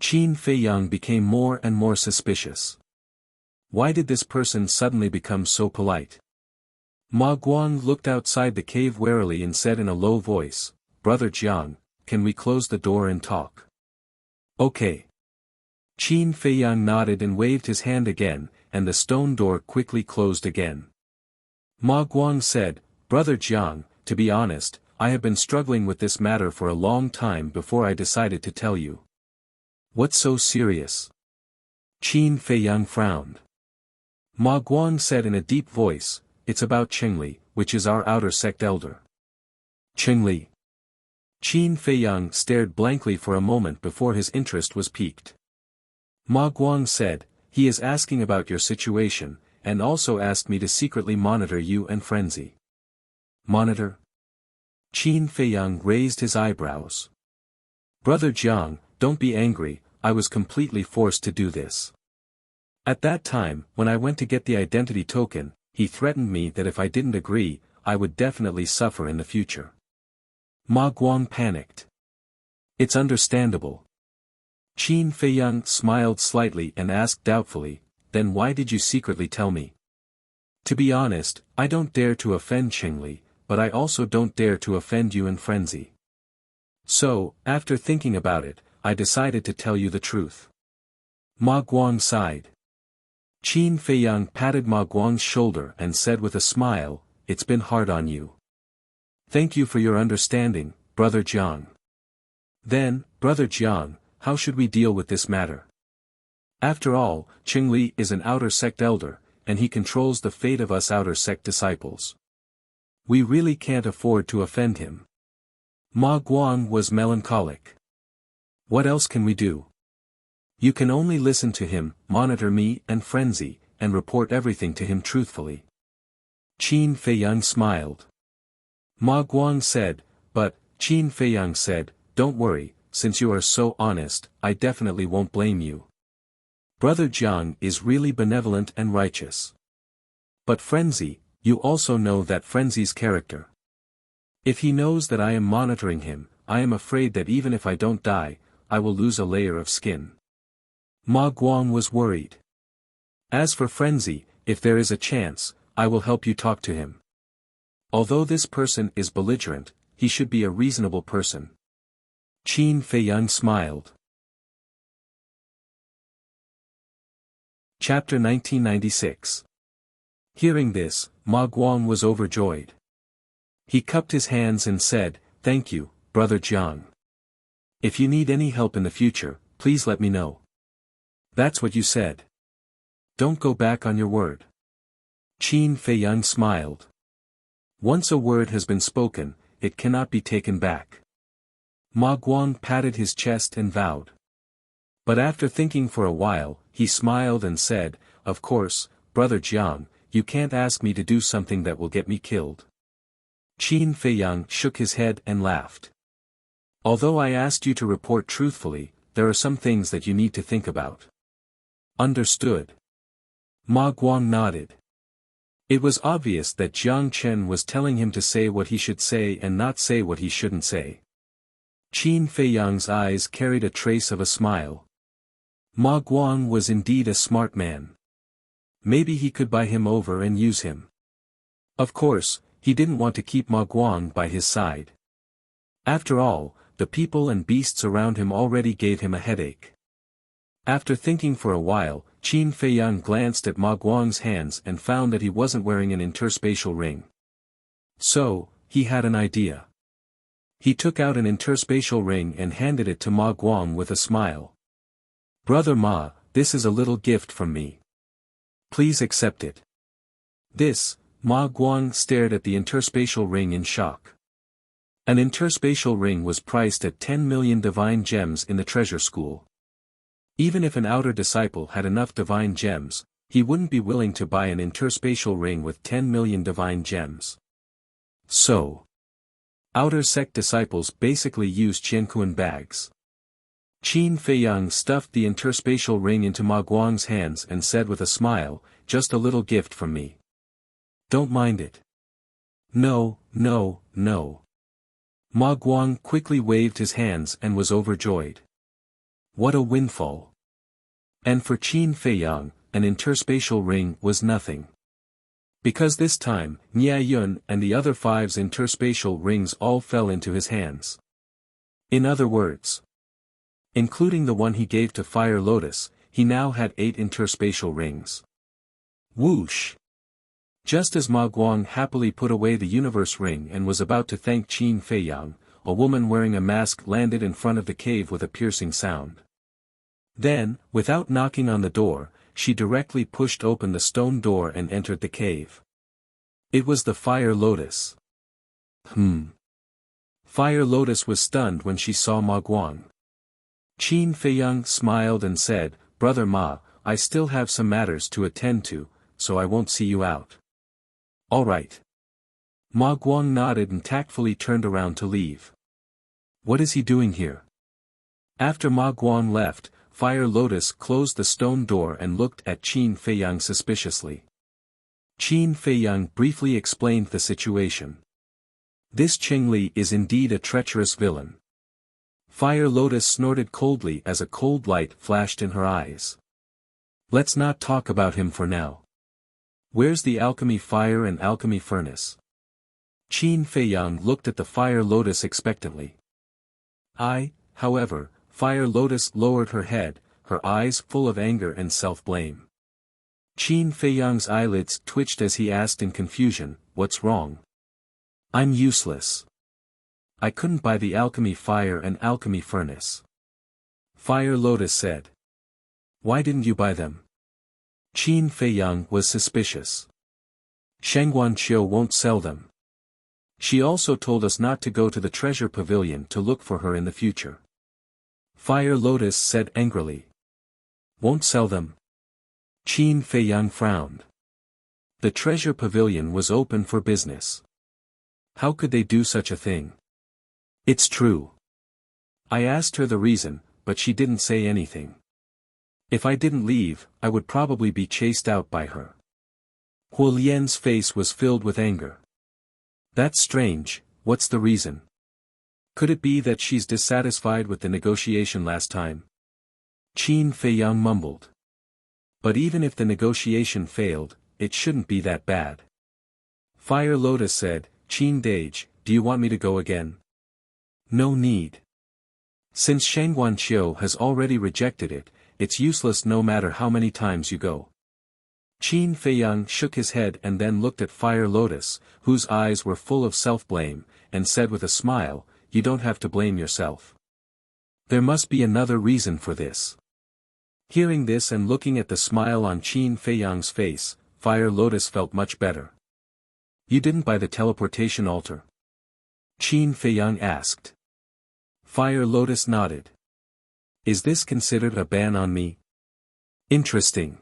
Qin Feiyang became more and more suspicious. Why did this person suddenly become so polite? Ma Guang looked outside the cave warily and said in a low voice, Brother Jiang, can we close the door and talk? Okay. Qin Feiyang nodded and waved his hand again, and the stone door quickly closed again. Ma Guang said, Brother Jiang, to be honest, I have been struggling with this matter for a long time before I decided to tell you. What's so serious? Qin Feiyang frowned. Ma Guang said in a deep voice, It's about Qingli, which is our outer sect elder. Qingli. Qin Feiyang stared blankly for a moment before his interest was piqued. Ma Guang said, He is asking about your situation, and also asked me to secretly monitor you and Frenzy. Monitor? Qin Feiyang raised his eyebrows. Brother Jiang, don't be angry, I was completely forced to do this. At that time, when I went to get the identity token, he threatened me that if I didn't agree, I would definitely suffer in the future. Ma Guang panicked. It's understandable. Qin Feiyang smiled slightly and asked doubtfully, Then why did you secretly tell me? To be honest, I don't dare to offend Qingli, but I also don't dare to offend you and Frenzy. So, after thinking about it, I decided to tell you the truth. Ma Guang sighed. Qin Feiyang patted Ma Guang's shoulder and said with a smile, It's been hard on you. Thank you for your understanding, Brother Jiang. Then, Brother Jiang, how should we deal with this matter? After all, Qingli is an outer sect elder, and he controls the fate of us outer sect disciples. We really can't afford to offend him. Ma Guang was melancholic. What else can we do? You can only listen to him, monitor me and Frenzy, and report everything to him truthfully. Qin Feiyang smiled. Ma Guang said, But, Qin Feiyang said, Don't worry, since you are so honest, I definitely won't blame you. Brother Jiang is really benevolent and righteous. But Frenzy, you also know that Frenzy's character. If he knows that I am monitoring him, I am afraid that even if I don't die, I will lose a layer of skin. Ma Guang was worried. As for Frenzy, if there is a chance, I will help you talk to him. Although this person is belligerent, he should be a reasonable person. Qin Feiyang smiled. Chapter 1996. Hearing this, Ma Guang was overjoyed. He cupped his hands and said, "Thank you, Brother Jiang. If you need any help in the future, please let me know." "That's what you said. Don't go back on your word." Qin Feiyang smiled. Once a word has been spoken, it cannot be taken back. Ma Guang patted his chest and vowed. But after thinking for a while, he smiled and said, "Of course, Brother Jiang, you can't ask me to do something that will get me killed." Qin Feiyang shook his head and laughed. "Although I asked you to report truthfully, there are some things that you need to think about." "Understood." Ma Guang nodded. It was obvious that Jiang Chen was telling him to say what he should say and not say what he shouldn't say. Qin Feiyang's eyes carried a trace of a smile. Ma Guang was indeed a smart man. Maybe he could buy him over and use him. Of course, he didn't want to keep Ma Guang by his side. After all, the people and beasts around him already gave him a headache. After thinking for a while, Qin Feiyang glanced at Ma Guang's hands and found that he wasn't wearing an interspatial ring. So, he had an idea. He took out an interspatial ring and handed it to Ma Guang with a smile. "Brother Ma, this is a little gift from me. Please accept it." This, Ma Guang stared at the interspatial ring in shock. An interspatial ring was priced at 10 million divine gems in the treasure school. Even if an outer disciple had enough divine gems, he wouldn't be willing to buy an interspatial ring with 10 million divine gems. So, outer sect disciples basically use Qianquan bags. Qin Feiyang stuffed the interspatial ring into Ma Guang's hands and said with a smile, "Just a little gift from me. Don't mind it." "No, no, no." Ma Guang quickly waved his hands and was overjoyed. What a windfall. And for Qin Feiyang, an interspatial ring was nothing. Because this time, Nia Yun and the other 5's interspatial rings all fell into his hands. In other words, including the one he gave to Fire Lotus, he now had 8 interspatial rings. Whoosh! Just as Ma Guang happily put away the universe ring and was about to thank Qin Feiyang, a woman wearing a mask landed in front of the cave with a piercing sound. Then, without knocking on the door, she directly pushed open the stone door and entered the cave. It was the Fire Lotus. Fire Lotus was stunned when she saw Ma Guang. Qin Feiyang smiled and said, "Brother Ma, I still have some matters to attend to, so I won't see you out." "All right." Ma Guang nodded and tactfully turned around to leave. What is he doing here? After Ma Guang left, Fire Lotus closed the stone door and looked at Qin Feiyang suspiciously. Qin Feiyang briefly explained the situation. This Qingli is indeed a treacherous villain. Fire Lotus snorted coldly as a cold light flashed in her eyes. "Let's not talk about him for now. Where's the alchemy fire and alchemy furnace?" Qin Feiyang looked at the Fire Lotus expectantly. However, Fire Lotus lowered her head, her eyes full of anger and self-blame. Qin Feiyang's eyelids twitched as he asked in confusion, "What's wrong?" "I'm useless. I couldn't buy the alchemy fire and alchemy furnace." Fire Lotus said. "Why didn't you buy them?" Qin Feiyang was suspicious. "Shangguan Qiu won't sell them. She also told us not to go to the treasure pavilion to look for her in the future." Fire Lotus said angrily. "Won't sell them?" Qin Feiyang frowned. The treasure pavilion was open for business. How could they do such a thing? "It's true. I asked her the reason, but she didn't say anything. If I didn't leave, I would probably be chased out by her." Huo Lian's face was filled with anger. "That's strange, what's the reason? Could it be that she's dissatisfied with the negotiation last time?" Qin Feiyang mumbled. "But even if the negotiation failed, it shouldn't be that bad." Fire Lotus said, "Qin Dage, do you want me to go again?" "No need. Since Shangguan Qiu has already rejected it, it's useless no matter how many times you go. Qin Feiyang shook his head and then looked at Fire Lotus, whose eyes were full of self-blame, and said with a smile, "You don't have to blame yourself. There must be another reason for this." Hearing this and looking at the smile on Qin Feiyang's face, Fire Lotus felt much better. "You didn't buy the teleportation altar?" Qin Feiyang asked. Fire Lotus nodded. "Is this considered a ban on me?" "Interesting."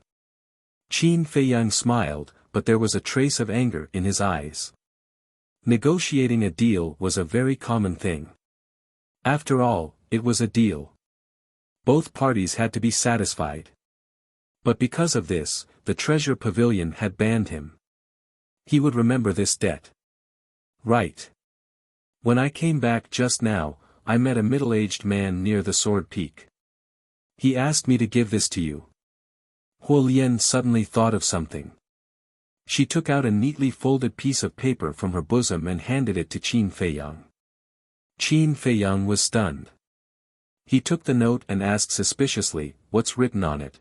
Qin Feiyang smiled, but there was a trace of anger in his eyes. Negotiating a deal was a very common thing. After all, it was a deal. Both parties had to be satisfied. But because of this, the Treasure Pavilion had banned him. He would remember this debt. "Right. When I came back just now, I met a middle-aged man near the Sword Peak. He asked me to give this to you." Huolian suddenly thought of something. She took out a neatly folded piece of paper from her bosom and handed it to Qin Feiyang. Qin Feiyang was stunned. He took the note and asked suspiciously, "What's written on it?"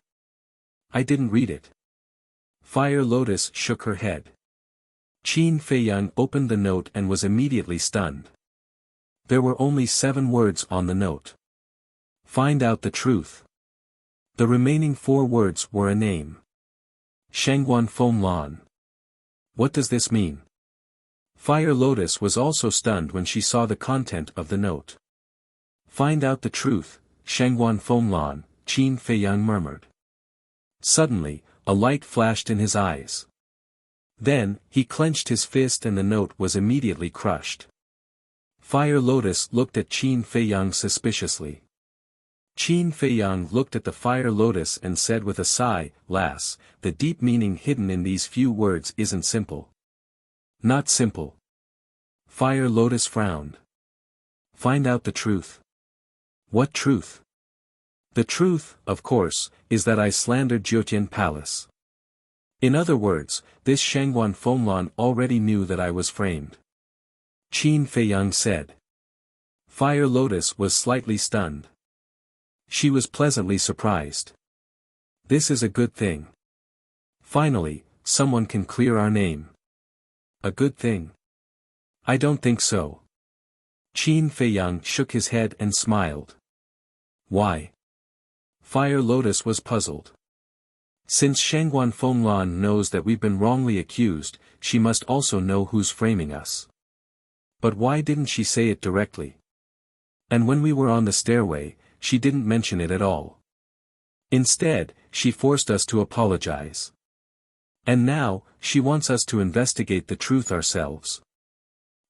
"I didn't read it." Fire Lotus shook her head. Qin Feiyang opened the note and was immediately stunned. There were only 7 words on the note. "Find out the truth." The remaining 4 words were a name. Shangguan Fenglan. What does this mean? Fire Lotus was also stunned when she saw the content of the note. "Find out the truth, Shangguan Fenglan," Qin Feiyang murmured. Suddenly, a light flashed in his eyes. Then, he clenched his fist and the note was immediately crushed. Fire Lotus looked at Qin Feiyang suspiciously. Qin Feiyang looked at the Fire Lotus and said with a sigh, "Lass, the deep meaning hidden in these few words isn't simple." "Not simple." Fire Lotus frowned. "Find out the truth." "What truth?" "The truth, of course, is that I slandered Jiutian Palace. In other words, this Shangguan Fenglan already knew that I was framed." Qin Feiyang said. Fire Lotus was slightly stunned. She was pleasantly surprised. "This is a good thing. Finally, someone can clear our name." "A good thing?" "I don't think so." Qin Feiyang shook his head and smiled. "Why?" Fire Lotus was puzzled. "Since Shangguan Fenglan knows that we've been wrongly accused, she must also know who's framing us. But why didn't she say it directly? And when we were on the stairway, she didn't mention it at all. Instead, she forced us to apologize. And now, she wants us to investigate the truth ourselves.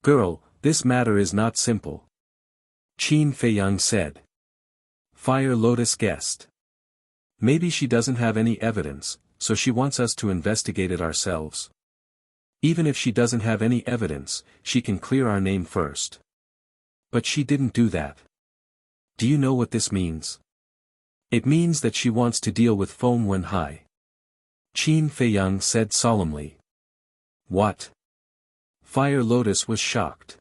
Girl, this matter is not simple." Qin Feiyang said. Fire Lotus guessed. Maybe she doesn't have any evidence, so she wants us to investigate it ourselves. Even if she doesn't have any evidence, she can clear our name first. But she didn't do that. Do you know what this means? It means that she wants to deal with Feng Wenhai. Qin Feiyang said solemnly. What? Fire Lotus was shocked.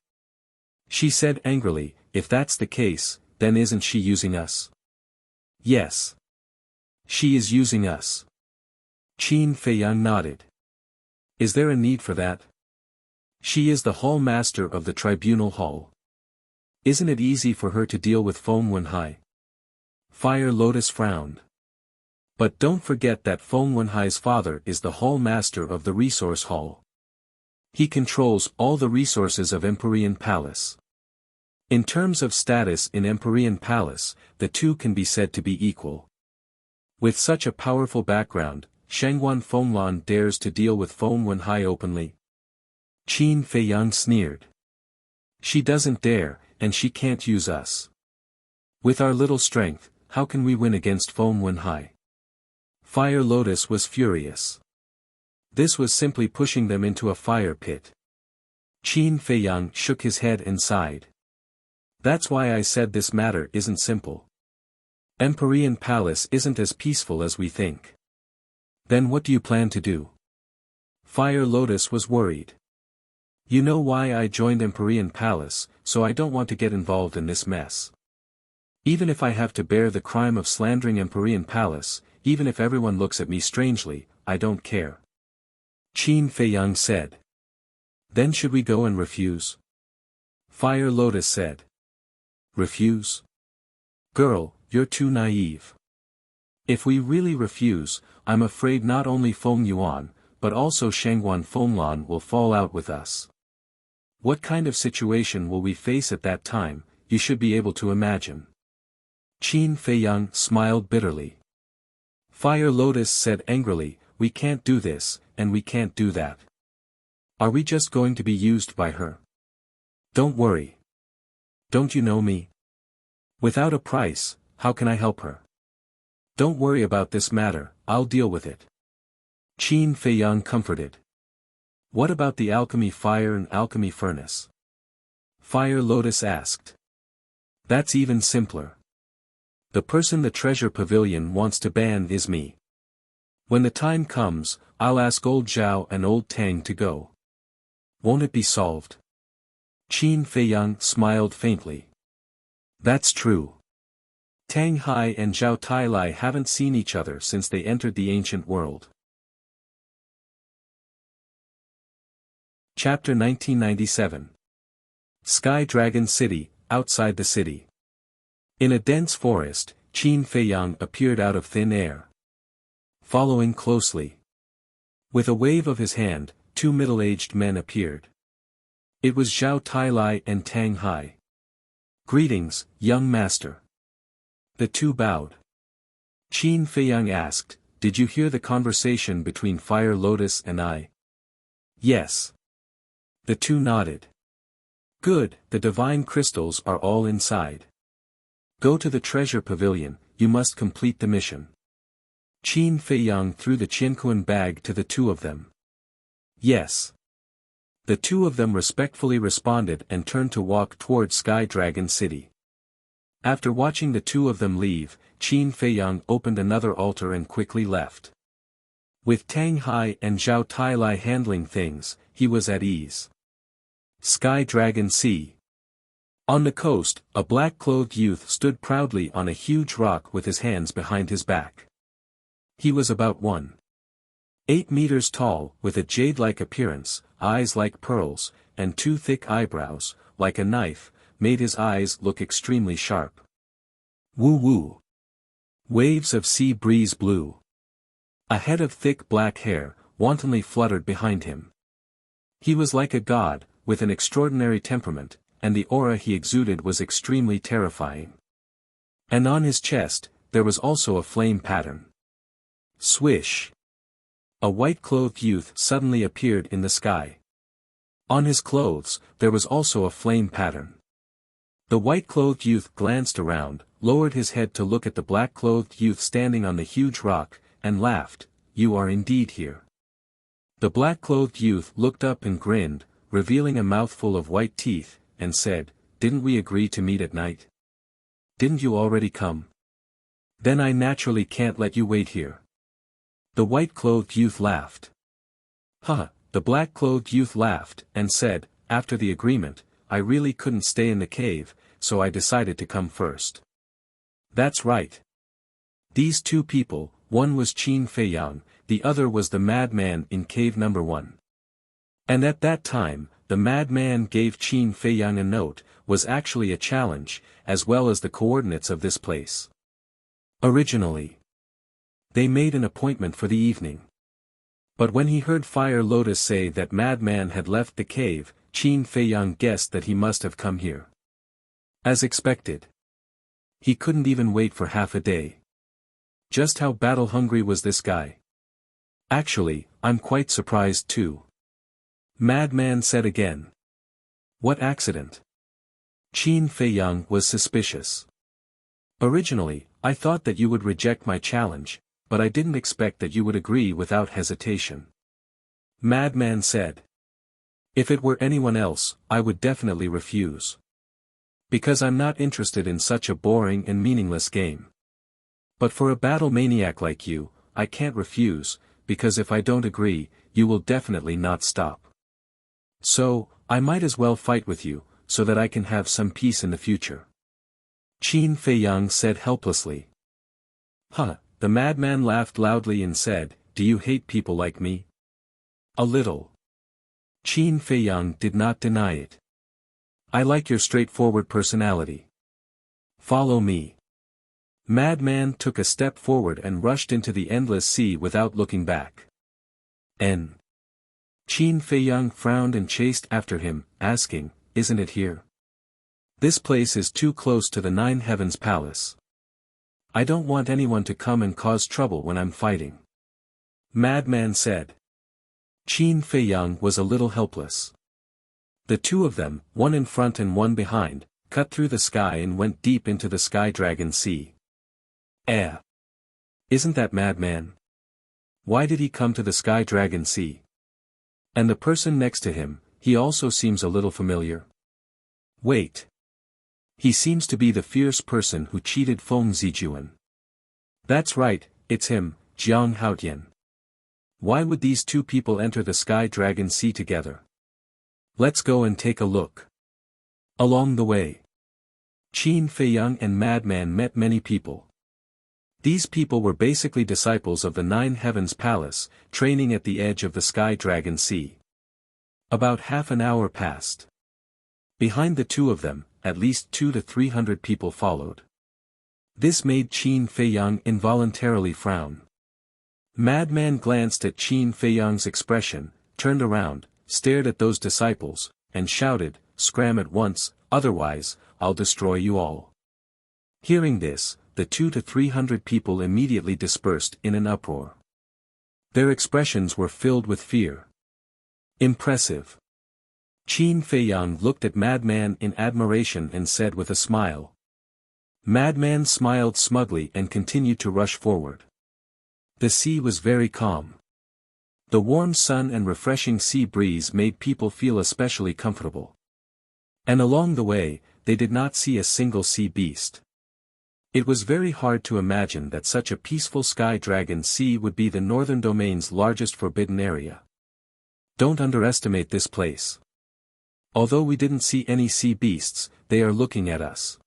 She said angrily, if that's the case, then isn't she using us? Yes. She is using us. Qin Feiyang nodded. Is there a need for that? She is the hall master of the tribunal hall. Isn't it easy for her to deal with Feng Wenhai? Fire Lotus frowned. But don't forget that Feng Wenhai's father is the hall master of the resource hall. He controls all the resources of Empyrean Palace. In terms of status in Empyrean Palace, the two can be said to be equal. With such a powerful background, Shangguan Fenglan dares to deal with Feng Wenhai openly? Qin Feiyang sneered. She doesn't dare, and she can't use us. With our little strength, how can we win against Feng Wenhai? Fire Lotus was furious. This was simply pushing them into a fire pit. Qin Feiyang shook his head and sighed. That's why I said this matter isn't simple. Empyrean Palace isn't as peaceful as we think. Then what do you plan to do? Fire Lotus was worried. You know why I joined Empyrean Palace, so I don't want to get involved in this mess. Even if I have to bear the crime of slandering Empyrean Palace, even if everyone looks at me strangely, I don't care. Qin Feiyang said. Then should we go and refuse? Fire Lotus said. Refuse? Girl, you're too naive. If we really refuse, I'm afraid not only Feng Yuan, but also Shangguan Fenglan will fall out with us. What kind of situation will we face at that time, you should be able to imagine. Qin Feiyang smiled bitterly. Fire Lotus said angrily, we can't do this, and we can't do that. Are we just going to be used by her? Don't worry. Don't you know me? Without a price, how can I help her? Don't worry about this matter, I'll deal with it. Qin Feiyang comforted. What about the alchemy fire and alchemy furnace? Fire Lotus asked. That's even simpler. The person the treasure pavilion wants to ban is me. When the time comes, I'll ask old Zhao and old Tang to go. Won't it be solved? Qin Feiyang smiled faintly. That's true. Tang Hai and Zhao Tailai haven't seen each other since they entered the ancient world. Chapter 1997. Sky Dragon City, outside the city. In a dense forest, Qin Feiyang appeared out of thin air. Following closely. With a wave of his hand, two middle-aged men appeared. It was Zhao Tailai and Tang Hai. Greetings, young master. The two bowed. Qin Feiyang asked, did you hear the conversation between Fire Lotus and I? Yes. The two nodded. Good, the divine crystals are all inside. Go to the treasure pavilion, you must complete the mission. Qin Feiyang threw the Qianquan bag to the two of them. Yes. The two of them respectfully responded and turned to walk toward Sky Dragon City. After watching the two of them leave, Qin Feiyang opened another altar and quickly left. With Tang Hai and Zhao Tailai handling things, he was at ease. Sky Dragon Sea. On the coast, a black-clothed youth stood proudly on a huge rock with his hands behind his back. He was about 1.8 meters tall, with a jade-like appearance, eyes like pearls, and two thick eyebrows, like a knife, made his eyes look extremely sharp. Woo-woo. Waves of sea breeze blew. A head of thick black hair, wantonly fluttered behind him. He was like a god, with an extraordinary temperament, and the aura he exuded was extremely terrifying. And on his chest, there was also a flame pattern. Swish. A white-clothed youth suddenly appeared in the sky. On his clothes, there was also a flame pattern. The white-clothed youth glanced around, lowered his head to look at the black-clothed youth standing on the huge rock, and laughed, "You are indeed here." The black-clothed youth looked up and grinned, revealing a mouthful of white teeth, and said, "Didn't we agree to meet at night? Didn't you already come? Then I naturally can't let you wait here." The white-clothed youth laughed. "Huh," the black-clothed youth laughed, and said, "After the agreement, I really couldn't stay in the cave, so I decided to come first." That's right. These two people, one was Qin Feiyang, the other was the madman in cave number 1. And at that time, the madman gave Qin Feiyang a note, was actually a challenge, as well as the coordinates of this place. Originally, they made an appointment for the evening. But when he heard Fire Lotus say that madman had left the cave, Qin Feiyang guessed that he must have come here. As expected. He couldn't even wait for half a day. Just how battle-hungry was this guy? Actually, I'm quite surprised too. Madman said again. What accident? Qin Feiyang was suspicious. Originally, I thought that you would reject my challenge, but I didn't expect that you would agree without hesitation. Madman said. If it were anyone else, I would definitely refuse. Because I'm not interested in such a boring and meaningless game. But for a battle maniac like you, I can't refuse, because if I don't agree, you will definitely not stop. So, I might as well fight with you, so that I can have some peace in the future. Qin Feiyang said helplessly. Huh, the madman laughed loudly and said, do you hate people like me? A little. Qin Feiyang did not deny it. I like your straightforward personality. Follow me. Madman took a step forward and rushed into the endless sea without looking back. Qin Feiyang frowned and chased after him, asking, isn't it here? This place is too close to the Nine Heavens Palace. I don't want anyone to come and cause trouble when I'm fighting. Madman said. Qin Feiyang was a little helpless. The two of them, one in front and one behind, cut through the sky and went deep into the Sky Dragon Sea. Isn't that Madman? Why did he come to the Sky Dragon Sea? And the person next to him, he also seems a little familiar. Wait. He seems to be the fierce person who cheated Feng Zijuan. That's right, it's him, Jiang Haotian. Why would these two people enter the Sky Dragon Sea together? Let's go and take a look. Along the way, Qin Feiyang and Madman met many people. These people were basically disciples of the Nine Heavens Palace, training at the edge of the Sky Dragon Sea. About half an hour passed. Behind the two of them, at least 200 to 300 people followed. This made Qin Feiyang involuntarily frown. Madman glanced at Qin Feiyang's expression, turned around, stared at those disciples, and shouted, scram at once, otherwise, I'll destroy you all. Hearing this, the 200 to 300 people immediately dispersed in an uproar. Their expressions were filled with fear. Impressive. Qin Feiyang looked at Madman in admiration and said with a smile. Madman smiled smugly and continued to rush forward. The sea was very calm. The warm sun and refreshing sea breeze made people feel especially comfortable. And along the way, they did not see a single sea beast. It was very hard to imagine that such a peaceful Sky Dragon Sea would be the Northern Domain's largest forbidden area. Don't underestimate this place. Although we didn't see any sea beasts, they are looking at us.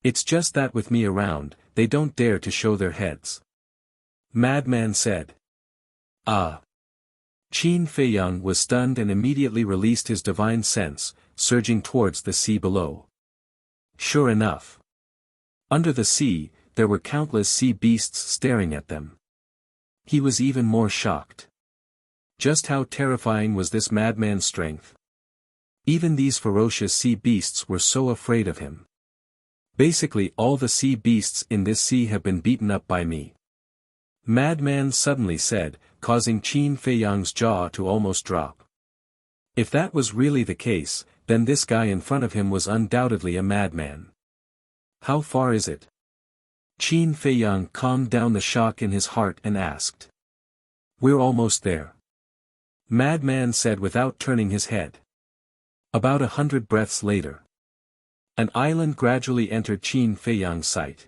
It's just that with me around, they don't dare to show their heads. Madman said. Ah. Qin Feiyang was stunned and immediately released his divine sense, surging towards the sea below. Sure enough. Under the sea, there were countless sea beasts staring at them. He was even more shocked. Just how terrifying was this madman's strength? Even these ferocious sea beasts were so afraid of him. Basically all the sea beasts in this sea have been beaten up by me. Madman suddenly said, causing Qin Feiyang's jaw to almost drop. If that was really the case, then this guy in front of him was undoubtedly a madman. How far is it? Qin Feiyang calmed down the shock in his heart and asked. We're almost there. Madman said without turning his head. About 100 breaths later. An island gradually entered Qin Feiyang's sight.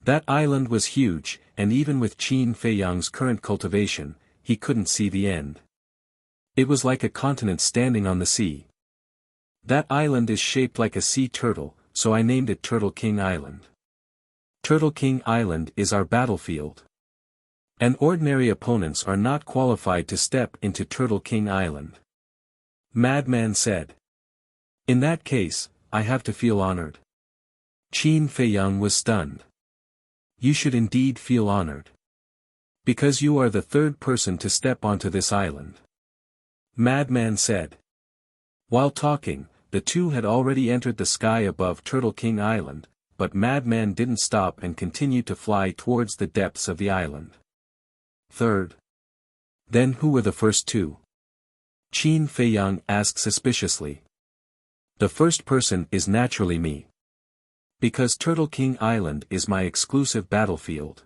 That island was huge, and even with Qin Feiyang's current cultivation, he couldn't see the end. It was like a continent standing on the sea. That island is shaped like a sea turtle, so I named it Turtle King Island. Turtle King Island is our battlefield. And ordinary opponents are not qualified to step into Turtle King Island. Madman said. In that case, I have to feel honored. Qin Feiyang was stunned. You should indeed feel honored. Because you are the third person to step onto this island. Madman said. While talking, the two had already entered the sky above Turtle King Island, but Madman didn't stop and continued to fly towards the depths of the island. Third. Then who were the first two? Qin Feiyang asked suspiciously. The first person is naturally me. Because Turtle King Island is my exclusive battlefield.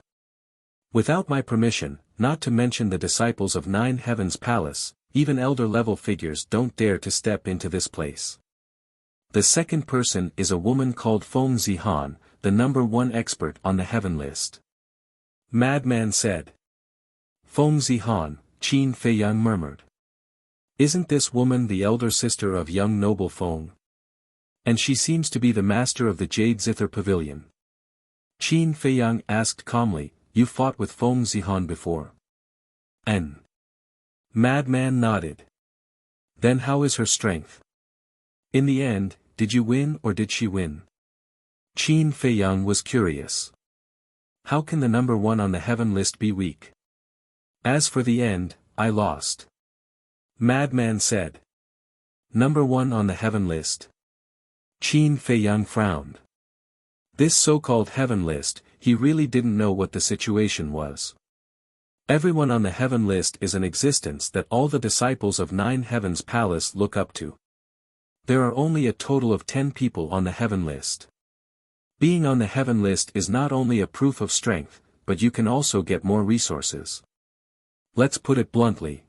Without my permission, not to mention the disciples of Nine Heavens Palace, even elder-level figures don't dare to step into this place. The second person is a woman called Feng Zihan, the #1 expert on the heaven list. Madman said. Feng Zihan, Qin Feiyang murmured. Isn't this woman the elder sister of young noble Feng? And she seems to be the master of the Jade Zither Pavilion. Qin Feiyang asked calmly, you fought with Feng Zihan before? N. Madman nodded. Then how is her strength? In the end, did you win or did she win? Qin Feiyang was curious. How can the number one on the heaven list be weak? As for the end, I lost. Madman said. Number one on the heaven list. Qin Feiyang frowned. This so-called heaven list, he really didn't know what the situation was. Everyone on the heaven list is an existence that all the disciples of Nine Heavens Palace look up to. There are only a total of 10 people on the heaven list. Being on the heaven list is not only a proof of strength, but you can also get more resources. Let's put it bluntly.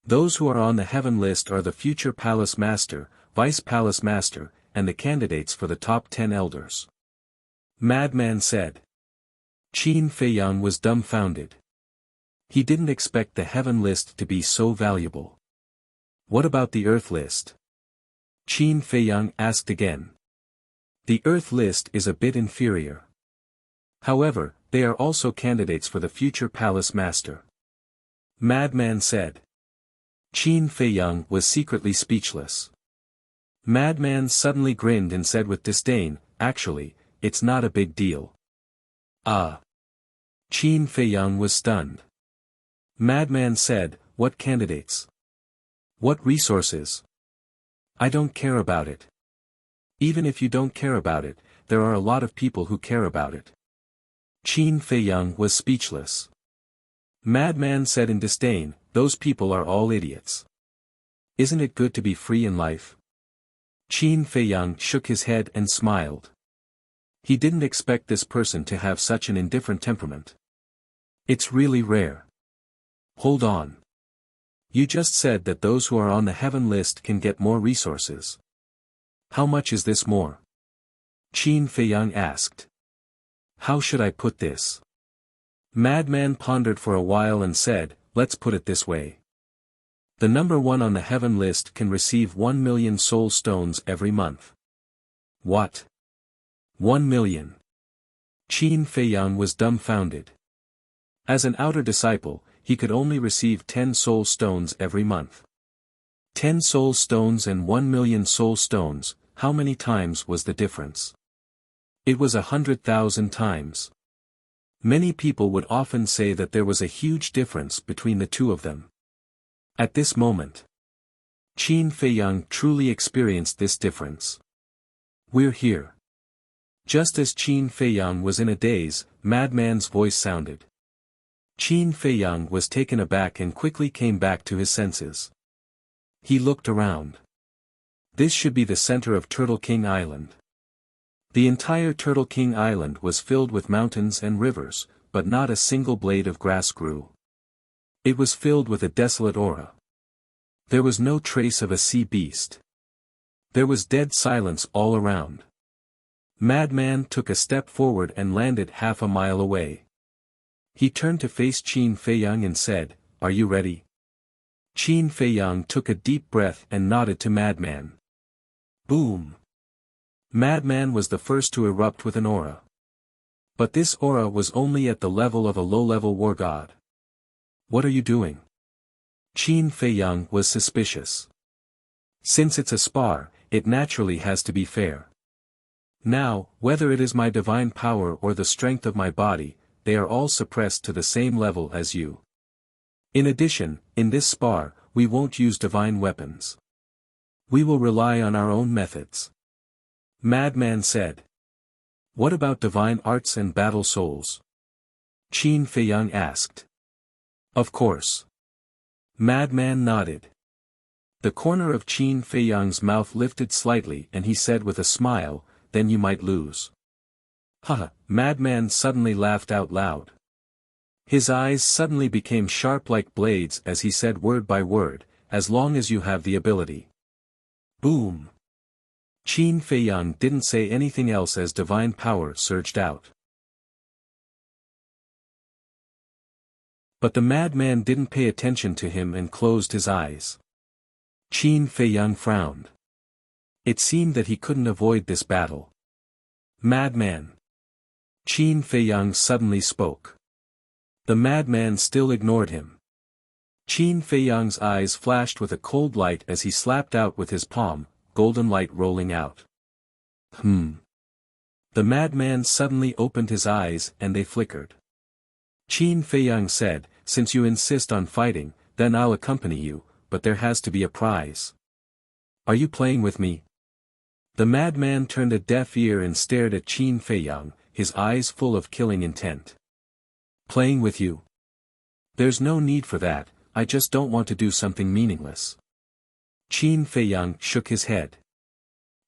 Those who are on the heaven list are the future palace master, vice palace master, and the candidates for the top 10 elders. Madman said. Qin Feiyang was dumbfounded. He didn't expect the heaven list to be so valuable. What about the earth list? Qin Feiyang asked again. The earth list is a bit inferior. However, they are also candidates for the future palace master. Madman said. Qin Feiyang was secretly speechless. Madman suddenly grinned and said with disdain, actually, it's not a big deal. Ah. Qin Feiyang was stunned. Madman said, what candidates? What resources? I don't care about it. Even if you don't care about it, there are a lot of people who care about it. Qin Feiyang was speechless. Madman said in disdain, those people are all idiots. Isn't it good to be free in life? Qin Feiyang shook his head and smiled. He didn't expect this person to have such an indifferent temperament. It's really rare. Hold on. You just said that those who are on the heaven list can get more resources. How much is this more? Qin Feiyang asked. How should I put this? Madman pondered for a while and said, let's put it this way. The number one on the heaven list can receive 1 million soul stones every month. What? 1 million. Qin Feiyang was dumbfounded. As an outer disciple, he could only receive 10 soul stones every month. 10 soul stones and 1 million soul stones, how many times was the difference? It was 100,000 times. Many people would often say that there was a huge difference between the two of them. At this moment, Qin Feiyang truly experienced this difference. We're here. Just as Qin Feiyang was in a daze, Madman's voice sounded. Qin Feiyang was taken aback and quickly came back to his senses. He looked around. This should be the center of Turtle King Island. The entire Turtle King Island was filled with mountains and rivers, but not a single blade of grass grew. It was filled with a desolate aura. There was no trace of a sea beast. There was dead silence all around. Madman took a step forward and landed half a mile away. He turned to face Qin Feiyang and said, "Are you ready?" Qin Feiyang took a deep breath and nodded to Madman. Boom! Madman was the first to erupt with an aura. But this aura was only at the level of a low-level war god. What are you doing? Qin Feiyang was suspicious. Since it's a spar, it naturally has to be fair. Now, whether it is my divine power or the strength of my body, they are all suppressed to the same level as you. In addition, in this spar, we won't use divine weapons. We will rely on our own methods. Madman said. What about divine arts and battle souls? Qin Feiyang asked. Of course. Madman nodded. The corner of Qin Feiyang's mouth lifted slightly and he said with a smile, then you might lose. Haha, Madman suddenly laughed out loud. His eyes suddenly became sharp like blades as he said word by word, as long as you have the ability. Boom! Qin Feiyang didn't say anything else as divine power surged out. But the madman didn't pay attention to him and closed his eyes. Qin Feiyang frowned. It seemed that he couldn't avoid this battle. Madman! Qin Feiyang suddenly spoke. The madman still ignored him. Qin Feiyang's eyes flashed with a cold light as he slapped out with his palm, golden light rolling out. The madman suddenly opened his eyes and they flickered. Qin Feiyang said, "Since you insist on fighting, then I'll accompany you, but there has to be a prize. Are you playing with me?" The madman turned a deaf ear and stared at Qin Feiyang, his eyes full of killing intent. "Playing with you? There's no need for that, I just don't want to do something meaningless." Qin Feiyang shook his head.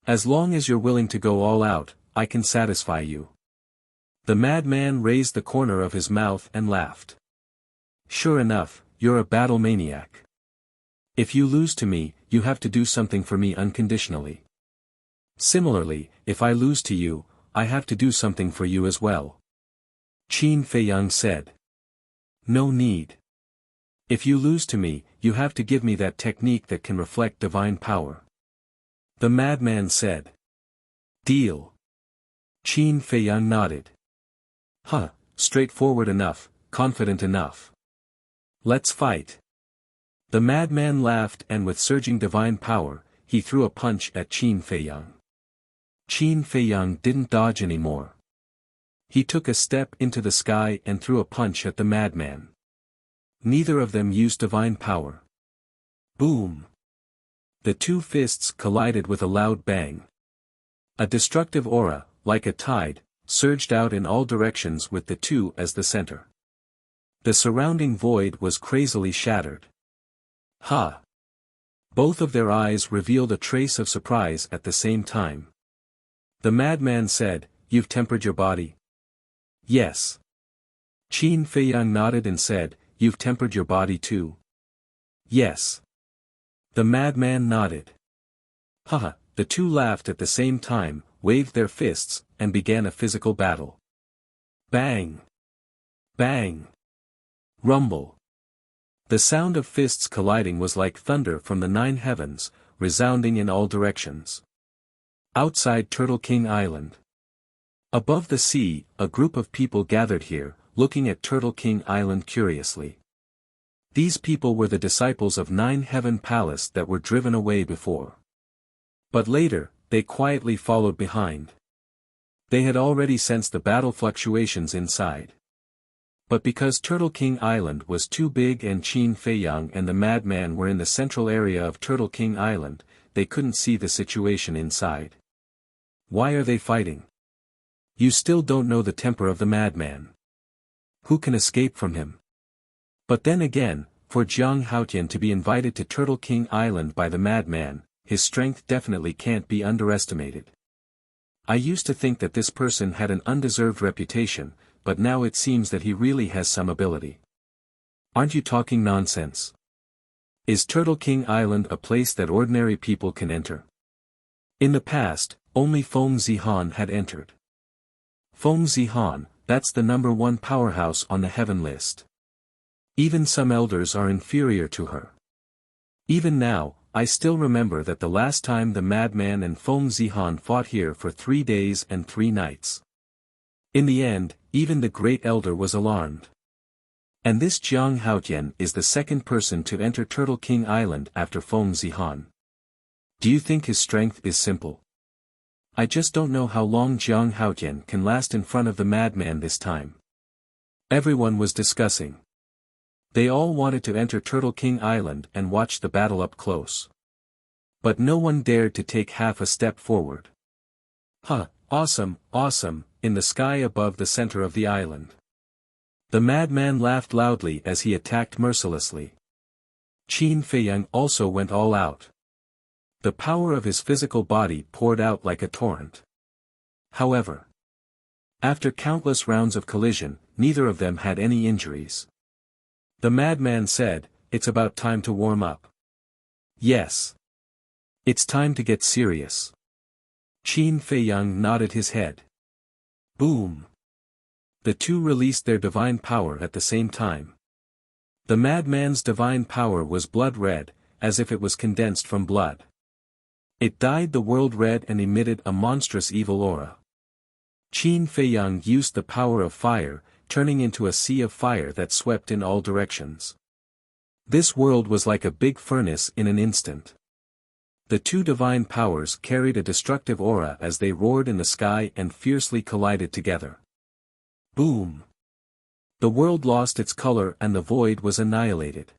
"As long as you're willing to go all out, I can satisfy you." The madman raised the corner of his mouth and laughed. "Sure enough, you're a battle maniac. If you lose to me, you have to do something for me unconditionally. Similarly, if I lose to you, I have to do something for you as well." Qin Feiyang said. "No need. If you lose to me, you have to give me that technique that can reflect divine power." The madman said. "Deal." Qin Feiyang nodded. Straightforward enough, confident enough. "Let's fight." The madman laughed and with surging divine power, he threw a punch at Qin Feiyang. Qin Feiyang didn't dodge anymore. He took a step into the sky and threw a punch at the madman. Neither of them used divine power. Boom! The two fists collided with a loud bang. A destructive aura, like a tide, surged out in all directions with the two as the center. The surrounding void was crazily shattered. Both of their eyes revealed a trace of surprise at the same time. The madman said, "You've tempered your body?" "Yes." Qin Feiyang nodded and said, "You've tempered your body too?" "Yes." The madman nodded. The two laughed at the same time, waved their fists, and began a physical battle. Bang! Bang! Rumble! The sound of fists colliding was like thunder from the 9 heavens, resounding in all directions. Outside Turtle King Island. Above the sea, a group of people gathered here, looking at Turtle King Island curiously. These people were the disciples of 9 Heaven Palace that were driven away before. But later, they quietly followed behind. They had already sensed the battle fluctuations inside. But because Turtle King Island was too big and Qin Feiyang and the madman were in the central area of Turtle King Island, they couldn't see the situation inside. Why are they fighting? You still don't know the temper of the madman. Who can escape from him? But then again, for Jiang Haotian to be invited to Turtle King Island by the madman, his strength definitely can't be underestimated. I used to think that this person had an undeserved reputation, but now it seems that he really has some ability. Aren't you talking nonsense? Is Turtle King Island a place that ordinary people can enter? In the past, only Feng Zihan had entered. Feng Zihan, that's the #1 powerhouse on the heaven list. Even some elders are inferior to her. Even now, I still remember that the last time the madman and Feng Zihan fought here for 3 days and 3 nights. In the end, even the great elder was alarmed. And this Jiang Haotian is the second person to enter Turtle King Island after Feng Zihan. Do you think his strength is simple? I just don't know how long Jiang Haotian can last in front of the madman this time. Everyone was discussing. They all wanted to enter Turtle King Island and watch the battle up close. But no one dared to take half a step forward. Awesome, awesome, in the sky above the center of the island. The madman laughed loudly as he attacked mercilessly. Qin Feiyang also went all out. The power of his physical body poured out like a torrent. However, after countless rounds of collision, neither of them had any injuries. The madman said, "It's about time to warm up." "Yes. It's time to get serious." Qin Feiyang nodded his head. Boom! The two released their divine power at the same time. The madman's divine power was blood red, as if it was condensed from blood. It dyed the world red and emitted a monstrous evil aura. Qin Feiyang used the power of fire, turning into a sea of fire that swept in all directions. This world was like a big furnace in an instant. The two divine powers carried a destructive aura as they roared in the sky and fiercely collided together. Boom! The world lost its color and the void was annihilated.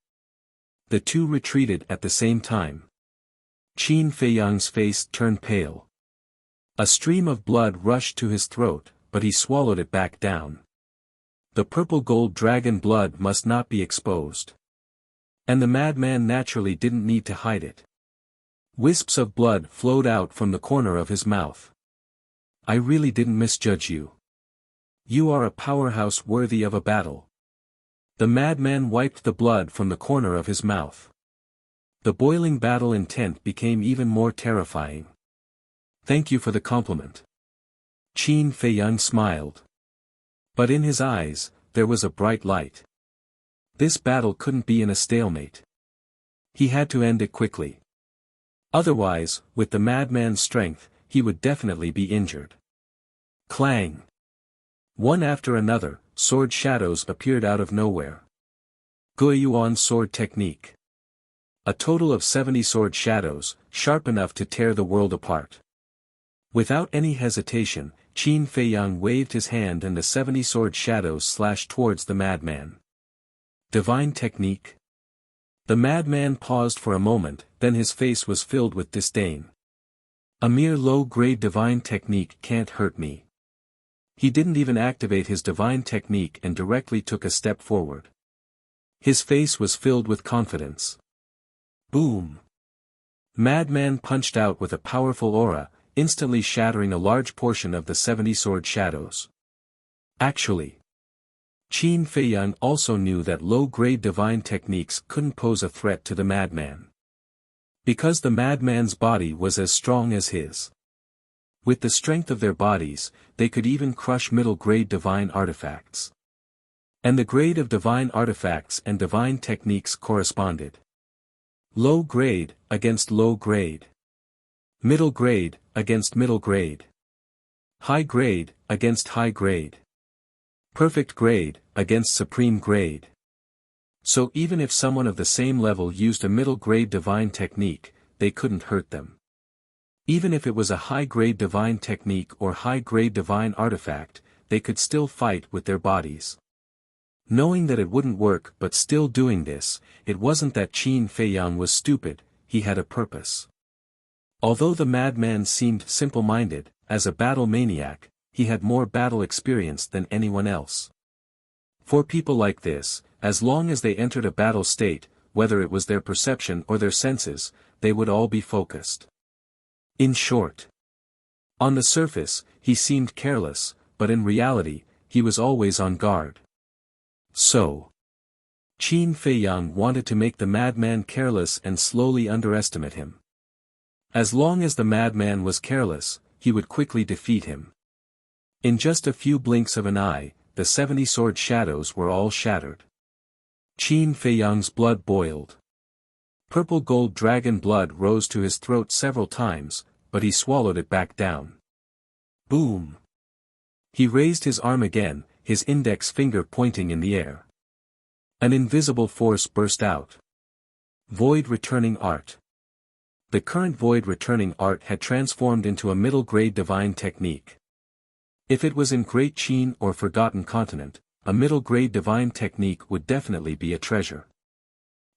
The two retreated at the same time. Qin Feiyang's face turned pale. A stream of blood rushed to his throat, but he swallowed it back down. The purple gold dragon blood must not be exposed. And the madman naturally didn't need to hide it. Wisps of blood flowed out from the corner of his mouth. I really didn't misjudge you. You are a powerhouse worthy of a battle. The madman wiped the blood from the corner of his mouth. The boiling battle intent became even more terrifying. Thank you for the compliment. Qin Feiyang smiled. But in his eyes, there was a bright light. This battle couldn't be in a stalemate. He had to end it quickly. Otherwise, with the madman's strength, he would definitely be injured. Clang! One after another, sword shadows appeared out of nowhere. Guiyuan sword technique. A total of 70 sword shadows, sharp enough to tear the world apart. Without any hesitation, Qin Feiyang waved his hand and the 70 sword shadows slashed towards the madman. Divine technique? The madman paused for a moment, then his face was filled with disdain. A mere low-grade divine technique can't hurt me. He didn't even activate his divine technique and directly took a step forward. His face was filled with confidence. Boom! Madman punched out with a powerful aura, instantly shattering a large portion of the 70 sword shadows. Actually, Qin Feiyang also knew that low-grade divine techniques couldn't pose a threat to the madman. Because the madman's body was as strong as his. With the strength of their bodies, they could even crush middle-grade divine artifacts. And the grade of divine artifacts and divine techniques corresponded. Low grade, against low grade. Middle grade, against middle grade. High grade, against high grade. Perfect grade, against supreme grade. So even if someone of the same level used a middle grade divine technique, they couldn't hurt them. Even if it was a high grade divine technique or high grade divine artifact, they could still fight with their bodies. Knowing that it wouldn't work but still doing this, it wasn't that Qin Feiyang was stupid, he had a purpose. Although the madman seemed simple-minded, as a battle maniac, he had more battle experience than anyone else. For people like this, as long as they entered a battle state, whether it was their perception or their senses, they would all be focused. In short, on the surface, he seemed careless, but in reality, he was always on guard. So, Qin Feiyang wanted to make the madman careless and slowly underestimate him. As long as the madman was careless, he would quickly defeat him. In just a few blinks of an eye, the 70 sword shadows were all shattered. Qin Feiyang's blood boiled. Purple gold dragon blood rose to his throat several times, but he swallowed it back down. Boom! He raised his arm again, his index finger pointing in the air. An invisible force burst out. Void returning art. The current void returning art had transformed into a middle-grade divine technique. If it was in Great Qin or Forgotten Continent, a middle-grade divine technique would definitely be a treasure.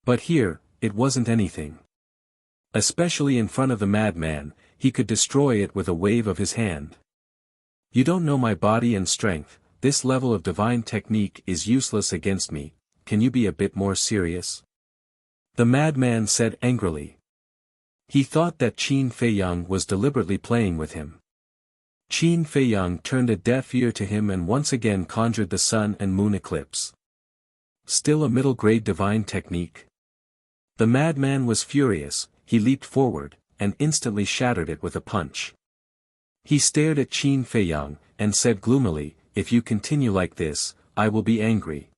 But here, it wasn't anything. Especially in front of the madman, he could destroy it with a wave of his hand. You don't know my body and strength, this level of divine technique is useless against me, can you be a bit more serious? The madman said angrily. He thought that Qin Feiyang was deliberately playing with him. Qin Feiyang turned a deaf ear to him and once again conjured the sun and moon eclipse. Still a middle-grade divine technique? The madman was furious, he leaped forward, and instantly shattered it with a punch. He stared at Qin Feiyang, and said gloomily, if you continue like this, I will be angry.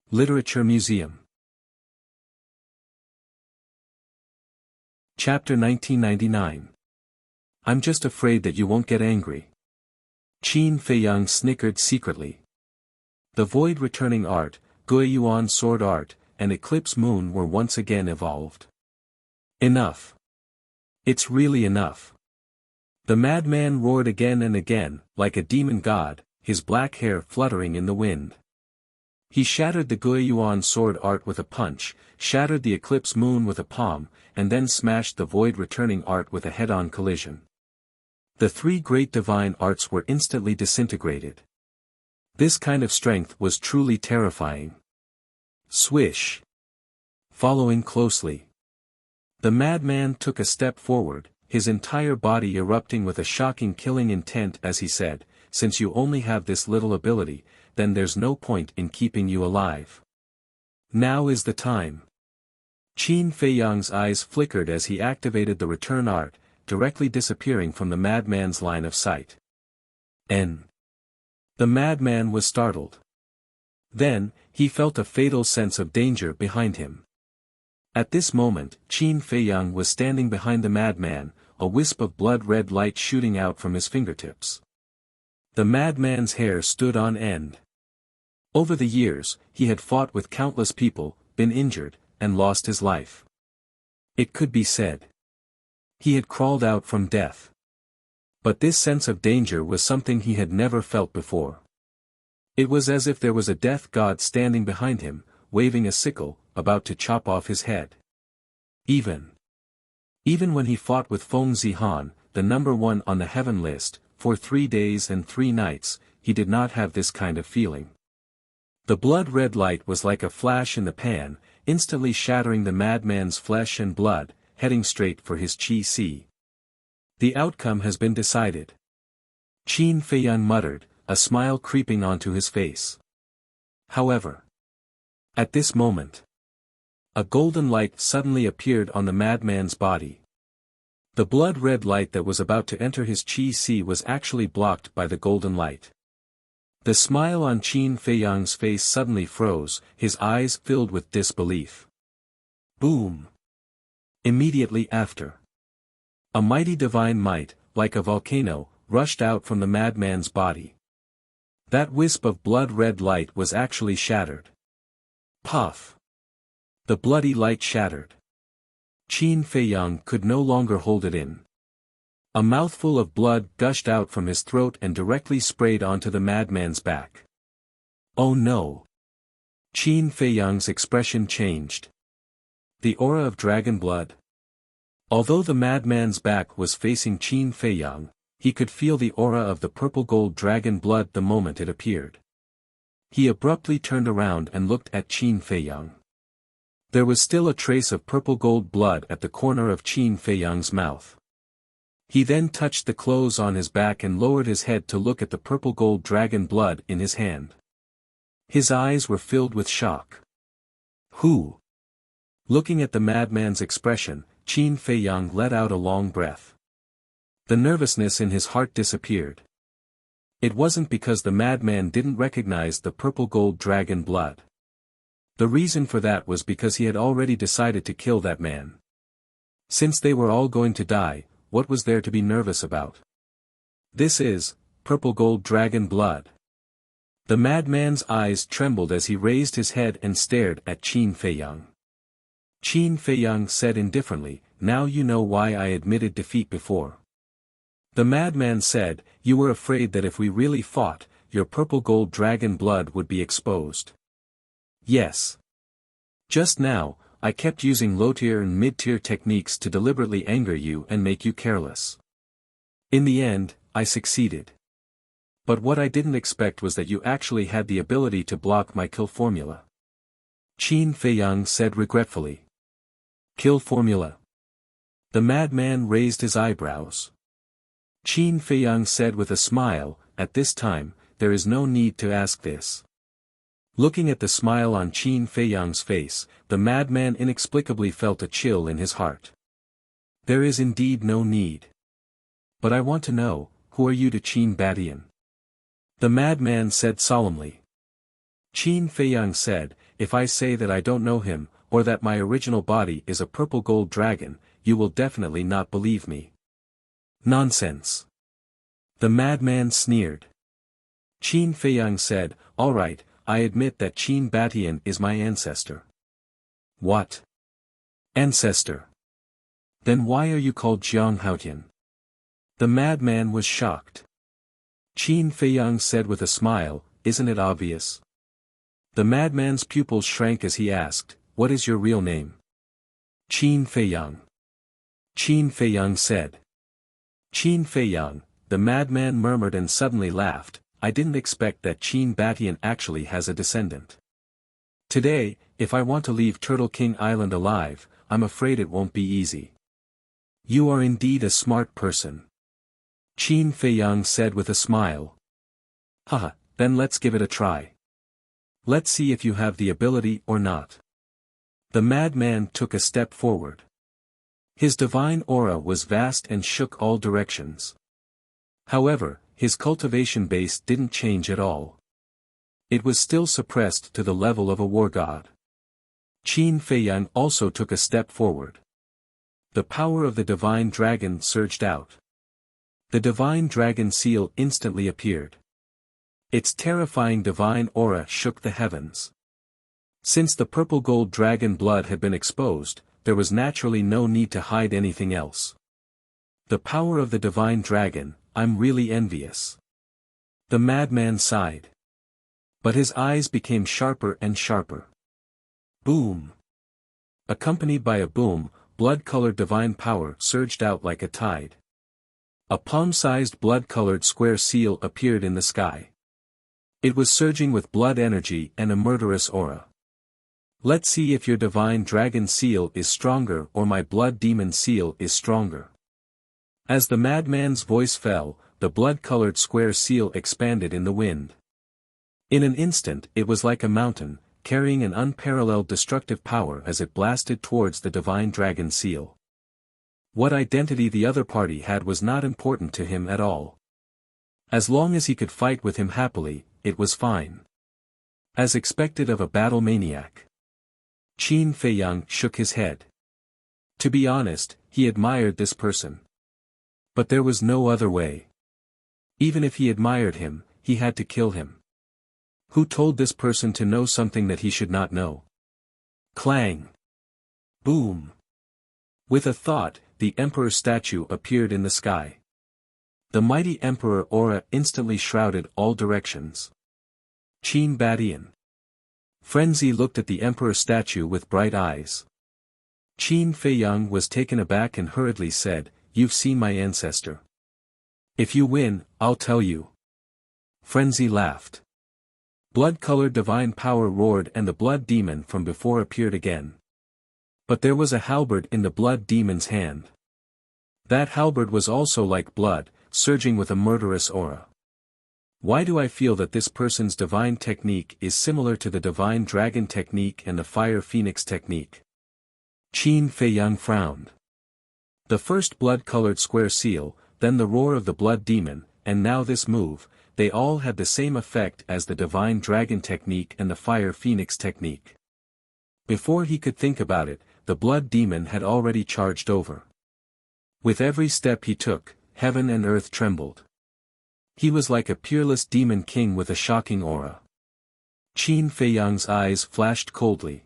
Literature Museum. Chapter 1999. I'm just afraid that you won't get angry. Qin Feiyang snickered secretly. The void returning art, Guiyuan sword art, and eclipse moon were once again evolved. Enough. It's really enough. The madman roared again and again, like a demon god, his black hair fluttering in the wind. He shattered the Guiyuan sword art with a punch, shattered the eclipse moon with a palm, and then smashed the void returning art with a head-on collision. The three great divine arts were instantly disintegrated. This kind of strength was truly terrifying. Swish. Following closely. The madman took a step forward, his entire body erupting with a shocking killing intent as he said, "Since you only have this little ability, then there's no point in keeping you alive. Now is the time." Qin Feiyang's eyes flickered as he activated the return art, directly disappearing from the madman's line of sight. The madman was startled. Then, he felt a fatal sense of danger behind him. At this moment, Qin Feiyang was standing behind the madman, a wisp of blood-red light shooting out from his fingertips. The madman's hair stood on end. Over the years, he had fought with countless people, been injured, and lost his life. It could be said. He had crawled out from death. But this sense of danger was something he had never felt before. It was as if there was a death god standing behind him, waving a sickle, about to chop off his head. Even when he fought with Feng Zihan, the number one on the heaven list, for 3 days and 3 nights, he did not have this kind of feeling. The blood-red light was like a flash in the pan, instantly shattering the madman's flesh and blood, heading straight for his Qi. The outcome has been decided. Qin Feiyang muttered, a smile creeping onto his face. However, at this moment, a golden light suddenly appeared on the madman's body. The blood-red light that was about to enter his Qi was actually blocked by the golden light. The smile on Qin Feiyang's face suddenly froze, his eyes filled with disbelief. Boom! Immediately after, a mighty divine might, like a volcano, rushed out from the madman's body. That wisp of blood-red light was actually shattered. Puff! The bloody light shattered. Qin Feiyang could no longer hold it in. A mouthful of blood gushed out from his throat and directly sprayed onto the madman's back. Oh no! Qin Feiyang's expression changed. The aura of dragon blood? Although the madman's back was facing Qin Feiyang, he could feel the aura of the purple-gold dragon blood the moment it appeared. He abruptly turned around and looked at Qin Feiyang. There was still a trace of purple-gold blood at the corner of Qin Feiyang's mouth. He then touched the clothes on his back and lowered his head to look at the purple-gold dragon blood in his hand. His eyes were filled with shock. Who? Looking at the madman's expression, Qin Feiyang let out a long breath. The nervousness in his heart disappeared. It wasn't because the madman didn't recognize the purple-gold dragon blood. The reason for that was because he had already decided to kill that man. Since they were all going to die, what was there to be nervous about? This is purple-gold dragon blood. The madman's eyes trembled as he raised his head and stared at Qin Feiyang. Qin Feiyang said indifferently, "Now you know why I admitted defeat before." The madman said, "You were afraid that if we really fought, your purple-gold dragon blood would be exposed." Yes. Just now, I kept using low-tier and mid-tier techniques to deliberately anger you and make you careless. In the end, I succeeded. But what I didn't expect was that you actually had the ability to block my kill formula. Qin Feiyang said regretfully. Kill formula? The madman raised his eyebrows. Qin Feiyang said with a smile, "At this time, there is no need to ask this." Looking at the smile on Qin Feiyang's face, the madman inexplicably felt a chill in his heart. There is indeed no need. But I want to know, who are you to Qin Badian? The madman said solemnly. Qin Feiyang said, "If I say that I don't know him, or that my original body is a purple gold dragon, you will definitely not believe me. Nonsense. The madman sneered. Qin Feiyang said, all right, I admit that Qin Batian is my ancestor. What? Ancestor? Then why are you called Jiang Haotian? The madman was shocked. Qin Feiyang said with a smile, isn't it obvious? The madman's pupils shrank as he asked, what is your real name? Qin Feiyang. Qin Feiyang said. Qin Feiyang, the madman murmured and suddenly laughed, I didn't expect that Qin Batian actually has a descendant. Today, if I want to leave Turtle King Island alive, I'm afraid it won't be easy. You are indeed a smart person. Qin Feiyang said with a smile. Haha, then let's give it a try. Let's see if you have the ability or not. The madman took a step forward. His divine aura was vast and shook all directions. However, his cultivation base didn't change at all. It was still suppressed to the level of a war god. Qin Feiyang also took a step forward. The power of the divine dragon surged out. The divine dragon seal instantly appeared. Its terrifying divine aura shook the heavens. Since the purple gold dragon blood had been exposed, there was naturally no need to hide anything else. The power of the divine dragon, I'm really envious. The madman sighed. But his eyes became sharper and sharper. Boom! Accompanied by a boom, blood-colored divine power surged out like a tide. A palm-sized blood-colored square seal appeared in the sky. It was surging with blood energy and a murderous aura. Let's see if your divine dragon seal is stronger or my blood demon seal is stronger. As the madman's voice fell, the blood-colored square seal expanded in the wind. In an instant it was like a mountain, carrying an unparalleled destructive power as it blasted towards the divine dragon seal. What identity the other party had was not important to him at all. As long as he could fight with him happily, it was fine. As expected of a battle maniac. Qin Feiyang shook his head. To be honest, he admired this person. But there was no other way. Even if he admired him, he had to kill him. Who told this person to know something that he should not know? Clang! Boom! With a thought, the emperor statue appeared in the sky. The mighty emperor aura instantly shrouded all directions. Qin Batian. Frenzy looked at the emperor statue with bright eyes. Qin Feiyang was taken aback and hurriedly said, You've seen my ancestor. If you win, I'll tell you. Frenzy laughed. Blood-colored divine power roared and the blood demon from before appeared again. But there was a halberd in the blood demon's hand. That halberd was also like blood, surging with a murderous aura. Why do I feel that this person's divine technique is similar to the divine dragon technique and the fire phoenix technique? Qin Feiyang frowned. The first blood-colored square seal, then the roar of the blood demon, and now this move, they all had the same effect as the divine dragon technique and the fire phoenix technique. Before he could think about it, the blood demon had already charged over. With every step he took, heaven and earth trembled. He was like a peerless demon king with a shocking aura. Qin Feiyang's eyes flashed coldly.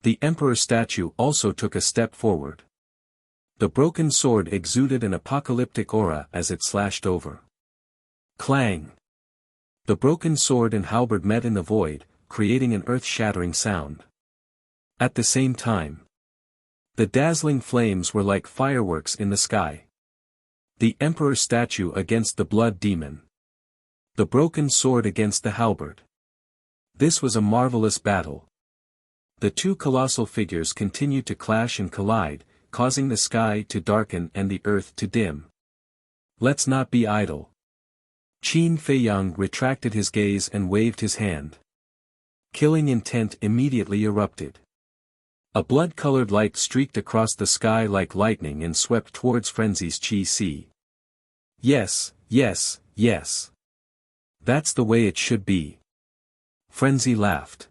The emperor statue also took a step forward. The broken sword exuded an apocalyptic aura as it slashed over. Clang! The broken sword and halberd met in the void, creating an earth-shattering sound. At the same time, the dazzling flames were like fireworks in the sky. The emperor statue against the blood demon. The broken sword against the halberd. This was a marvelous battle. The two colossal figures continued to clash and collide, causing the sky to darken and the earth to dim. Let's not be idle. Qin Feiyang retracted his gaze and waved his hand. Killing intent immediately erupted. A blood-colored light streaked across the sky like lightning and swept towards Frenzy's Qi Si. Yes, yes, yes. That's the way it should be. Frenzy laughed.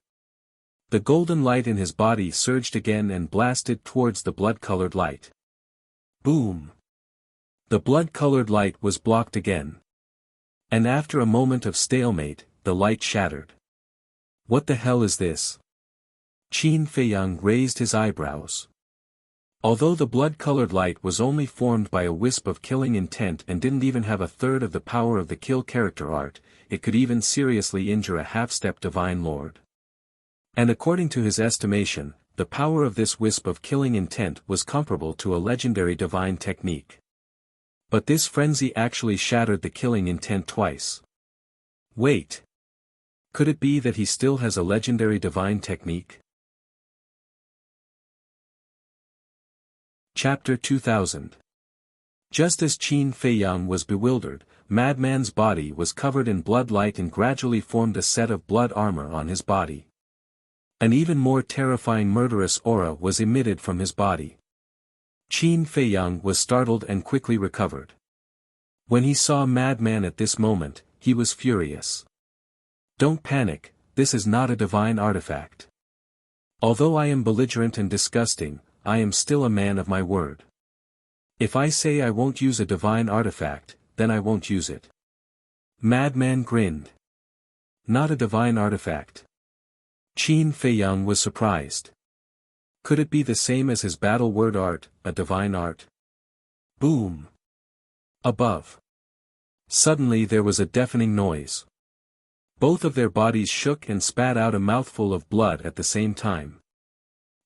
The golden light in his body surged again and blasted towards the blood-colored light. Boom! The blood-colored light was blocked again. And after a moment of stalemate, the light shattered. What the hell is this? Qin Feiyang raised his eyebrows. Although the blood-colored light was only formed by a wisp of killing intent and didn't even have a third of the power of the kill character art, it could even seriously injure a half-step divine lord. And according to his estimation, the power of this wisp of killing intent was comparable to a legendary divine technique. But this frenzy actually shattered the killing intent twice. Wait. Could it be that he still has a legendary divine technique? Chapter 2000. Just as Qin Feiyang was bewildered, Madman's body was covered in blood light and gradually formed a set of blood armor on his body. An even more terrifying murderous aura was emitted from his body. Qin Feiyang was startled and quickly recovered. When he saw Madman at this moment, he was furious. Don't panic, this is not a divine artifact. Although I am belligerent and disgusting, I am still a man of my word. If I say I won't use a divine artifact, then I won't use it. Madman grinned. Not a divine artifact. Qin Feiyang was surprised. Could it be the same as his battle word art, a divine art? Boom! Above. Suddenly there was a deafening noise. Both of their bodies shook and spat out a mouthful of blood at the same time.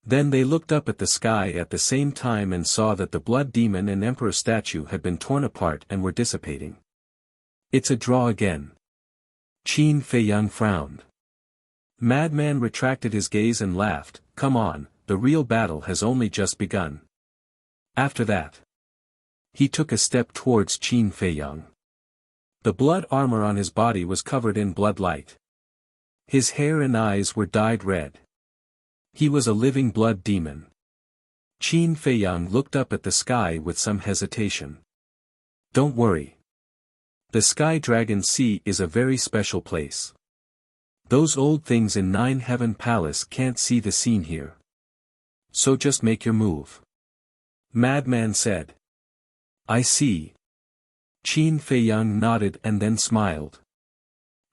Then they looked up at the sky at the same time and saw that the blood demon and emperor statue had been torn apart and were dissipating. It's a draw again. Qin Feiyang frowned. Madman retracted his gaze and laughed, come on, the real battle has only just begun. After that, he took a step towards Qin Feiyang. The blood armor on his body was covered in blood light. His hair and eyes were dyed red. He was a living blood demon. Qin Feiyang looked up at the sky with some hesitation. Don't worry. The Sky Dragon Sea is a very special place. Those old things in Nine Heaven Palace can't see the scene here. So just make your move. Madman said. I see. Qin Feiyang nodded and then smiled.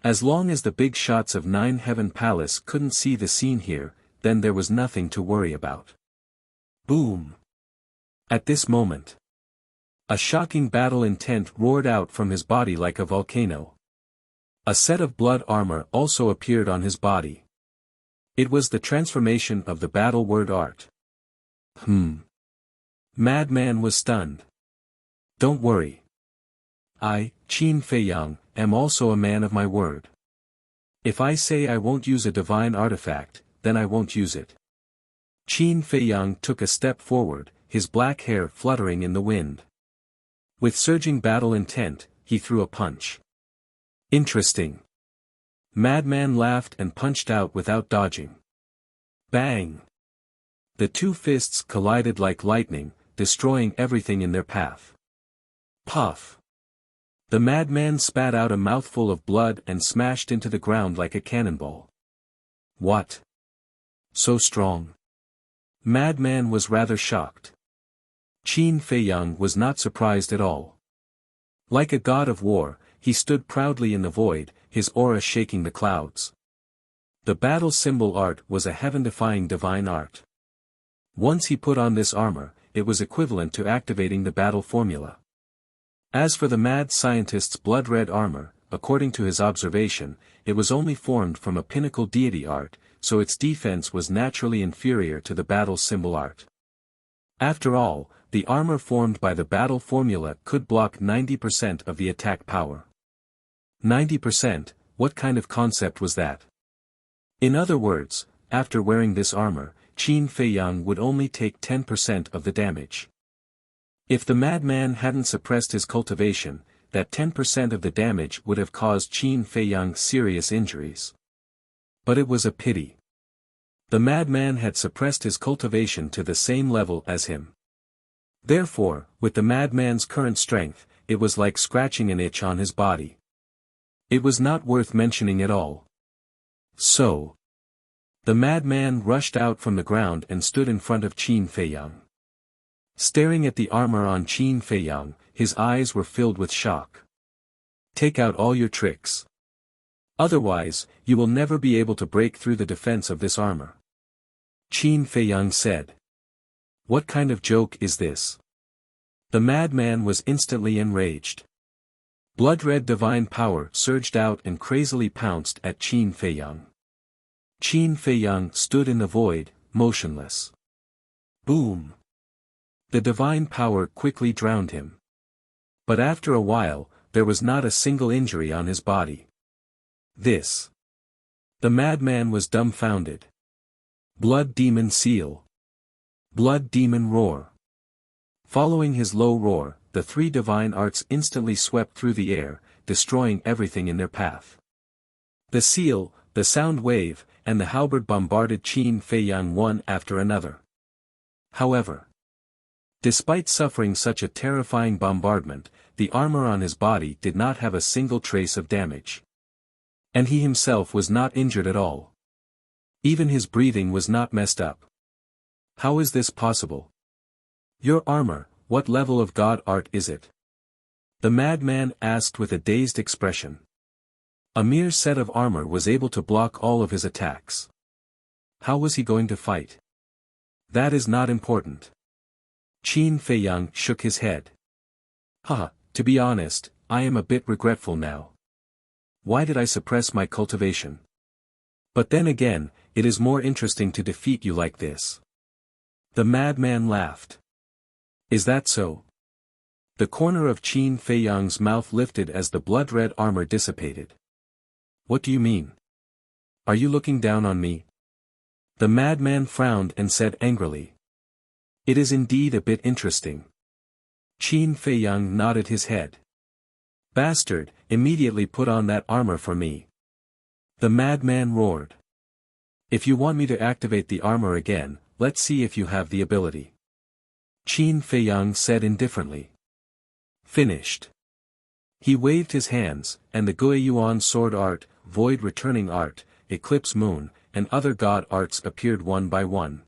As long as the big shots of Nine Heaven Palace couldn't see the scene here, then there was nothing to worry about. Boom! At this moment, a shocking battle intent roared out from his body like a volcano. A set of blood armor also appeared on his body. It was the transformation of the battle word art. Madman was stunned. Don't worry. I, Qin Feiyang, am also a man of my word. If I say I won't use a divine artifact, then I won't use it. Qin Feiyang took a step forward, his black hair fluttering in the wind. With surging battle intent, he threw a punch. Interesting. Madman laughed and punched out without dodging. Bang! The two fists collided like lightning, destroying everything in their path. Puff! The madman spat out a mouthful of blood and smashed into the ground like a cannonball. What? So strong? Madman was rather shocked. Qin Feiyang was not surprised at all. Like a god of war, he stood proudly in the void, his aura shaking the clouds. The battle symbol art was a heaven-defying divine art. Once he put on this armor, it was equivalent to activating the battle formula. As for the mad scientist's blood-red armor, according to his observation, it was only formed from a pinnacle deity art, so its defense was naturally inferior to the battle symbol art. After all, the armor formed by the battle formula could block 90% of the attack power. 90%, what kind of concept was that? In other words, after wearing this armor, Qin Feiyang would only take 10% of the damage. If the madman hadn't suppressed his cultivation, that 10% of the damage would have caused Qin Feiyang serious injuries. But it was a pity. The madman had suppressed his cultivation to the same level as him. Therefore, with the madman's current strength, it was like scratching an itch on his body. It was not worth mentioning at all. So, The madman rushed out from the ground and stood in front of Qin Feiyang. Staring at the armor on Qin Feiyang, his eyes were filled with shock. "Take out all your tricks. Otherwise, you will never be able to break through the defense of this armor," Qin Feiyang said. "What kind of joke is this?" The madman was instantly enraged. Blood-red divine power surged out and crazily pounced at Qin Feiyang. Qin Feiyang stood in the void, motionless. Boom! The divine power quickly drowned him. But after a while, there was not a single injury on his body. This. The madman was dumbfounded. Blood demon seal. Blood demon roar. Following his low roar, the three divine arts instantly swept through the air, destroying everything in their path. The seal, the sound wave, and the halberd bombarded Qin Feiyang one after another. However, despite suffering such a terrifying bombardment, the armor on his body did not have a single trace of damage. And he himself was not injured at all. Even his breathing was not messed up. How is this possible? "Your armor, what level of god art is it?" the madman asked with a dazed expression. A mere set of armor was able to block all of his attacks. How was he going to fight? That is not important. Qin Feiyang shook his head. "Haha, to be honest, I am a bit regretful now. Why did I suppress my cultivation? But then again, it is more interesting to defeat you like this." The madman laughed. "Is that so?" The corner of Qin Feiyang's mouth lifted as the blood-red armor dissipated. "What do you mean? Are you looking down on me?" The madman frowned and said angrily. "It is indeed a bit interesting." Qin Feiyang nodded his head. "Bastard, immediately put on that armor for me." The madman roared. "If you want me to activate the armor again, let's see if you have the ability." Qin Feiyang said indifferently. "Finished." He waved his hands, and the Guiyuan sword art, void returning art, eclipse moon, and other god arts appeared one by one.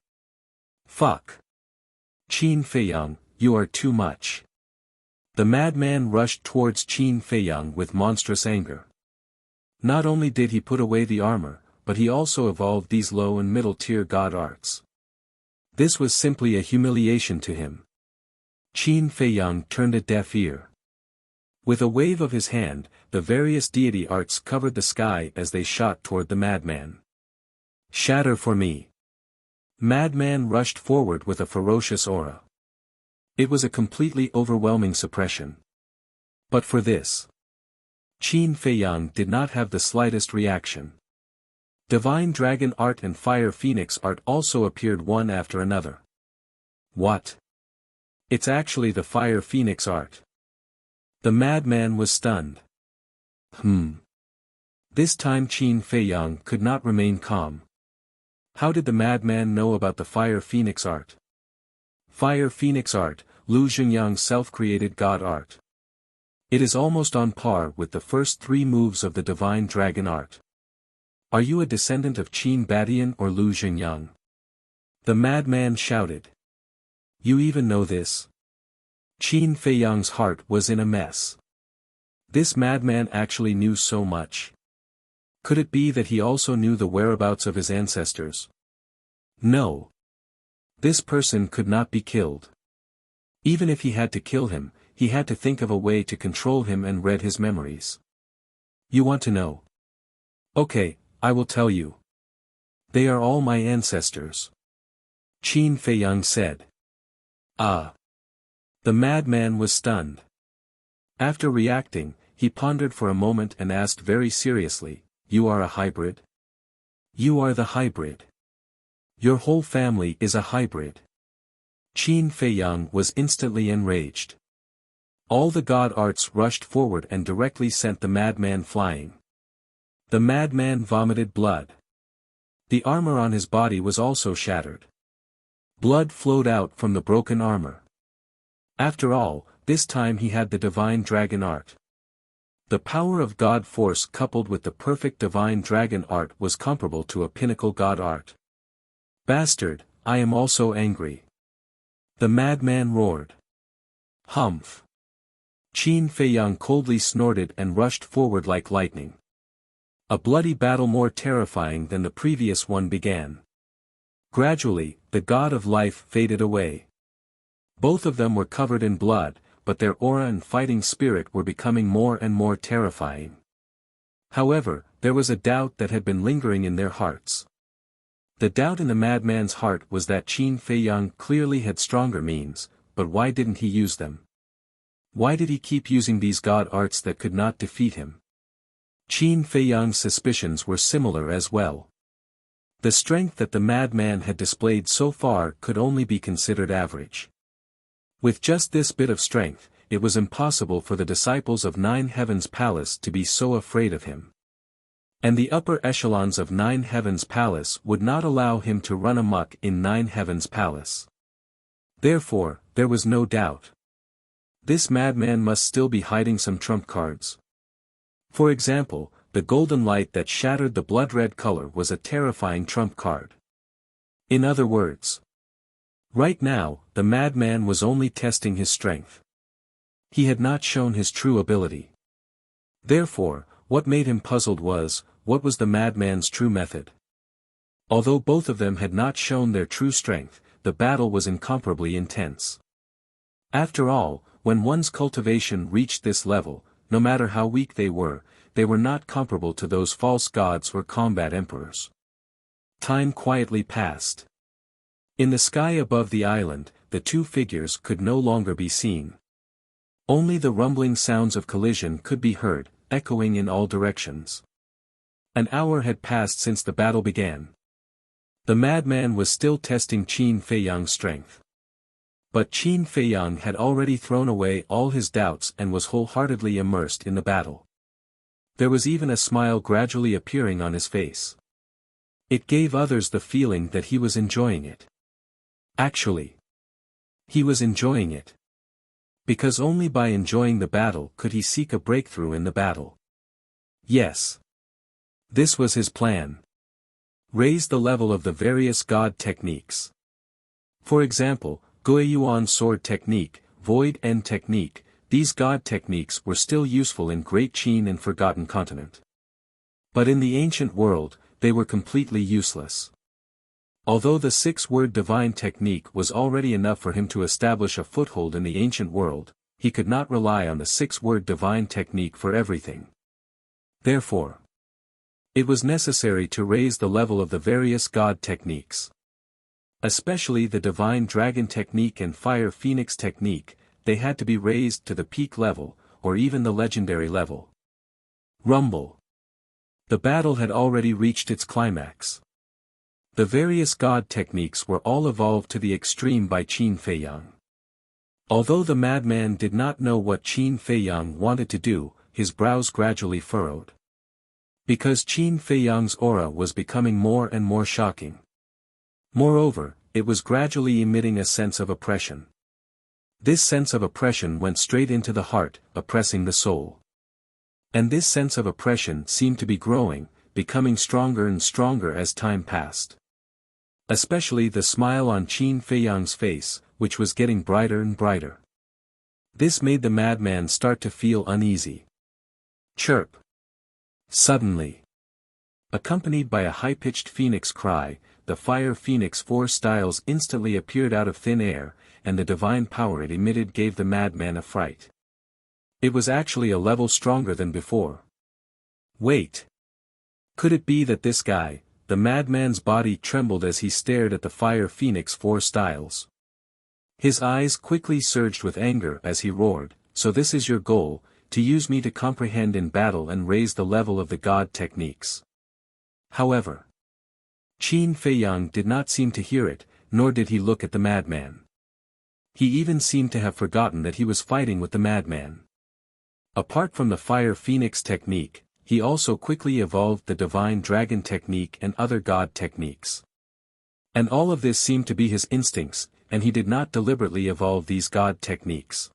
"Fuck! Qin Feiyang, you are too much." The madman rushed towards Qin Feiyang with monstrous anger. Not only did he put away the armor, but he also evolved these low and middle-tier god arts. This was simply a humiliation to him. Qin Feiyang turned a deaf ear. With a wave of his hand, the various deity arts covered the sky as they shot toward the madman. "Shatter for me." Madman rushed forward with a ferocious aura. It was a completely overwhelming suppression. But for this, Qin Feiyang did not have the slightest reaction. Divine Dragon art and Fire Phoenix art also appeared one after another. "What? It's actually the Fire Phoenix art." The madman was stunned. This time Qin Feiyang could not remain calm. How did the madman know about the Fire Phoenix art? Fire Phoenix art, Lu Xingyang's self-created god art. It is almost on par with the first three moves of the Divine Dragon art. Are you a descendant of Qin Badian or Lu Xingyang? The madman shouted. You even know this? Qin Feiyang's heart was in a mess. This madman actually knew so much. Could it be that he also knew the whereabouts of his ancestors? No. This person could not be killed. Even if he had to kill him, he had to think of a way to control him and read his memories. You want to know? Okay, I will tell you. They are all my ancestors. Qin Feiyang said. Ah. The madman was stunned. After reacting, he pondered for a moment and asked very seriously, You are a hybrid? You are the hybrid. Your whole family is a hybrid. Qin Feiyang was instantly enraged. All the god arts rushed forward and directly sent the madman flying. The madman vomited blood. The armor on his body was also shattered. Blood flowed out from the broken armor. After all, this time he had the Divine Dragon art. The power of God force coupled with the perfect divine dragon art was comparable to a pinnacle god art. Bastard, I am also angry. The madman roared. Humph. Qin Feiyang coldly snorted and rushed forward like lightning. A bloody battle more terrifying than the previous one began. Gradually, the god of life faded away. Both of them were covered in blood, but their aura and fighting spirit were becoming more and more terrifying. However, there was a doubt that had been lingering in their hearts. The doubt in the madman's heart was that Qin Feiyang clearly had stronger means, but why didn't he use them? Why did he keep using these god arts that could not defeat him? Qin Feiyang's suspicions were similar as well. The strength that the madman had displayed so far could only be considered average. With just this bit of strength, it was impossible for the disciples of Nine Heavens Palace to be so afraid of him. And the upper echelons of Nine Heavens Palace would not allow him to run amok in Nine Heavens Palace. Therefore, there was no doubt. This madman must still be hiding some trump cards. For example, the golden light that shattered the blood-red color was a terrifying trump card. In other words, right now, the madman was only testing his strength. He had not shown his true ability. Therefore, what made him puzzled was, what was the madman's true method? Although both of them had not shown their true strength, the battle was incomparably intense. After all, when one's cultivation reached this level, no matter how weak they were not comparable to those false gods or combat emperors. Time quietly passed. In the sky above the island, the two figures could no longer be seen. Only the rumbling sounds of collision could be heard, echoing in all directions. An hour had passed since the battle began. The madman was still testing Qin Feiyang's strength. But Qin Feiyang had already thrown away all his doubts and was wholeheartedly immersed in the battle. There was even a smile gradually appearing on his face. It gave others the feeling that he was enjoying it. Actually, he was enjoying it. Because only by enjoying the battle could he seek a breakthrough in the battle. Yes. This was his plan. Raise the level of the various god techniques. For example, Guiyuan sword technique, void end technique, these god techniques were still useful in Great Qin and Forgotten Continent. But in the ancient world, they were completely useless. Although the six-word divine technique was already enough for him to establish a foothold in the ancient world, he could not rely on the six-word divine technique for everything. Therefore, it was necessary to raise the level of the various god techniques. Especially the divine dragon technique and fire phoenix technique, they had to be raised to the peak level, or even the legendary level. Rumble. The battle had already reached its climax. The various god techniques were all evolved to the extreme by Qin Feiyang. Although the madman did not know what Qin Feiyang wanted to do, his brows gradually furrowed. Because Qin Feiyang's aura was becoming more and more shocking. Moreover, it was gradually emitting a sense of oppression. This sense of oppression went straight into the heart, oppressing the soul. And this sense of oppression seemed to be growing, becoming stronger and stronger as time passed. Especially the smile on Qin Feiyang's face, which was getting brighter and brighter. This made the madman start to feel uneasy. Chirp. Suddenly, accompanied by a high-pitched phoenix cry, the fire phoenix 4 styles instantly appeared out of thin air, and the divine power it emitted gave the madman a fright. It was actually a level stronger than before. Wait. Could it be that this guy, the madman's body trembled as he stared at the fire phoenix 4 styles. His eyes quickly surged with anger as he roared, "So this is your goal, to use me to comprehend in battle and raise the level of the god techniques." However, Qin Feiyang did not seem to hear it, nor did he look at the madman. He even seemed to have forgotten that he was fighting with the madman. Apart from the fire phoenix technique, he also quickly evolved the divine dragon technique and other god techniques. And all of this seemed to be his instincts, and he did not deliberately evolve these god techniques.